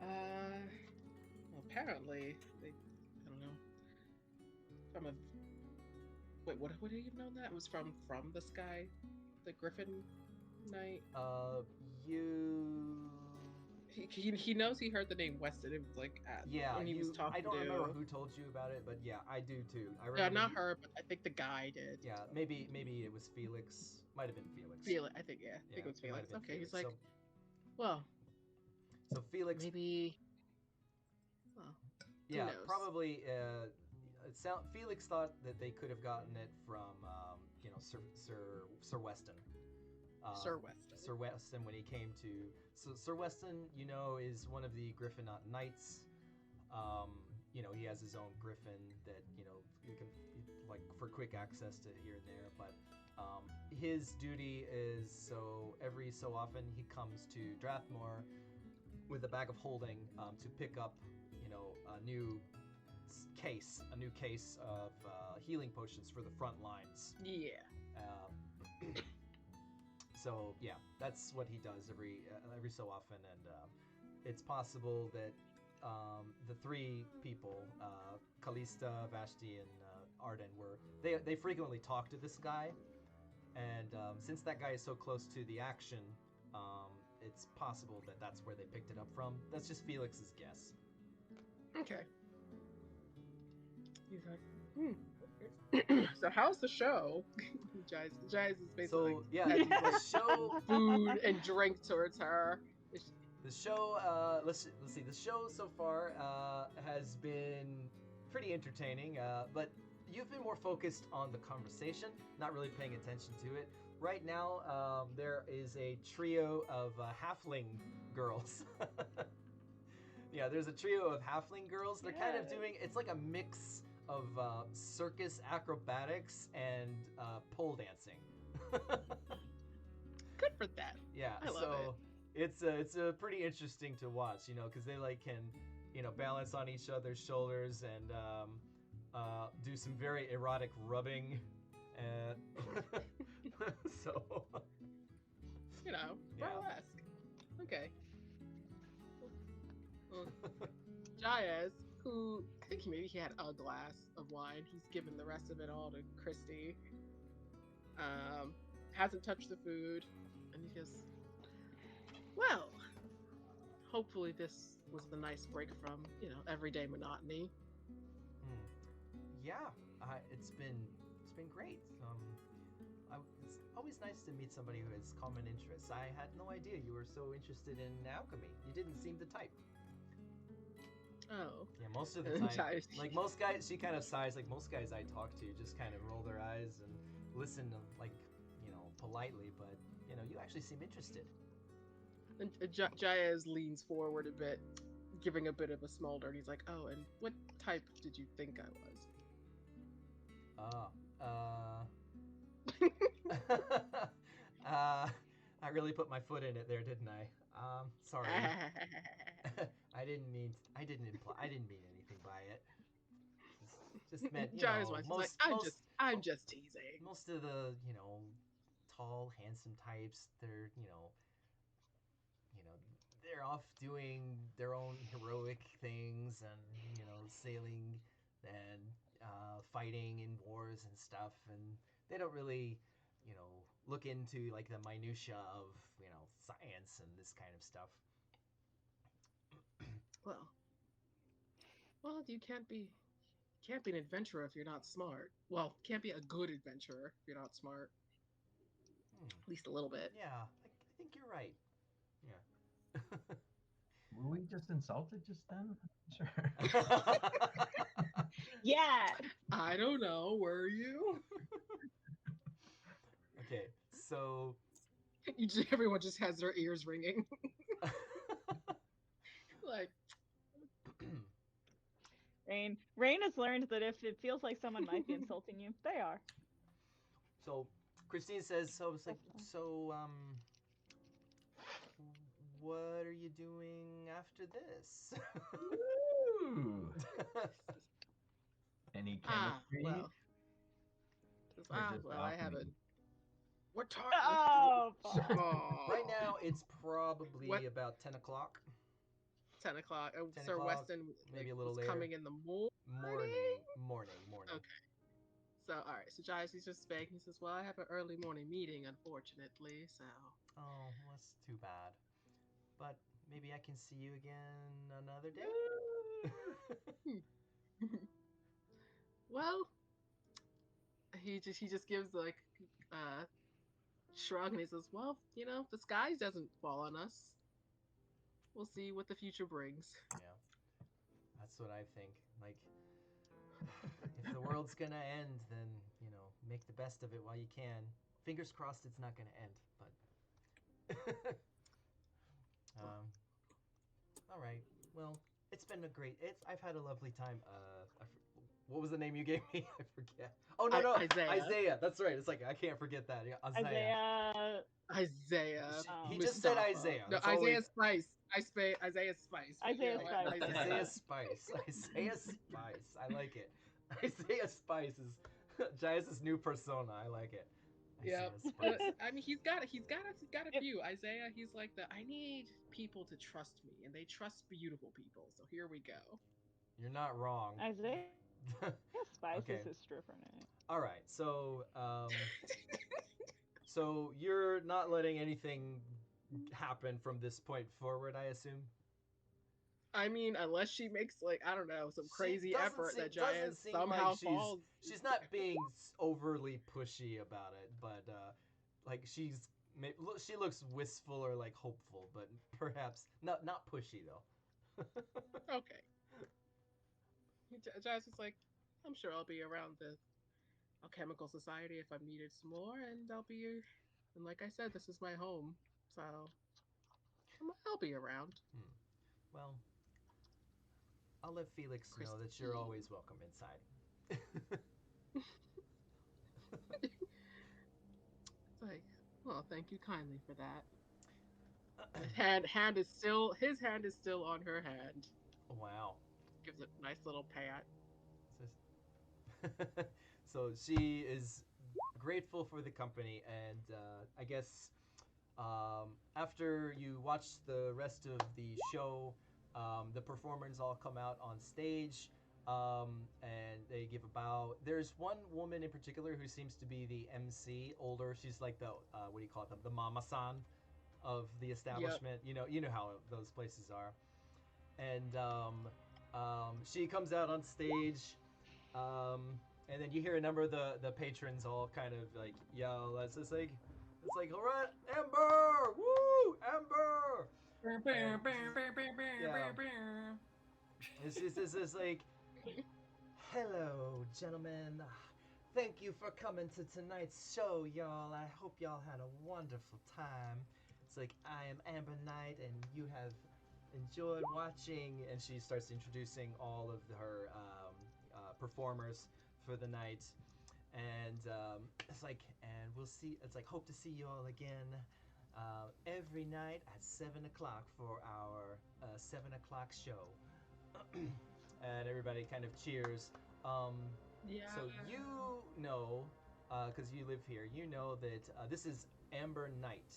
S2: Well, apparently they, I don't know. From a wait, what do you know that? It was from the sky, the Griffin Knight. He knows he heard the name Weston. It was like when he was talking.
S1: I don't remember who told you about it, but yeah, I do too. I remember.
S2: Yeah, not her, but I think the guy did.
S1: Yeah, maybe it was Felix. Might have been Felix.
S2: I think it was Felix. Okay,
S1: Felix.
S2: he's like,
S1: so,
S2: well,
S1: so Felix.
S2: maybe. Well,
S1: yeah,
S2: who knows?
S1: probably. Felix thought that they could have gotten it from, Sir Weston.
S2: Sir Weston.
S1: Sir Weston, when he came to. So Sir Weston, is one of the Griffinot Knights. He has his own griffin that, you can, like, for quick access to here and there. But his duty is so every so often he comes to Drathmore with a bag of holding to pick up, a new case of healing potions for the front lines.
S2: Yeah.
S1: So yeah, that's what he does every so often, and it's possible that the three people, Callista, Vashti, and Arden, they frequently talk to this guy, and since that guy is so close to the action, it's possible that that's where they picked it up from. That's just Felix's guess.
S2: Okay. He's like, So how's the show? Jaez is basically
S1: So yeah, the show,
S2: food and drink towards her.
S1: the show. Let's see. The show so far has been pretty entertaining, but you've been more focused on the conversation, not really paying attention to it. Right now, there is a trio of halfling girls. Yeah, there's a trio of halfling girls. They're kind of doing. It's like a mix of circus acrobatics and pole dancing.
S2: Good for them.
S1: Yeah,
S2: I love
S1: it's pretty interesting to watch, because they can, balance on each other's shoulders and do some very erotic rubbing, and so
S2: burlesque. Okay. Jaez, who I think maybe he had a glass of wine. He's given the rest of it all to Christy. Hasn't touched the food, and he goes, well, hopefully this was the nice break from, everyday monotony.
S1: Yeah, it's been great. It's always nice to meet somebody who has common interests. I had no idea you were so interested in alchemy. You didn't seem the type.
S2: Oh.
S1: Yeah, most of the time, like most guys, she kind of sighs. Like most guys I talk to, just kind of roll their eyes and listen, like, politely. But you actually seem interested.
S2: And Jaez leans forward a bit, giving a bit of a smolder. And he's like, "Oh, and what type did you think I was?"
S1: I really put my foot in it there, didn't I? Sorry. I didn't mean anything by it. Just meant,
S2: Jaez was like, I'm just teasing.
S1: Most of the, tall, handsome types. They're they're off doing their own heroic things and sailing and fighting in wars and stuff, and they don't really look into like the minutia of science and this kind of stuff.
S2: Well, you can't be an adventurer if you're not smart. Well, can't be a good adventurer if you're not smart. At least a little bit.
S1: Yeah, I think you're right. Yeah.
S3: Were we just insulted just then? Sure.
S7: Yeah.
S2: I don't know. Were you?
S1: Okay, so
S2: Everyone just has their ears ringing. Like,
S7: Rain has learned that if it feels like someone might be insulting you, they are.
S1: so Christine says, so it's like,
S7: That's
S1: so what are you doing after this?
S3: Ooh. Any chemistry?
S2: well,
S3: Or just
S2: I
S3: alchemy?
S2: haven't. What time?
S7: Oh,
S2: Oh.
S1: Right now, it's probably
S2: What?
S1: about 10 o'clock.
S2: 10 o'clock.
S1: 10
S2: Sir
S1: o'clock,
S2: Weston
S1: maybe a little
S2: was
S1: later.
S2: coming in the morning.
S1: Morning.
S2: Okay. So, all right. So, Jaez, he's just begging. He says, well, I have an early morning meeting, unfortunately. So.
S1: Oh, that's too bad. But maybe I can see you again another day.
S2: Well, he just gives like shrug and he says, well, the sky doesn't fall on us. We'll see what the future brings.
S1: Yeah, that's what I think. Like, if the world's gonna end, then make the best of it while you can. Fingers crossed, it's not gonna end. But all right. Well, it's been a great. I've had a lovely time. What was the name you gave me? I forget. Oh no, Isaiah. That's right. It's like I can't forget that. Yeah, Isaiah.
S2: Isaiah.
S1: He just said
S2: Mustafa.
S1: Isaiah.
S2: No,
S1: That's all
S2: Isaiah Spice. Isaiah Spice.
S7: Isaiah Spice.
S1: Isaiah Spice. Isaiah Spice. I like it. Isaiah Spice is Jaez's new persona. I like it.
S2: Yeah,
S1: Isaiah Spice.
S2: I mean he's got a few. Isaiah, he's like I need people to trust me, and they trust beautiful people. So here we go.
S1: You're not wrong.
S7: Isaiah Spice
S1: Okay.
S7: is his stripper name.
S1: All right. So so you're not letting anything happen from this point forward, I assume?
S2: I mean, unless she makes like I don't know some crazy
S1: doesn't
S2: effort
S1: seem-
S2: that
S1: doesn't
S2: Jaez
S1: seem
S2: somehow
S1: like
S2: falls.
S1: she's not being overly pushy about it, but like she looks wistful or like hopeful, but perhaps not pushy though.
S2: Okay. Jaez is like, I'm sure I'll be around the Alchemical Society if I'm needed some more, and and like I said, this is my home, so I'll be around.
S1: Well, I'll let Felix know that
S2: Christine.
S1: you're always welcome inside.
S2: It's like, well, thank you kindly for that. His hand is still on her hand.
S1: Wow.
S2: Gives it a nice little pat.
S1: So she is grateful for the company, and I guess after you watch the rest of the show, the performers all come out on stage, and they give a bow. There's one woman in particular who seems to be the MC, older. She's like the what do you call it? The mama-san of the establishment. Yep. You know how those places are, and she comes out on stage. And then you hear a number of the patrons all kind of like yell. It's like, all right, Amber, woo, Amber. It's just like, hello, gentlemen. Thank you for coming to tonight's show, y'all. I hope y'all had a wonderful time. It's like, I am Amber Knight, and you have enjoyed watching. And she starts introducing all of her performers for the night, and it's like, and we'll see. It's like, hope to see you all again every night at 7 o'clock for our 7 o'clock show. And everybody kind of cheers.
S2: Yeah.
S1: So you know because you live here, you know that this is Amber Knight.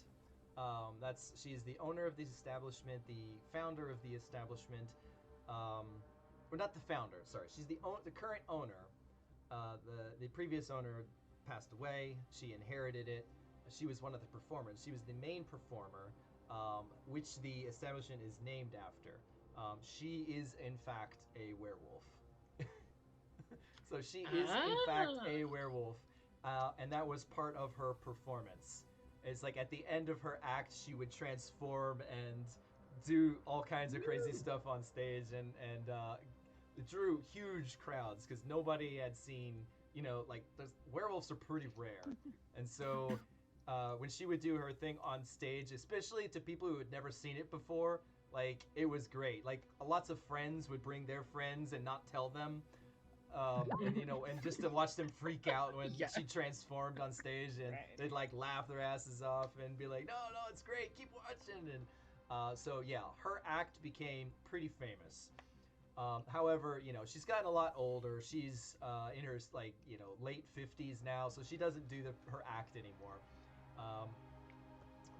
S1: She's the owner of this establishment, the founder of the establishment. Or not the founder. Sorry, she's the current owner. The previous owner passed away. She inherited it. She was one of the performers. She was the main performer, which the establishment is named after. She is in fact a werewolf. So she is in fact a werewolf, and that was part of her performance. It's like at the end of her act, she would transform and do all kinds of crazy stuff on stage, and it drew huge crowds because nobody had seen, like werewolves are pretty rare, and so when she would do her thing on stage, especially to people who had never seen it before, like it was great. Like lots of friends would bring their friends and not tell them. And just to watch them freak out when she transformed on stage, and they'd like laugh their asses off and be like, no, it's great, keep watching. And so yeah, her act became pretty famous. However, she's gotten a lot older. She's in her late 50s now, so she doesn't do her act anymore.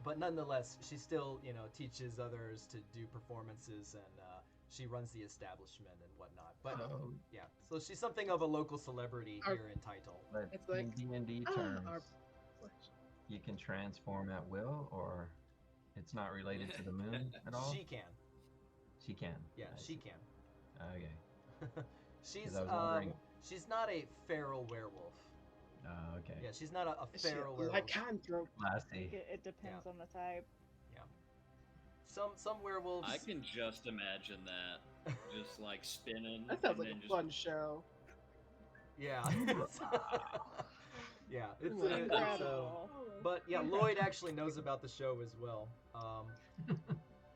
S1: But nonetheless, she still teaches others to do performances, and she runs the establishment and whatnot. But yeah, so she's something of a local celebrity here in Title.
S3: But
S2: It's like,
S3: in D&D terms, you can transform at will, or it's not related to the moon at all?
S1: She can.
S3: She can.
S1: Yeah,
S3: I
S1: she
S3: see.
S1: can.
S3: Okay.
S1: She's
S3: I was wondering.
S1: She's not a feral werewolf.
S3: Okay.
S1: Yeah, she's not a
S2: Is she
S1: feral
S2: a
S1: werewolf.
S2: lycanthrope?
S3: Classy.
S7: It depends on the type.
S1: Some werewolves.
S4: I can just imagine that, just like spinning.
S2: That sounds
S4: and
S2: like
S4: then
S2: a
S4: just...
S2: fun show.
S1: Yeah. Yeah, it's
S7: Incredible.
S1: but yeah, Lloyd actually knows about the show as well.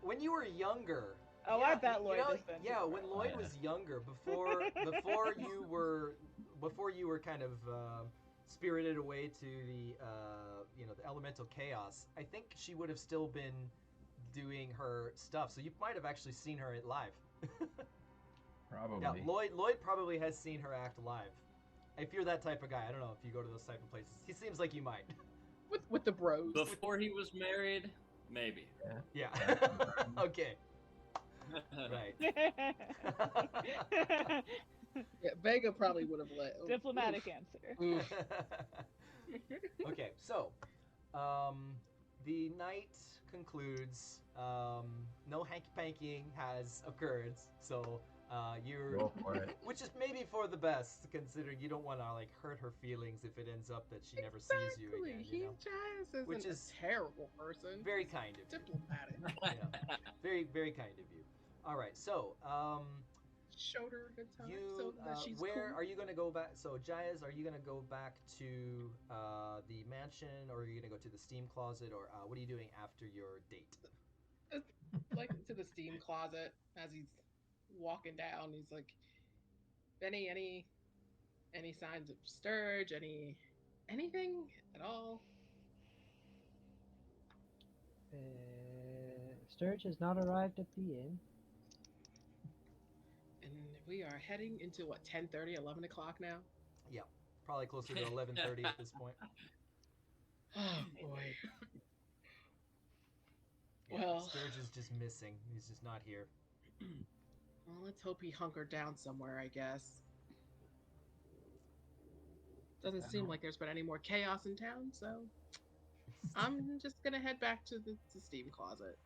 S1: When you were younger.
S7: Oh,
S1: yeah,
S7: I bet Lloyd has been.
S1: Yeah, when Lloyd was younger, before you were kind of spirited away to the the elemental chaos, I think she would have still been doing her stuff. So you might have actually seen her live.
S3: Probably.
S1: Yeah, Lloyd probably has seen her act live. If you're that type of guy, I don't know if you go to those type of places. He seems like you might.
S2: With the bros.
S4: Before he was married, maybe.
S1: Yeah. Okay. Right.
S2: Yeah, Vega probably would have let.
S7: Diplomatic answer.
S1: Okay, so the night concludes. No hanky-pankying has occurred, so you're,
S3: Go for it.
S1: which is maybe for the best, considering you don't want to like hurt her feelings if it ends up that she never sees you again.
S2: Jaez isn't
S1: Which is
S2: a terrible person.
S1: Very kind of you.
S2: Diplomatic.
S1: Yeah. Very, very kind of you. All right, so
S2: Showed her a good time.
S1: you
S2: so that she's
S1: where
S2: cool.
S1: are you going to go back? So Jaez, are you going to go back to the mansion, or are you going to go to the steam closet, or what are you doing after your date?
S2: Like to the steam closet as he's walking down. He's like, Benny, any signs of Sturge? Anything at all?
S6: Sturge has not arrived at the inn.
S2: And we are heading into what, 10:30, 11 o'clock now?
S1: Yeah, probably closer to 11:30 at this point.
S2: Oh boy.
S1: Yeah,
S2: Well-
S1: Sturge is just missing. He's just not here.
S2: Well, let's hope he hunkered down somewhere, I guess. Doesn't seem like there's been any more chaos in town, so I'm just gonna head back to the steam closet.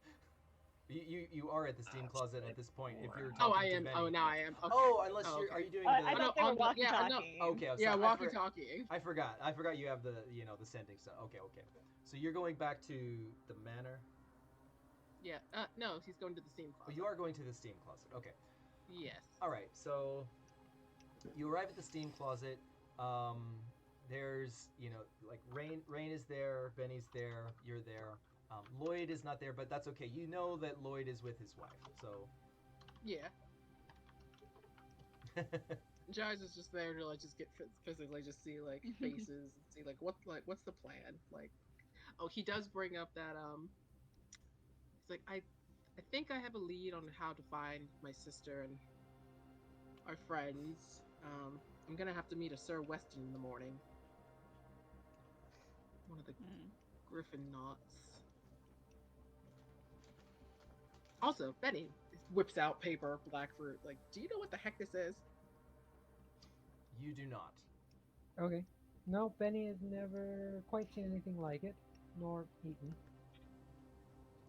S1: You are at the steam closet at this point. If you're
S2: Oh,
S1: talking
S2: I
S1: to
S2: am.
S1: Benny.
S2: Oh, now I am. Okay.
S1: Oh, unless
S2: Oh,
S1: you're.
S2: okay.
S1: Are you doing
S7: I
S1: the?
S7: thought they were
S2: on the- yeah, I know.
S7: walkie-talking.
S1: Okay, I'm
S2: Yeah,
S1: sorry.
S2: walkie-talkie.
S1: I forgot you have the the sending stuff. Okay. So you're going back to the manor.
S2: Yeah. No, he's going to the steam
S1: Oh,
S2: closet.
S1: you are going to the steam closet. Okay.
S2: Yes.
S1: All right. So you arrive at the steam closet. There's like Rain is there. Benny's there. You're there. Lloyd is not there, but that's okay. You know that Lloyd is with his wife. So.
S2: Yeah. Jaez is just there to like just get physically just see like faces and see like what's the plan, like. Oh, he does bring up that he's like, I think I have a lead on how to find my sister and our friends. I'm gonna have to meet a Sir Weston in the morning. of the
S7: Mm.
S2: griffin knots. Also, Benny whips out paper, black fruit. Like, do you know what the heck this is?
S1: You do not.
S6: Okay. No, Benny has never quite seen anything like it, nor eaten.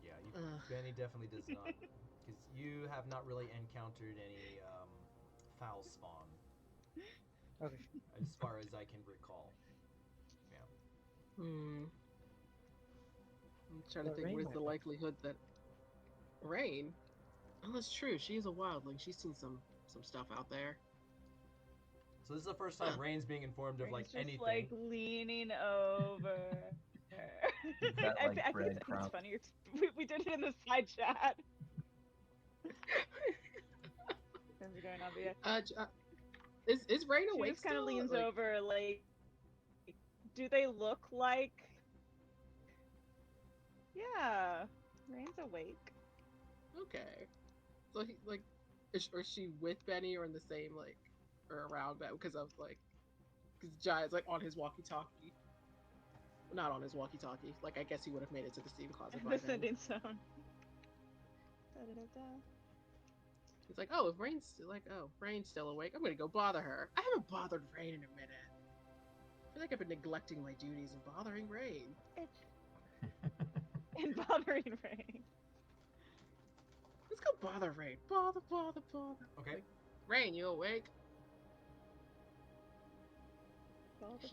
S1: Yeah,
S2: Ugh.
S1: Benny definitely does not, because you have not really encountered any foul spawn,
S6: Okay.
S1: as far as I can recall. Yeah.
S2: Hmm. I'm trying to
S6: But
S2: think.
S6: Rain
S2: What is
S6: might
S2: the
S6: know.
S2: likelihood that Rain? Oh, that's true. She is a wildling. She's seen some stuff out there.
S1: So this is the first time Rain's being informed of like
S7: Rain's just
S1: anything.
S7: like leaning over.
S3: Is that like
S7: I think it's
S3: breadcrumb?
S7: funnier. We did it in the side chat. Things are going on, but yeah.
S2: Is Rain
S7: She
S2: awake
S7: just kind of
S2: still?
S7: leans
S2: Like,
S7: over, like, do they look like? Yeah, Rain's awake.
S2: okay. So he like, is she with Benny or in the same like, or around Benny? Because I was like, because Jaez like on his walkie-talkie. Not on his walkie-talkie. Like I guess he would have made it to the steam closet by
S7: The
S2: then.
S7: sending sound. Da-da-da-da.
S2: He's like, oh, if Rain's still like, oh, Rain's still awake. I'm gonna go bother her. I haven't bothered Rain in a minute. I feel like I've been neglecting my duties and bothering Rain.
S7: It's and bothering Rain.
S2: Let's go bother Rain. Bother.
S1: Okay.
S2: Like, Rain, you awake?
S7: Bother, bother.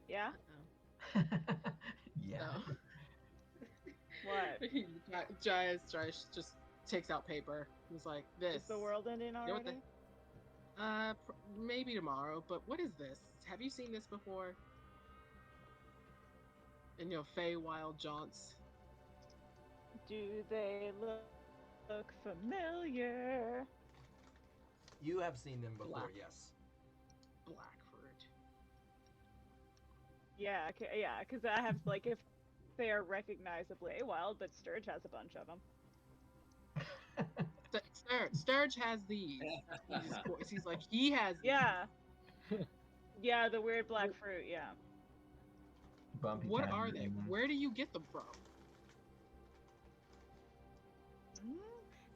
S7: Yeah.
S3: Yeah.
S2: No.
S7: What?
S2: Jaez just takes out paper. He's like, this.
S7: Is the world ending
S2: know what
S7: already?
S2: Maybe tomorrow, but what is this? Have you seen this before? In your Feywild jaunts.
S7: Do they look familiar?
S1: You have seen them before,
S2: Black.
S1: yes.
S2: Blackford.
S7: Yeah, yeah, because I have like if they are recognizably wild, but Sturge has a bunch of them.
S2: Sturge has these. He's like, he has these.
S7: Yeah. Yeah, the weird black fruit. Yeah.
S3: Bumpy
S2: What are they?
S3: tangerines.
S2: Where do you get them from?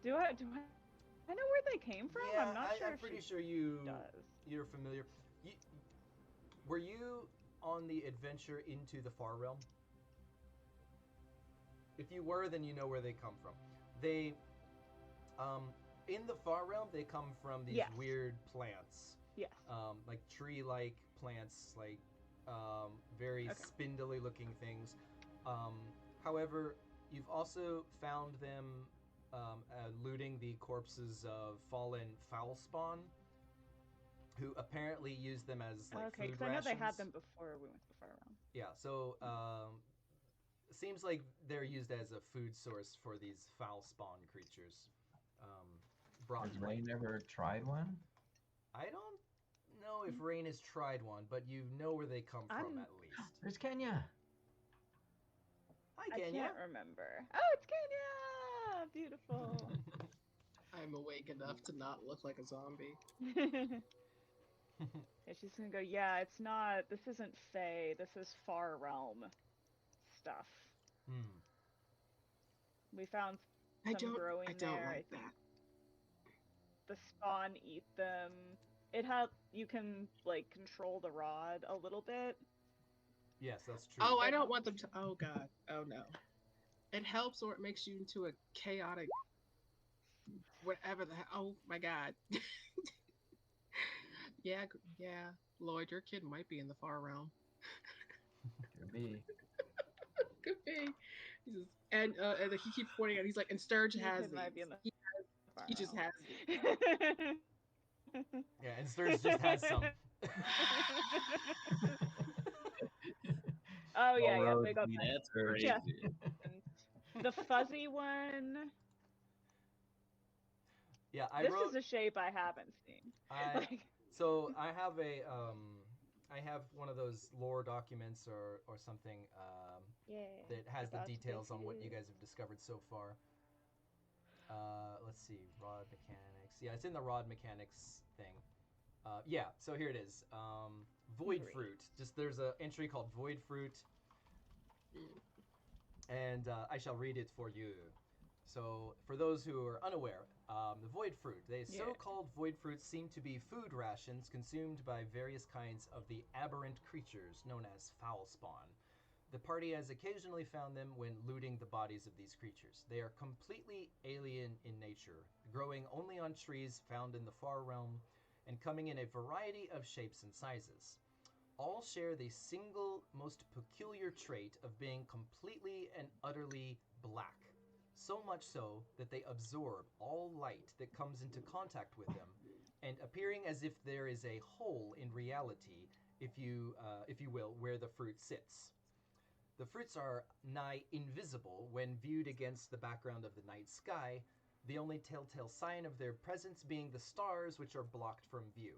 S7: Do I know where they came from?
S1: Yeah,
S7: I'm not sure.
S1: I'm
S7: if
S1: pretty
S7: she
S1: sure
S7: does.
S1: you're familiar. Were you on the adventure into the Far Realm? If you were, then you know where they come from. They, in the Far Realm, they come from these
S7: Yes.
S1: weird plants.
S7: Yes.
S1: Like tree-like plants, like very
S7: Okay.
S1: spindly-looking things. However, you've also found them looting the corpses of fallen foul spawn, who apparently use them as like
S7: Okay,
S1: food
S7: because I know they had
S1: rations.
S7: them before we went to the far realm.
S1: Yeah, so seems like they're used as a food source for these foul spawn creatures. Brought
S3: Has Rain ever tried one?
S1: I don't know if Rain has tried one, but you know where they come from
S7: I'm-
S1: at least.
S3: There's Kenya.
S1: Hi,
S7: I
S1: Kenya.
S7: can't remember. Oh, it's Kenya! Beautiful.
S2: I'm awake enough to not look like a zombie.
S7: Yeah, she's gonna go, yeah, it's not, this isn't Fae, this is Far Realm stuff. We found some growing
S2: I don't
S7: there.
S2: like
S7: I think
S2: that.
S7: the spawn eat them. You can, like, control the rod a little bit.
S1: Yes, that's true.
S2: Oh, I don't want them to. Oh God. Oh no. It helps or it makes you into a chaotic. Whatever the hell. Oh my God. Yeah. Lloyd, your kid might be in the Far Realm.
S3: Could be.
S2: Could be. And he keeps pointing out. He's like, and Sturge
S7: Your
S2: has
S7: kid
S2: these.
S7: might be in the Far
S2: He just
S7: Realm.
S2: has these.
S1: Yeah, and Sturge just has some.
S7: Oh yeah,
S3: All
S7: big
S3: roads
S7: up.
S3: lead
S4: That's
S3: to
S4: crazy.
S7: Yeah. The fuzzy one.
S1: Yeah, I
S7: This
S1: wrote.
S7: is a shape I haven't seen.
S1: So I have I have one of those lore documents or something
S7: Yeah.
S1: that has the
S7: That's
S1: details on what you
S7: basically
S1: guys have discovered so far. Let's see, rod mechanics. Yeah, it's in the rod mechanics thing. Yeah, so here it is. void
S7: Great.
S1: fruit. Just there's a entry called void fruit, and I shall read it for you. So, for those who are unaware, the void fruit, the
S7: Yeah.
S1: so-called void fruits seem to be food rations consumed by various kinds of the aberrant creatures known as foul spawn. The party has occasionally found them when looting the bodies of these creatures. They are completely alien in nature, growing only on trees found in the far realm, and coming in a variety of shapes and sizes. All share the single most peculiar trait of being completely and utterly black. So much so that they absorb all light that comes into contact with them, and appearing as if there is a hole in reality, if you will, where the fruit sits. The fruits are nigh invisible when viewed against the background of the night sky, the only telltale sign of their presence being the stars, which are blocked from view.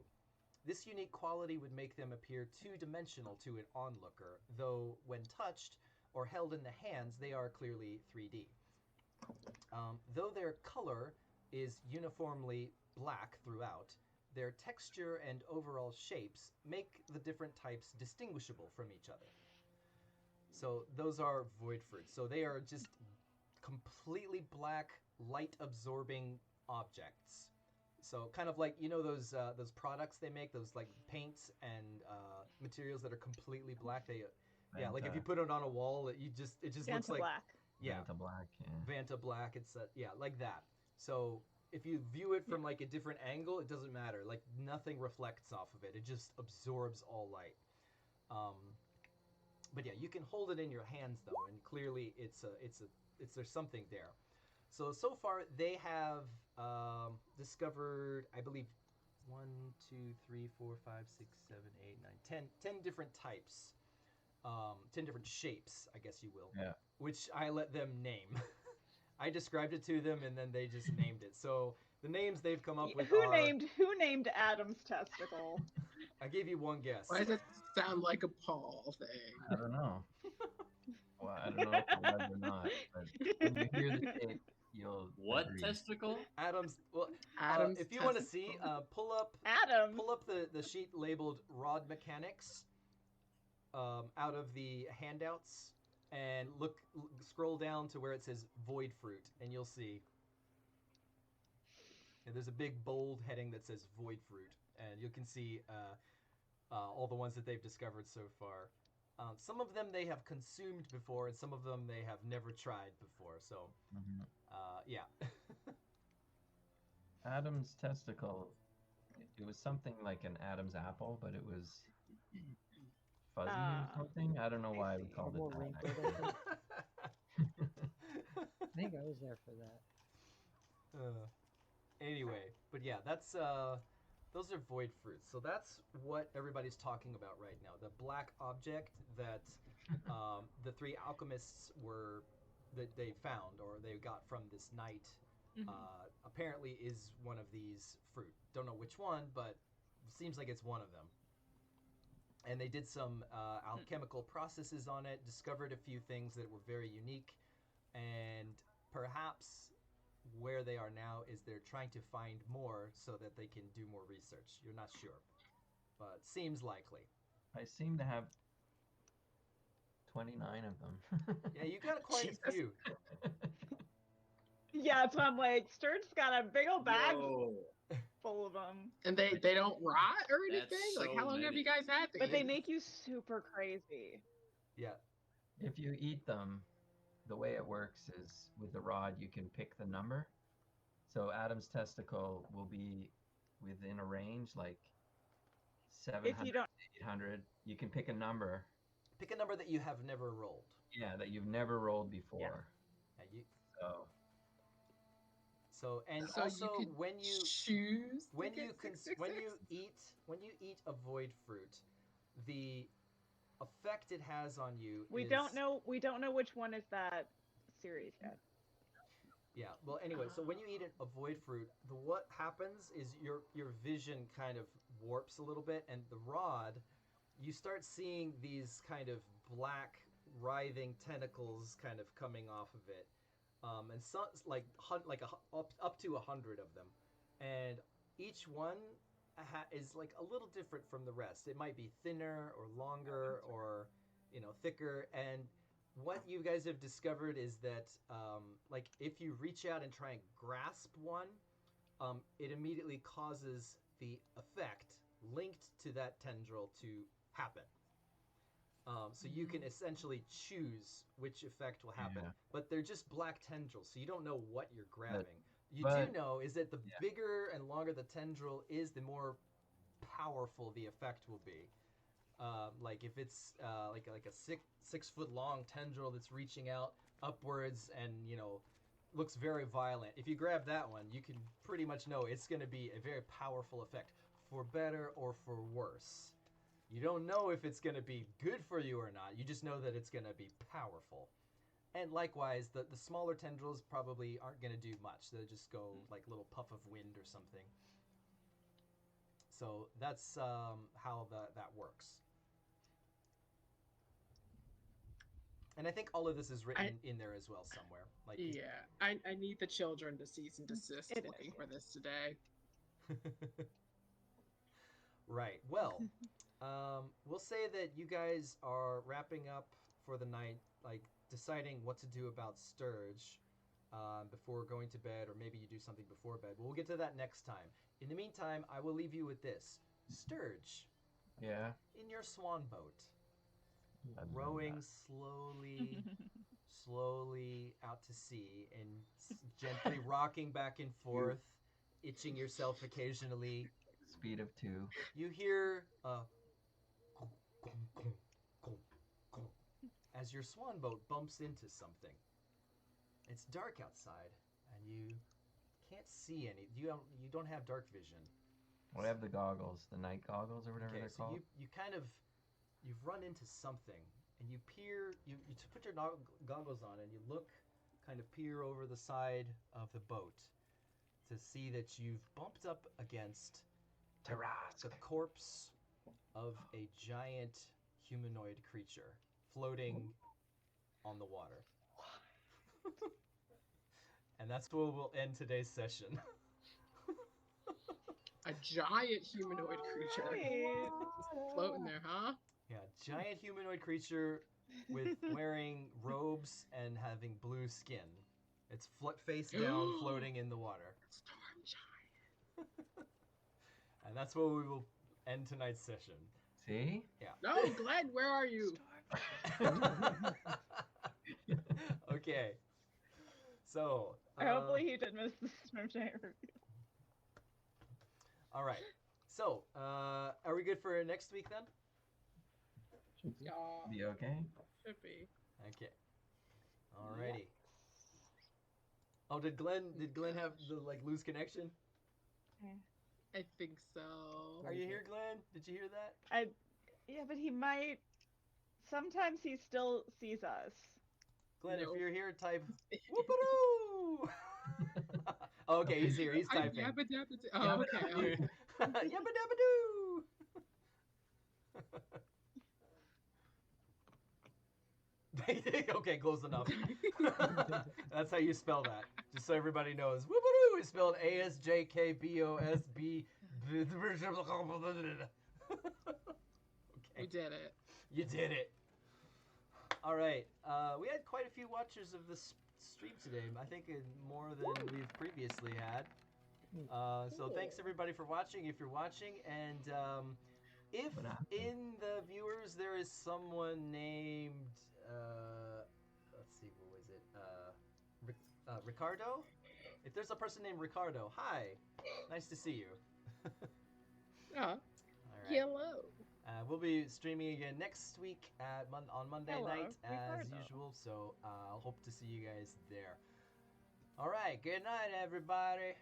S1: This unique quality would make them appear two-dimensional to an onlooker, though when touched or held in the hands, they are clearly 3D. Though their color is uniformly black throughout, their texture and overall shapes make the different types distinguishable from each other. So those are void fruits. So they are just completely black, light-absorbing objects. So kind of like those products they make, those like paints and materials that are completely black. Yeah, like if you put it on a wall, it just looks
S7: Vanta
S1: like
S7: Black.
S1: yeah,
S3: Vanta Black, yeah.
S1: Vanta Black. It's yeah, like that. So if you view it from like a different angle, it doesn't matter. Like nothing reflects off of it. It just absorbs all light. But yeah, you can hold it in your hands though, and clearly it's there's something there. So far they have discovered, I believe, 1, 2, 3, 4, 5, 6, 7, 8, 9, 10 different types, 10 different shapes, I guess you will.
S3: Yeah.
S1: Which I let them name. I described it to them, and then they just named it. So the names they've come up with
S7: Who
S1: are.
S7: named Adam's testicle?
S1: I gave you one guess.
S2: Why does it sound like a Paul thing?
S3: I don't know. Well, I don't know if it was or not, but when you hear the shape, you'll
S4: What
S3: agree.
S4: testicle?
S1: Adam's. Well,
S2: Adam's
S1: if you want to
S2: testicle.
S1: see, pull up
S7: Adam.
S1: the sheet labeled Rod Mechanics out of the handouts, and scroll down to where it says Void Fruit, and you'll see. And there's a big bold heading that says Void Fruit, and you can see all the ones that they've discovered so far. Some of them they have consumed before, and some of them they have never tried before. So,
S3: Mhm.
S1: yeah.
S3: Adam's testicle, it was something like an Adam's apple, but it was fuzzy or something. I don't know why we
S7: see.
S3: called
S6: More
S3: it
S6: wrinkled,
S3: that.
S6: I think I was there for that.
S1: Anyway, but yeah, that's those are void fruits. So that's what everybody's talking about right now. The black object that the three alchemists that they found or they got from this knight apparently is one of these fruit. Don't know which one, but seems like it's one of them. And they did some alchemical processes on it, discovered a few things that were very unique, and perhaps where they are now is they're trying to find more so that they can do more research. You're not sure, but seems likely.
S3: I seem to have 29 of them.
S1: Yeah, you got quite a few.
S7: Yeah, so I'm like, Sturge's got a big old bag
S4: Whoa.
S7: full of them.
S2: And they don't rot or anything?
S4: That's
S2: Like,
S4: so
S2: how long have
S4: many.
S2: you guys had these?
S7: But they make you super crazy.
S1: Yeah.
S3: If you eat them, the way it works is with the rod, you can pick the number. So Adam's testicle will be within a range like 700
S7: If you don't,
S3: to 800. You can pick a number,
S1: Pick a number that you have never rolled.
S3: yeah, that you've never rolled before.
S1: Yeah,
S3: So
S1: and
S2: So
S1: also
S2: you could
S1: when you
S2: choose
S1: when
S2: to
S1: you
S2: get
S1: cons-
S2: 666?
S1: when you eat a void fruit, the effect it has on you
S7: we
S1: is
S7: don't know which one is that series yet.
S1: Yeah. Well, anyway, so when you eat a void fruit, what happens is your vision kind of warps a little bit, and the rod, you start seeing these kind of black writhing tentacles kind of coming off of it, and so, up to 100 of them, and each one is like a little different from the rest. It might be thinner or longer or thicker. And what you guys have discovered is that like if you reach out and try and grasp one, it immediately causes the effect linked to that tendril to happen. So you can essentially choose which effect will happen,
S3: Yeah.
S1: but they're just black tendrils, so you don't know what you're grabbing. You
S3: but-
S1: do know is that the
S3: yeah.
S1: bigger and longer the tendril is, the more powerful the effect will be. Like if it's like a 6 foot long tendril that's reaching out upwards and looks very violent. If you grab that one, you can pretty much know it's going to be a very powerful effect, for better or for worse. You don't know if it's going to be good for you or not. You just know that it's going to be powerful. And likewise, the smaller tendrils probably aren't going to do much. They'll just go like little puff of wind or something. So that's how that works. And I think all of this is written in there as well somewhere. Like
S2: Yeah, I need the children to cease and desist
S7: It is,
S2: looking for
S7: yes.
S2: this today.
S1: Right. Well, we'll say that you guys are wrapping up for the night, like deciding what to do about Sturge before going to bed, or maybe you do something before bed. We'll get to that next time. In the meantime, I will leave you with this. Sturge,
S3: Yeah.
S1: in your swan boat,
S3: La, la, la.
S1: rowing slowly out to sea and gently rocking back and forth, itching yourself occasionally.
S3: Speed of 2.
S1: You hear as your swan boat bumps into something. It's dark outside, and you can't see any. You don't have dark vision.
S3: What have the goggles? The night goggles or whatever
S1: Okay,
S3: they're
S1: so
S3: called?
S1: you've run into something, and you put your goggles on, and you peer over the side of the boat to see that you've bumped up against the corpse of a giant humanoid creature floating on the water. And that's where we'll end today's session.
S2: A giant humanoid creature
S7: Right.
S2: floating there, huh?
S1: Yeah, giant humanoid creature with wearing robes and having blue skin. It's face down, floating in the water.
S2: Storm giant.
S1: And that's where we will end tonight's session.
S3: See?
S1: Yeah.
S2: No, Glenn, where are you?
S1: Okay. So.
S7: Hopefully he did miss the Storm Giant review.
S1: All right. So, are we good for next week then?
S6: Should be.
S2: Yeah,
S3: Be okay?
S2: should be.
S1: Okay. Alrighty. Oh, did Glenn have the lose connection?
S2: I think so.
S1: Are you here, Glenn? Did you hear that?
S7: Yeah, but he might. Sometimes he still sees us.
S1: Glenn,
S2: No.
S1: if you're here, type whoop-a-doo! Okay, he's here. He's typing.
S2: Yabba dabba do. Oh, okay.
S1: Yabba dabba doo! Okay, close enough. That's how you spell that. Just so everybody knows. Whoop-a-doo is spelled ASJKBOSB.
S2: We
S1: Okay,
S2: did it.
S1: you did it. All right, we had quite a few watchers of this stream today. I think more than we've previously had. So thanks everybody for watching. If you're watching, and if
S3: What happened?
S1: in the viewers there is someone named, let's see, what was it? Ricardo. If there's a person named Ricardo, hi, nice to see you.
S2: Yeah.
S1: All right.
S2: Hello.
S1: We'll be streaming again next week on Monday
S7: Hello,
S1: night as
S7: Ricardo.
S1: usual. So I'll hope to see you guys there. All right. Good night, everybody.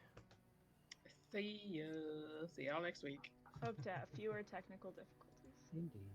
S2: See ya. See y'all next week.
S7: Hope to have fewer technical difficulties.
S6: Indeed.